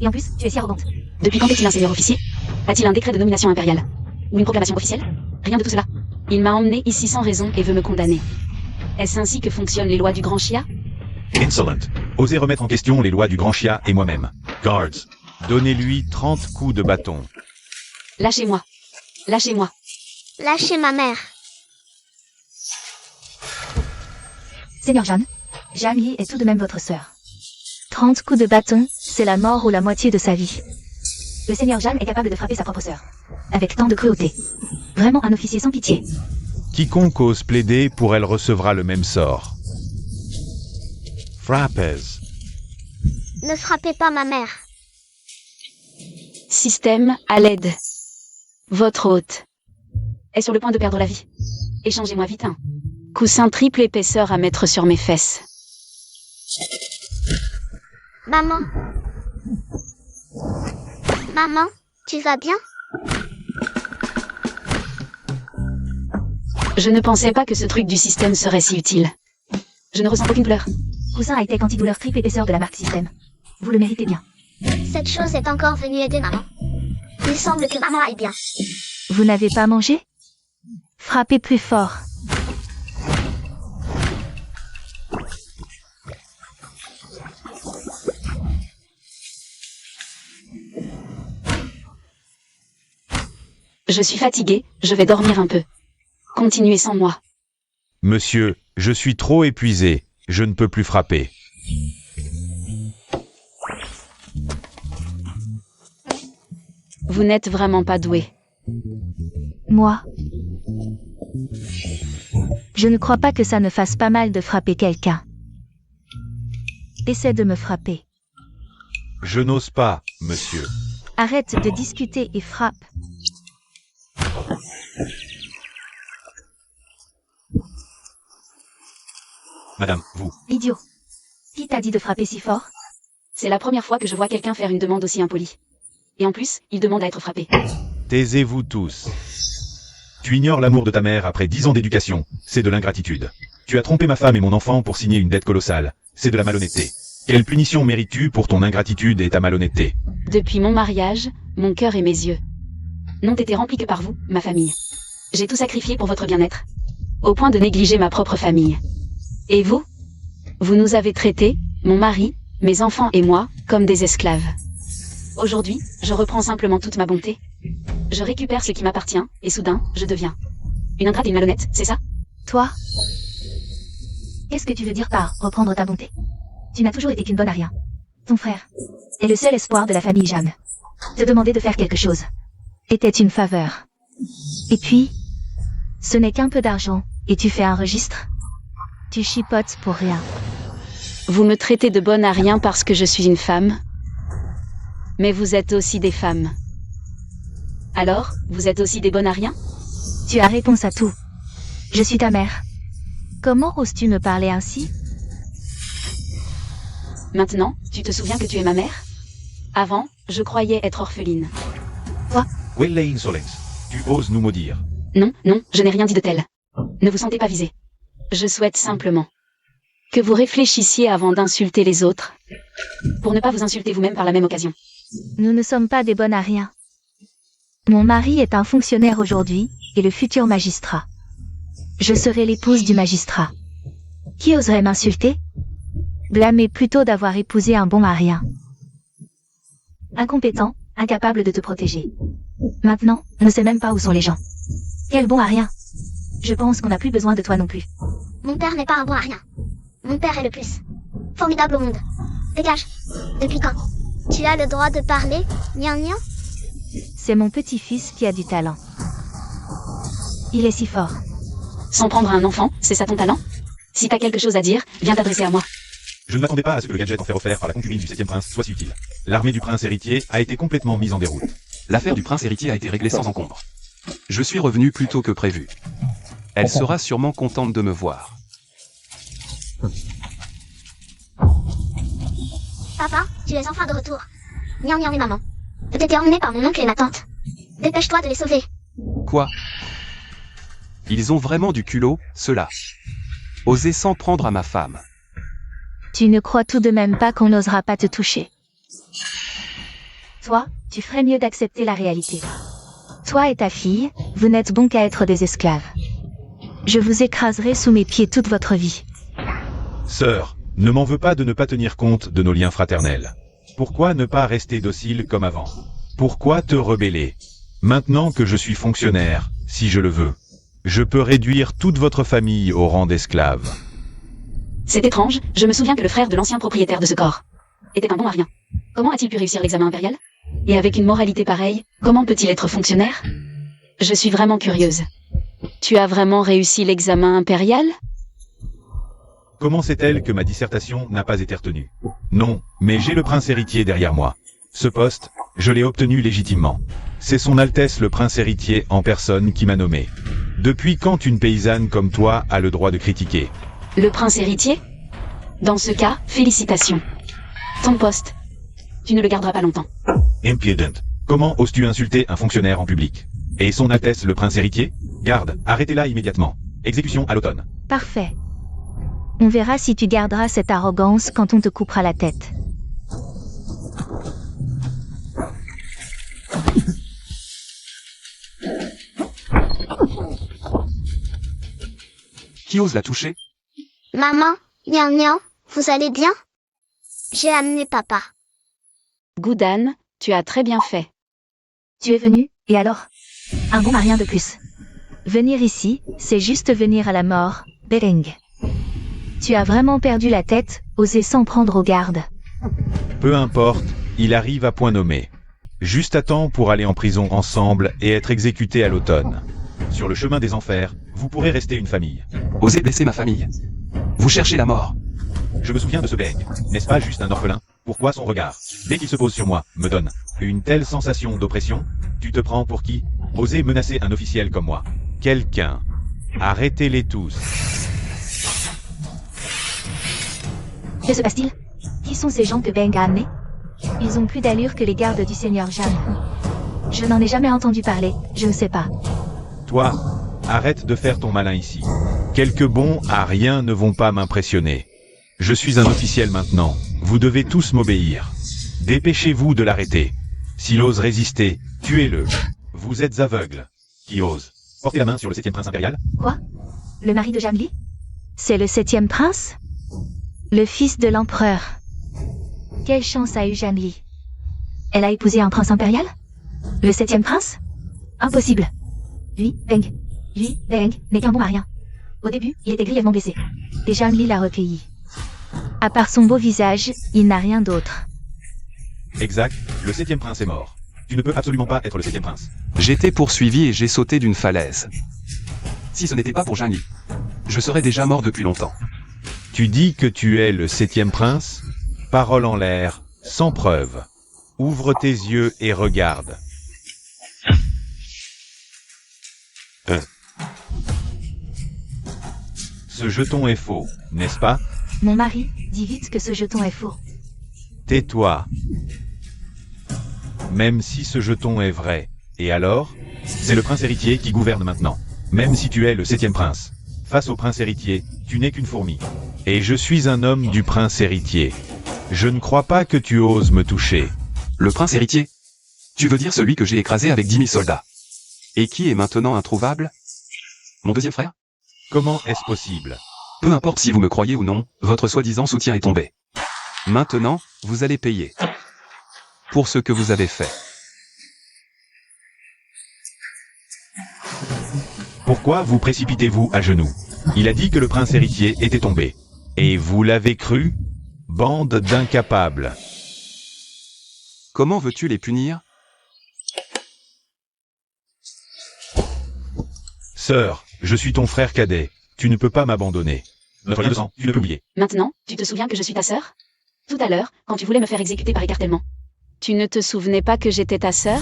Et en plus, tu es si arrogante. Depuis quand est-il un seigneur officier? A-t-il un décret de nomination impériale? Ou une proclamation officielle? Rien de tout cela. Il m'a emmené ici sans raison et veut me condamner. Est-ce ainsi que fonctionnent les lois du Grand Chia? Insolent. Osez remettre en question les lois du Grand Chia et moi-même. Guards. Donnez-lui 30 coups de bâton. Lâchez-moi. Lâchez-moi. Lâchez ma mère. Seigneur Jeanne, Jamie est tout de même votre sœur. 30 coups de bâton, c'est la mort ou la moitié de sa vie. Le seigneur Jeanne est capable de frapper sa propre sœur. Avec tant de cruauté. Vraiment un officier sans pitié. Quiconque ose plaider pour elle recevra le même sort. Frappez. Ne frappez pas ma mère. Système, à l'aide. Votre hôte est sur le point de perdre la vie. Échangez-moi vite un coussin triple épaisseur à mettre sur mes fesses. Maman. Maman, tu vas bien? Je ne pensais pas que ce truc du système serait si utile. Je ne ressens aucune douleur. Coussin high-tech antidouleur triple épaisseur de la marque Système. Vous le méritez bien. Cette chose est encore venue aider maman. Il semble que maman aille bien. Vous n'avez pas mangé? Frappez plus fort. Je suis fatiguée, je vais dormir un peu. Continuez sans moi. Monsieur, je suis trop épuisé. Je ne peux plus frapper. Vous n'êtes vraiment pas doué. Moi, Je ne crois pas que ça ne fasse pas mal de frapper quelqu'un. Essaie de me frapper. Je n'ose pas, monsieur. Arrête de discuter et frappe. Madame, vous. Idiot. Qui t'a dit de frapper si fort? C'est la première fois que je vois quelqu'un faire une demande aussi impolie. Et en plus, il demande à être frappé. Taisez-vous tous. Tu ignores l'amour de ta mère après 10 ans d'éducation. C'est de l'ingratitude. Tu as trompé ma femme et mon enfant pour signer une dette colossale. C'est de la malhonnêteté. Quelle punition mérites-tu pour ton ingratitude et ta malhonnêteté? Depuis mon mariage, mon cœur et mes yeux n'ont été remplis que par vous, ma famille. J'ai tout sacrifié pour votre bien-être, au point de négliger ma propre famille. Et vous? Vous nous avez traités, mon mari, mes enfants et moi, comme des esclaves. Aujourd'hui, je reprends simplement toute ma bonté. Je récupère ce qui m'appartient, et soudain, je deviens une ingrate et une malhonnête, c'est ça? Toi? Qu'est-ce que tu veux dire par reprendre ta bonté? Tu n'as toujours été qu'une bonne à rien. Ton frère est le seul espoir de la famille Jeanne. Te demander de faire quelque chose était une faveur. Et puis, ce n'est qu'un peu d'argent, et tu fais un registre? Tu chipotes pour rien. Vous me traitez de bonne à rien parce que je suis une femme. Mais vous êtes aussi des femmes. Alors, vous êtes aussi des bonnes à rien? Tu as réponse à tout. Je suis ta mère. Comment oses-tu me parler ainsi? Maintenant, tu te souviens que tu es ma mère? Avant, je croyais être orpheline. Quelle insolence. Tu oses nous maudire. Non, non, je n'ai rien dit de tel. Ne vous sentez pas visé. Je souhaite simplement que vous réfléchissiez avant d'insulter les autres, pour ne pas vous insulter vous-même par la même occasion. Nous ne sommes pas des bonnes à rien. Mon mari est un fonctionnaire aujourd'hui, et le futur magistrat. Je serai l'épouse du magistrat. Qui oserait m'insulter? Blâmer plutôt d'avoir épousé un bon à rien. Incompétent, incapable de te protéger. Maintenant, on ne sait même pas où sont les gens. Quel bon à rien. Je pense qu'on n'a plus besoin de toi non plus. Mon père n'est pas un bon à rien. Mon père est le plus formidable au monde. Dégage. Depuis quand? Tu as le droit de parler, Nian Nian? C'est mon petit-fils qui a du talent. Il est si fort. Sans prendre un enfant, c'est ça ton talent? Si t'as quelque chose à dire, viens t'adresser à moi. Je ne m'attendais pas à ce que le gadget en fer offert par la concubine du 7e prince soit si utile. L'armée du prince héritier a été complètement mise en déroute. L'affaire du prince héritier a été réglée sans encombre. Je suis revenu plus tôt que prévu. Elle sera sûrement contente de me voir. Papa, tu es enfin de retour. Nian Nian et maman. Je t'ai été emmené par mon oncle et ma tante. Dépêche-toi de les sauver. Quoi? Ils ont vraiment du culot, ceux-là. Oser s'en prendre à ma femme. Tu ne crois tout de même pas qu'on n'osera pas te toucher. Toi, tu ferais mieux d'accepter la réalité. Toi et ta fille, vous n'êtes bon qu'à être des esclaves. Je vous écraserai sous mes pieds toute votre vie. Sœur, ne m'en veux pas de ne pas tenir compte de nos liens fraternels. Pourquoi ne pas rester docile comme avant? Pourquoi te rebeller? Maintenant que je suis fonctionnaire, si je le veux, je peux réduire toute votre famille au rang d'esclaves. C'est étrange, je me souviens que le frère de l'ancien propriétaire de ce corps était un bon à rien. Comment a-t-il pu réussir l'examen impérial? Et avec une moralité pareille, comment peut-il être fonctionnaire? Je suis vraiment curieuse. Tu as vraiment réussi l'examen impérial? Comment sait-elle que ma dissertation n'a pas été retenue? Non, mais j'ai le prince héritier derrière moi. Ce poste, je l'ai obtenu légitimement. C'est son Altesse le prince héritier en personne qui m'a nommé. Depuis quand une paysanne comme toi a le droit de critiquer? Le prince héritier? Dans ce cas, félicitations. Ton poste, tu ne le garderas pas longtemps. Impudent. Comment oses-tu insulter un fonctionnaire en public? Et son Altesse le prince héritier? Garde, arrêtez-la immédiatement. Exécution à l'automne. Parfait. On verra si tu garderas cette arrogance quand on te coupera la tête. Qui ose la toucher? Maman, Nian Nian, vous allez bien? J'ai amené papa. Goudan, tu as très bien fait. Tu es venu, et alors? Un bon à rien de plus. Venir ici, c'est juste venir à la mort, Bering. Tu as vraiment perdu la tête, oser s'en prendre aux gardes. Peu importe, il arrive à point nommé. Juste à temps pour aller en prison ensemble et être exécuté à l'automne. Sur le chemin des enfers, vous pourrez rester une famille. Osez blesser ma famille. Vous cherchez la mort. Je me souviens de ce Beng. N'est-ce pas juste un orphelin? Pourquoi son regard, dès qu'il se pose sur moi, me donne une telle sensation d'oppression? Tu te prends pour qui? Oser menacer un officiel comme moi. Quelqu'un. Arrêtez-les tous. Que se passe-t-il? Qui sont ces gens que Beng a amenés? Ils ont plus d'allure que les gardes du Seigneur Jan. Je n'en ai jamais entendu parler, je ne sais pas. Toi, arrête de faire ton malin ici. Quelques bons à rien ne vont pas m'impressionner. Je suis un officiel maintenant. Vous devez tous m'obéir. Dépêchez-vous de l'arrêter. S'il ose résister, tuez-le. Vous êtes aveugle. Qui ose? Portez la main sur le 7e prince impérial. Quoi? Le mari de Jamli? C'est le 7e prince? Le fils de l'empereur. Quelle chance a eu Jamli? Elle a épousé un prince impérial? Le 7e prince? Impossible. Lui, Beng, n'est qu'un bon à rien. Au début, il était grièvement blessé. Et Jamli l'a recueilli. À part son beau visage, il n'a rien d'autre. Exact, le 7e prince est mort. Tu ne peux absolument pas être le 7e prince. J'étais poursuivi et j'ai sauté d'une falaise. Si ce n'était pas pour Janli, je serais déjà mort depuis longtemps. Tu dis que tu es le 7e prince? Parole en l'air, sans preuve. Ouvre tes yeux et regarde. Ce jeton est faux, n'est-ce pas? Mon mari, dit vite que ce jeton est faux. Tais-toi. Même si ce jeton est vrai, et alors? C'est le prince héritier qui gouverne maintenant. Même si tu es le 7e prince. Face au prince héritier, tu n'es qu'une fourmi. Et je suis un homme du prince héritier. Je ne crois pas que tu oses me toucher. Le prince héritier? Tu veux dire celui que j'ai écrasé avec 10 000 soldats? Et qui est maintenant introuvable? Mon deuxième frère? Comment est-ce possible? Peu importe si vous me croyez ou non, votre soi-disant soutien est tombé. Maintenant, vous allez payer. Pour ce que vous avez fait. Pourquoi vous précipitez-vous à genoux? Il a dit que le prince héritier était tombé. Et vous l'avez cru? Bande d'incapables. Comment veux-tu les punir? Sœur, je suis ton frère cadet. Tu ne peux pas m'abandonner. Notre lien de sang, tu ne peux oublier. Maintenant, tu te souviens que je suis ta sœur? Tout à l'heure, quand tu voulais me faire exécuter par écartèlement. Tu ne te souvenais pas que j'étais ta sœur?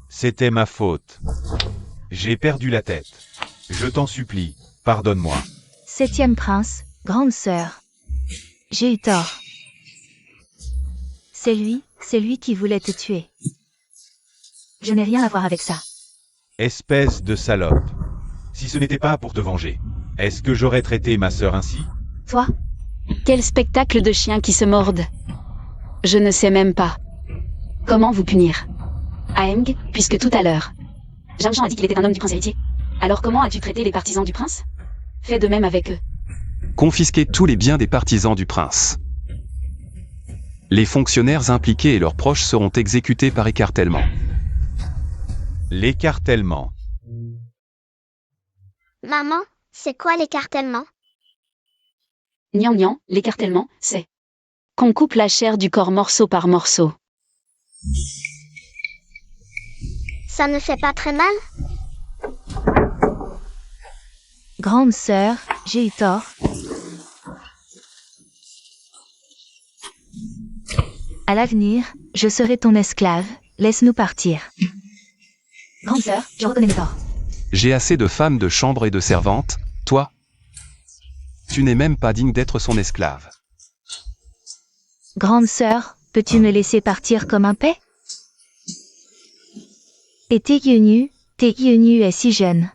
C'était ma faute. J'ai perdu la tête. Je t'en supplie, pardonne-moi. 7e prince, grande sœur. J'ai eu tort. C'est lui qui voulait te tuer. Je n'ai rien à voir avec ça. Espèce de salope. Si ce n'était pas pour te venger, est-ce que j'aurais traité ma sœur ainsi? Toi? Quel spectacle de chiens qui se mordent. Je ne sais même pas. Comment vous punir? Aeng, puisque tout à l'heure, Jamjan a dit qu'il était un homme du prince héritier. Alors comment as-tu traité les partisans du prince? Fais de même avec eux. Confisquez tous les biens des partisans du prince. Les fonctionnaires impliqués et leurs proches seront exécutés par écartèlement. L'écartèlement. Maman, c'est quoi l'écartèlement? Nian, l'écartèlement, c'est qu'on coupe la chair du corps morceau par morceau. Ça ne fait pas très mal? Grande sœur, j'ai eu tort. À l'avenir, je serai ton esclave, laisse-nous partir. Grande sœur, je reconnais mes torts. J'ai assez de femmes de chambre et de servantes, toi? Tu n'es même pas digne d'être son esclave. Grande sœur, peux-tu me laisser partir comme un paix? Et Taegyeonyu est si jeune.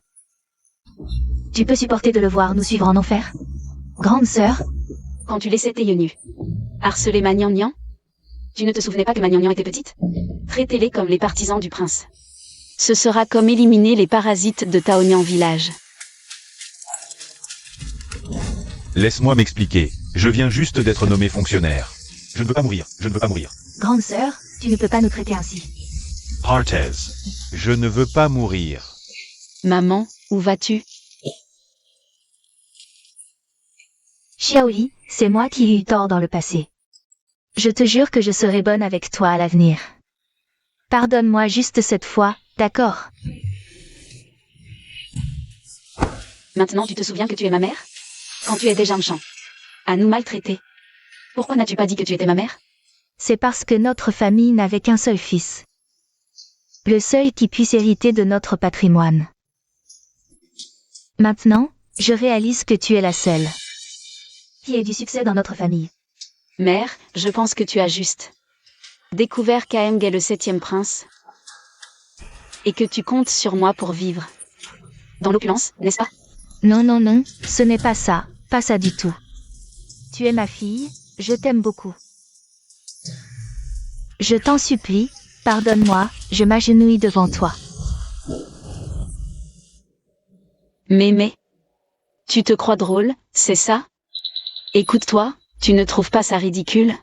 Tu peux supporter de le voir nous suivre en enfer? Grande sœur? Quand tu laissais Taegyeonyu harceler ma Nian, tu ne te souvenais pas que ma Nian était petite? Traitez-les comme les partisans du prince. Ce sera comme éliminer les parasites de Taonian village. Laisse-moi m'expliquer. Je viens juste d'être nommé fonctionnaire. Je ne veux pas mourir, je ne veux pas mourir. Grande sœur, tu ne peux pas nous traiter ainsi. Arthez. Je ne veux pas mourir. Maman, où vas-tu? Xiaoli, c'est moi qui ai eu tort dans le passé. Je te jure que je serai bonne avec toi à l'avenir. Pardonne-moi juste cette fois, d'accord? Maintenant tu te souviens que tu es ma mère? Quand tu étais Jamchan. À nous maltraiter. Pourquoi n'as-tu pas dit que tu étais ma mère? C'est parce que notre famille n'avait qu'un seul fils. Le seul qui puisse hériter de notre patrimoine. Maintenant, je réalise que tu es la seule qui ait du succès dans notre famille. Mère, je pense que tu as juste découvert qu'Aemg est le 7e prince. Et que tu comptes sur moi pour vivre. Dans l'opulence, n'est-ce pas? Non, non, non, ce n'est pas ça du tout. Tu es ma fille, je t'aime beaucoup. Je t'en supplie, pardonne-moi, je m'agenouille devant toi. Mémé. Tu te crois drôle, c'est ça? Écoute-toi, tu ne trouves pas ça ridicule?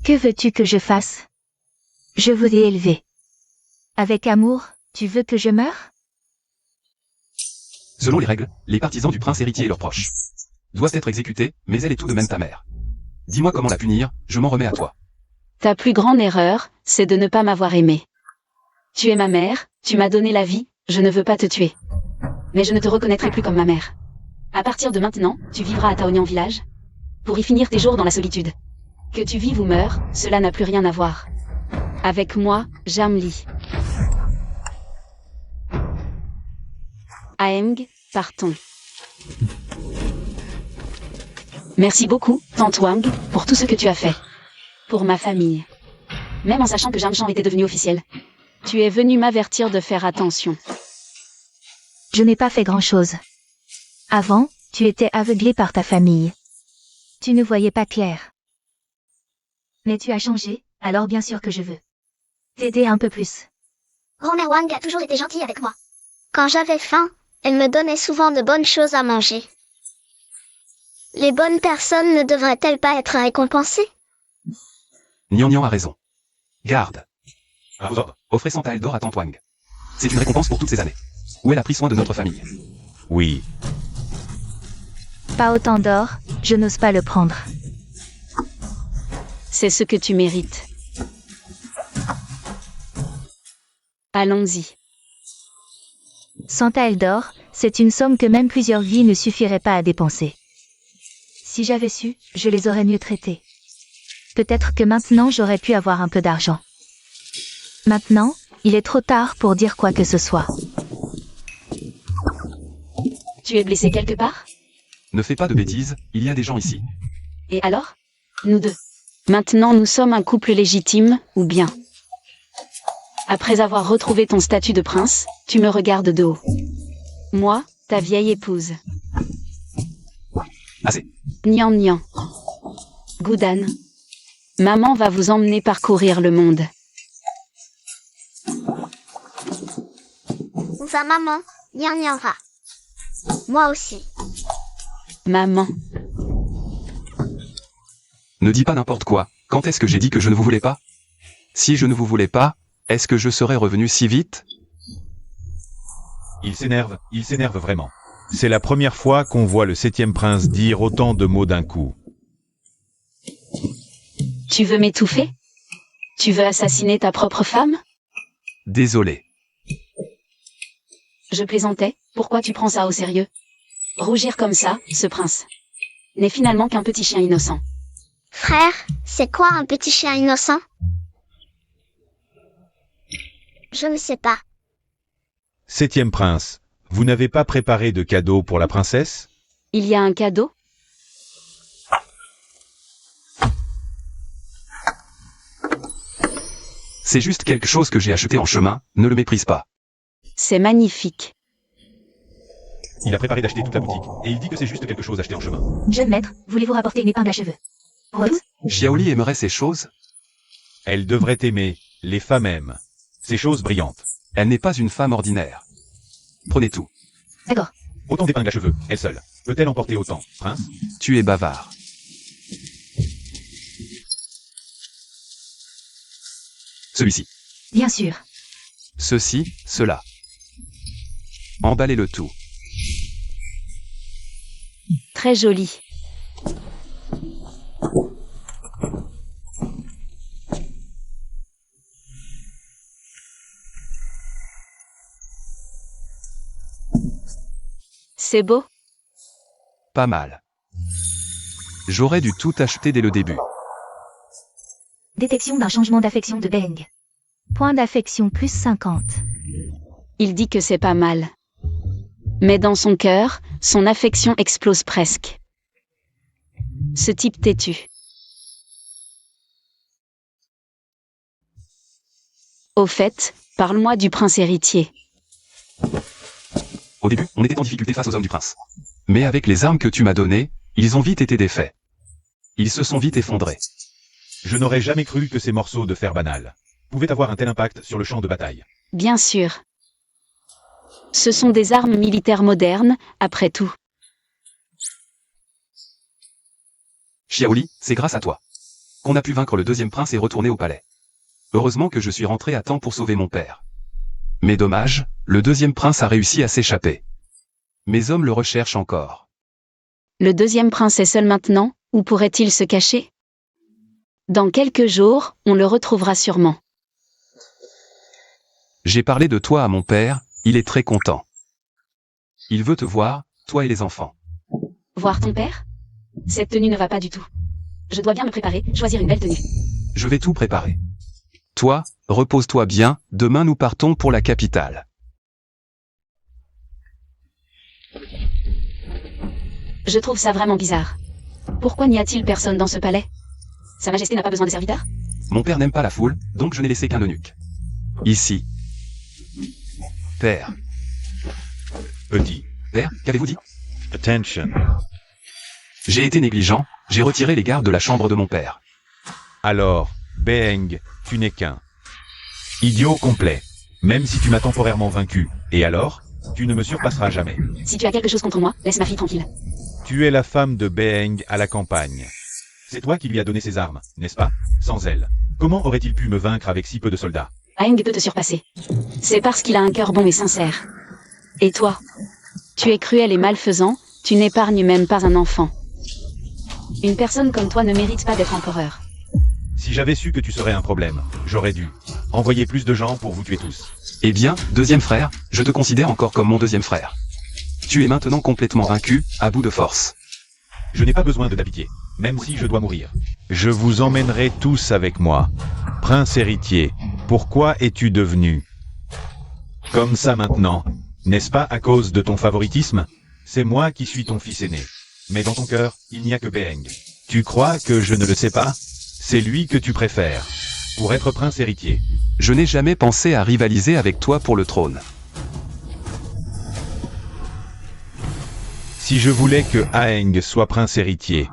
Que veux-tu que je fasse? Je vous ai élevé. Avec amour, tu veux que je meure? Selon les règles, les partisans du prince héritier et leurs proches doivent être exécutés, mais elle est tout de même ta mère. Dis-moi comment la punir, je m'en remets à toi. Ta plus grande erreur, c'est de ne pas m'avoir aimé. Tu es ma mère, tu m'as donné la vie, je ne veux pas te tuer. Mais je ne te reconnaîtrai plus comme ma mère. À partir de maintenant, tu vivras à Taonian village. Pour y finir tes jours dans la solitude. Que tu vives ou meurs, cela n'a plus rien à voir. Avec moi, Jamli. Aemg, partons. Merci beaucoup, Tante Wang, pour tout ce que tu as fait. Pour ma famille. Même en sachant que Jamchan était devenu officiel. Tu es venu m'avertir de faire attention. Je n'ai pas fait grand-chose. Avant, tu étais aveuglé par ta famille. Tu ne voyais pas clair. Mais tu as changé, alors bien sûr que je veux t'aider un peu plus. Grand-mère Wang a toujours été gentille avec moi. Quand j'avais faim, elle me donnait souvent de bonnes choses à manger. Les bonnes personnes ne devraient-elles pas être récompensées? Nian a raison. Garde. À vos ordres. Offrez 100 taels d'or à Tante Wang. C'est une récompense pour toutes ces années. Où elle a pris soin de notre famille. Oui. Pas autant d'or, je n'ose pas le prendre. C'est ce que tu mérites. Allons-y. 100 taels d'or, c'est une somme que même plusieurs vies ne suffiraient pas à dépenser. Si j'avais su, je les aurais mieux traités. Peut-être que maintenant j'aurais pu avoir un peu d'argent. Maintenant, il est trop tard pour dire quoi que ce soit. Tu es blessé quelque part? Ne fais pas de bêtises, il y a des gens ici. Et alors? Nous deux. Maintenant nous sommes un couple légitime, ou bien? Après avoir retrouvé ton statut de prince, tu me regardes de haut. Moi, ta vieille épouse. Assez. Nian. Goudan. Maman va vous emmener parcourir le monde. Sa maman, Nian-Nian-Ra. Moi aussi. Maman. Ne dis pas n'importe quoi, quand est-ce que j'ai dit que je ne vous voulais pas? Si je ne vous voulais pas, est-ce que je serais revenu si vite? Il s'énerve vraiment. C'est la première fois qu'on voit le 7e prince dire autant de mots d'un coup. Tu veux m'étouffer? Tu veux assassiner ta propre femme? Désolé. Je plaisantais, pourquoi tu prends ça au sérieux? Rougir comme ça, ce prince n'est finalement qu'un petit chien innocent. Frère, c'est quoi un petit chien innocent? Je ne sais pas. 7e prince, vous n'avez pas préparé de cadeau pour la princesse? Il y a un cadeau? C'est juste quelque chose que j'ai acheté en chemin, ne le méprise pas. C'est magnifique. Il a préparé d'acheter toute la boutique, et il dit que c'est juste quelque chose acheté en chemin. Jeune maître, voulez-vous rapporter une épingle à cheveux? Rose? Xiaoli aimerait ces choses? Elle devrait aimer, les femmes aiment. Ces choses brillantes. Elle n'est pas une femme ordinaire. Prenez tout. D'accord. Autant d'épingles à cheveux, elle seule. Peut-elle en porter autant, prince? Tu es bavard. Celui-ci. Bien sûr. Ceci, cela. Emballez le tout. Très joli. C'est beau? Pas mal. J'aurais dû tout acheter dès le début. Détection d'un changement d'affection de Beng. Point d'affection plus 50. Il dit que c'est pas mal. Mais dans son cœur, son affection explose presque. Ce type têtu. Au fait, parle-moi du prince héritier. Au début, on était en difficulté face aux hommes du prince. Mais avec les armes que tu m'as données, ils ont vite été défaits. Ils se sont vite effondrés. Je n'aurais jamais cru que ces morceaux de fer banal pouvaient avoir un tel impact sur le champ de bataille. Bien sûr. Ce sont des armes militaires modernes, après tout. Xiaoli, c'est grâce à toi qu'on a pu vaincre le deuxième prince et retourner au palais. Heureusement que je suis rentré à temps pour sauver mon père. Mais dommage, le deuxième prince a réussi à s'échapper. Mes hommes le recherchent encore. Le deuxième prince est seul maintenant, où pourrait-il se cacher? Dans quelques jours, on le retrouvera sûrement. J'ai parlé de toi à mon père, il est très content. Il veut te voir, toi et les enfants. Voir ton père? Cette tenue ne va pas du tout. Je dois bien me préparer, choisir une belle tenue. Je vais tout préparer. Toi, repose-toi bien, demain nous partons pour la capitale. Je trouve ça vraiment bizarre. Pourquoi n'y a-t-il personne dans ce palais? Sa Majesté n'a pas besoin de serviteurs? Mon père n'aime pas la foule, donc je n'ai laissé qu'un eunuque. Ici. Père. Petit. Père, qu'avez-vous dit? Attention. J'ai été négligent, j'ai retiré les gardes de la chambre de mon père. Alors, Beng, tu n'es qu'un idiot complet. Même si tu m'as temporairement vaincu. Et alors? Tu ne me surpasseras jamais. Si tu as quelque chose contre moi, laisse ma fille tranquille. Tu es la femme de Beng à la campagne. C'est toi qui lui as donné ses armes, n'est-ce pas? Sans elle, comment aurait-il pu me vaincre avec si peu de soldats? Aang peut te surpasser. C'est parce qu'il a un cœur bon et sincère. Et toi? Tu es cruel et malfaisant, tu n'épargnes même pas un enfant. Une personne comme toi ne mérite pas d'être empereur. Si j'avais su que tu serais un problème, j'aurais dû envoyer plus de gens pour vous tuer tous. Eh bien, deuxième frère, je te considère encore comme mon deuxième frère. Tu es maintenant complètement vaincu, à bout de force. Je n'ai pas besoin de ta pitié, même si je dois mourir. Je vous emmènerai tous avec moi. Prince héritier, pourquoi es-tu devenu comme ça maintenant? N'est-ce pas à cause de ton favoritisme? C'est moi qui suis ton fils aîné. Mais dans ton cœur, il n'y a que Beng. Tu crois que je ne le sais pas? C'est lui que tu préfères pour être prince héritier. Je n'ai jamais pensé à rivaliser avec toi pour le trône. Si je voulais que Aang soit prince héritier,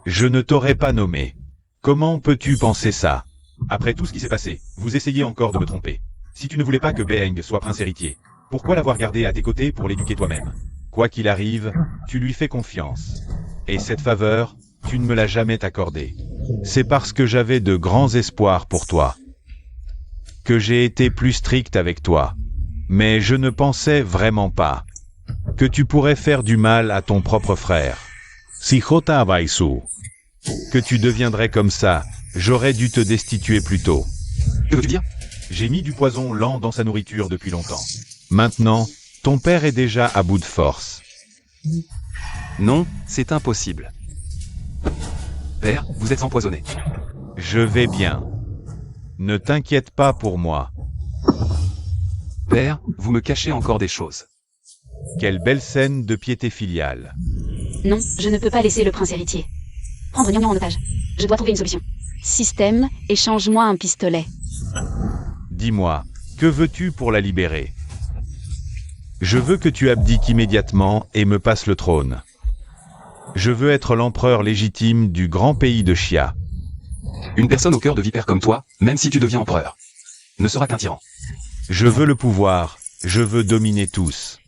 je ne t'aurais pas nommé. Comment peux-tu penser ça? Après tout ce qui s'est passé, vous essayez encore de me tromper. Si tu ne voulais pas que Beng soit prince héritier, pourquoi l'avoir gardé à tes côtés pour l'éduquer toi-même? Quoi qu'il arrive, tu lui fais confiance. Et cette faveur, tu ne me l'as jamais accordée. C'est parce que j'avais de grands espoirs pour toi que j'ai été plus strict avec toi. Mais je ne pensais vraiment pas que tu pourrais faire du mal à ton propre frère. Si Jota Vaisu, que tu deviendrais comme ça, j'aurais dû te destituer plus tôt. Que veux-tu dire? J'ai mis du poison lent dans sa nourriture depuis longtemps. Maintenant, ton père est déjà à bout de force. Non, c'est impossible. Père, vous êtes empoisonné. Je vais bien. Ne t'inquiète pas pour moi. Père, vous me cachez encore des choses. Quelle belle scène de piété filiale. Non, je ne peux pas laisser le prince héritier. Prendre Nian Nian en otage. Je dois trouver une solution. Système, échange-moi un pistolet. Dis-moi, que veux-tu pour la libérer? Je veux que tu abdiques immédiatement et me passes le trône. Je veux être l'empereur légitime du grand pays de Xia. Une personne au cœur de vipère comme toi, même si tu deviens empereur, ne sera qu'un tyran. Je veux le pouvoir, je veux dominer tous.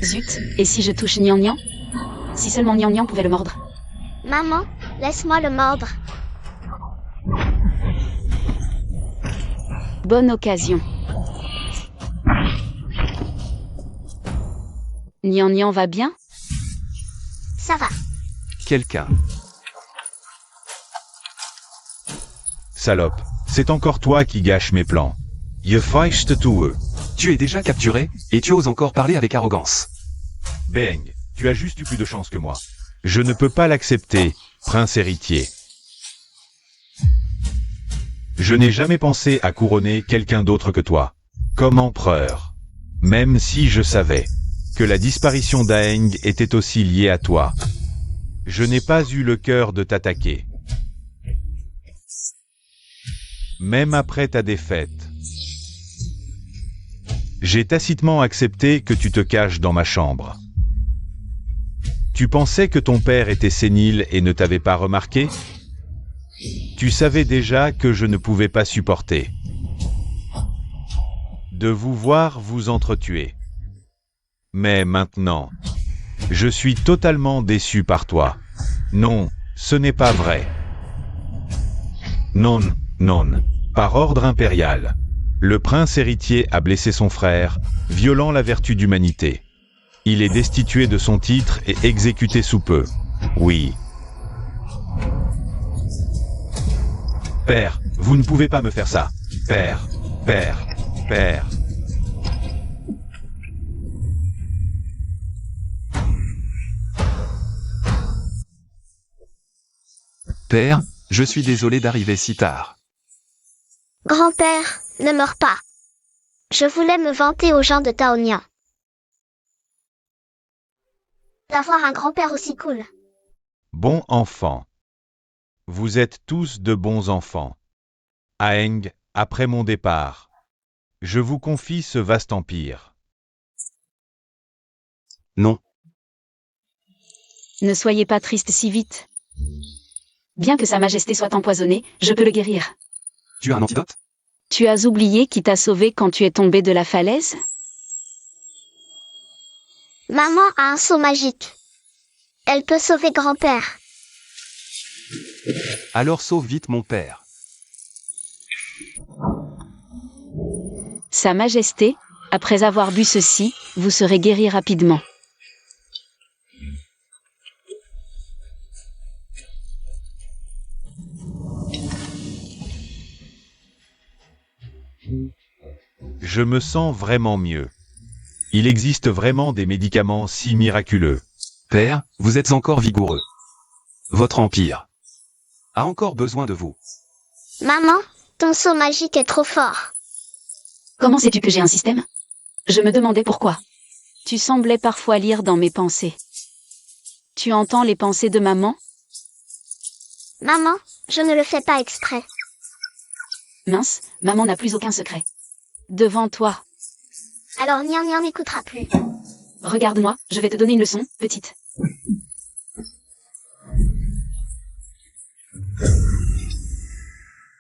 Zut, et si je touche Nian Nian? Si seulement Nian Nian pouvait le mordre. Maman, laisse-moi le mordre. Bonne occasion. Nian Nian va bien? Ça va. Quelqu'un. Salope, c'est encore toi qui gâches mes plans. Je feiste tout eux. Tu es déjà capturé, et tu oses encore parler avec arrogance. Beng, Tu as juste eu plus de chance que moi. Je ne peux pas l'accepter, prince héritier. Je n'ai jamais pensé à couronner quelqu'un d'autre que toi, comme empereur. Même si je savais que la disparition d'Aeng était aussi liée à toi. Je n'ai pas eu le cœur de t'attaquer. Même après ta défaite. J'ai tacitement accepté que tu te caches dans ma chambre. Tu pensais que ton père était sénile et ne t'avait pas remarqué? Tu savais déjà que je ne pouvais pas supporter de vous voir vous entretuer. Mais maintenant, je suis totalement déçu par toi. Non, ce n'est pas vrai. Non, non. Par ordre impérial, le prince héritier a blessé son frère, violant la vertu d'humanité. Il est destitué de son titre et exécuté sous peu. Oui. Père, vous ne pouvez pas me faire ça. Père, père, père. Père, je suis désolé d'arriver si tard. Grand-père, ne meurs pas. Je voulais me vanter aux gens de Taonia. D'avoir un grand-père aussi cool. Bon enfant. Vous êtes tous de bons enfants. Aeng, après mon départ, je vous confie ce vaste empire. Non. Ne soyez pas triste si vite. Bien que Sa Majesté soit empoisonnée, je peux le guérir. Tu as un antidote? Tu as oublié qui t'a sauvé quand tu es tombé de la falaise? Maman a un seau magique. Elle peut sauver grand-père. Alors sauve vite mon père. Sa Majesté, après avoir bu ceci, vous serez guéri rapidement. Je me sens vraiment mieux. Il existe vraiment des médicaments si miraculeux. Père, vous êtes encore vigoureux. Votre empire a encore besoin de vous. Maman, ton seau magique est trop fort. Comment sais-tu que j'ai un système? Je me demandais pourquoi. Tu semblais parfois lire dans mes pensées. Tu entends les pensées de maman? Maman, je ne le fais pas exprès. Mince, maman n'a plus aucun secret. Devant toi. Alors Nian Nian n'écoutera plus. Regarde-moi, je vais te donner une leçon, petite.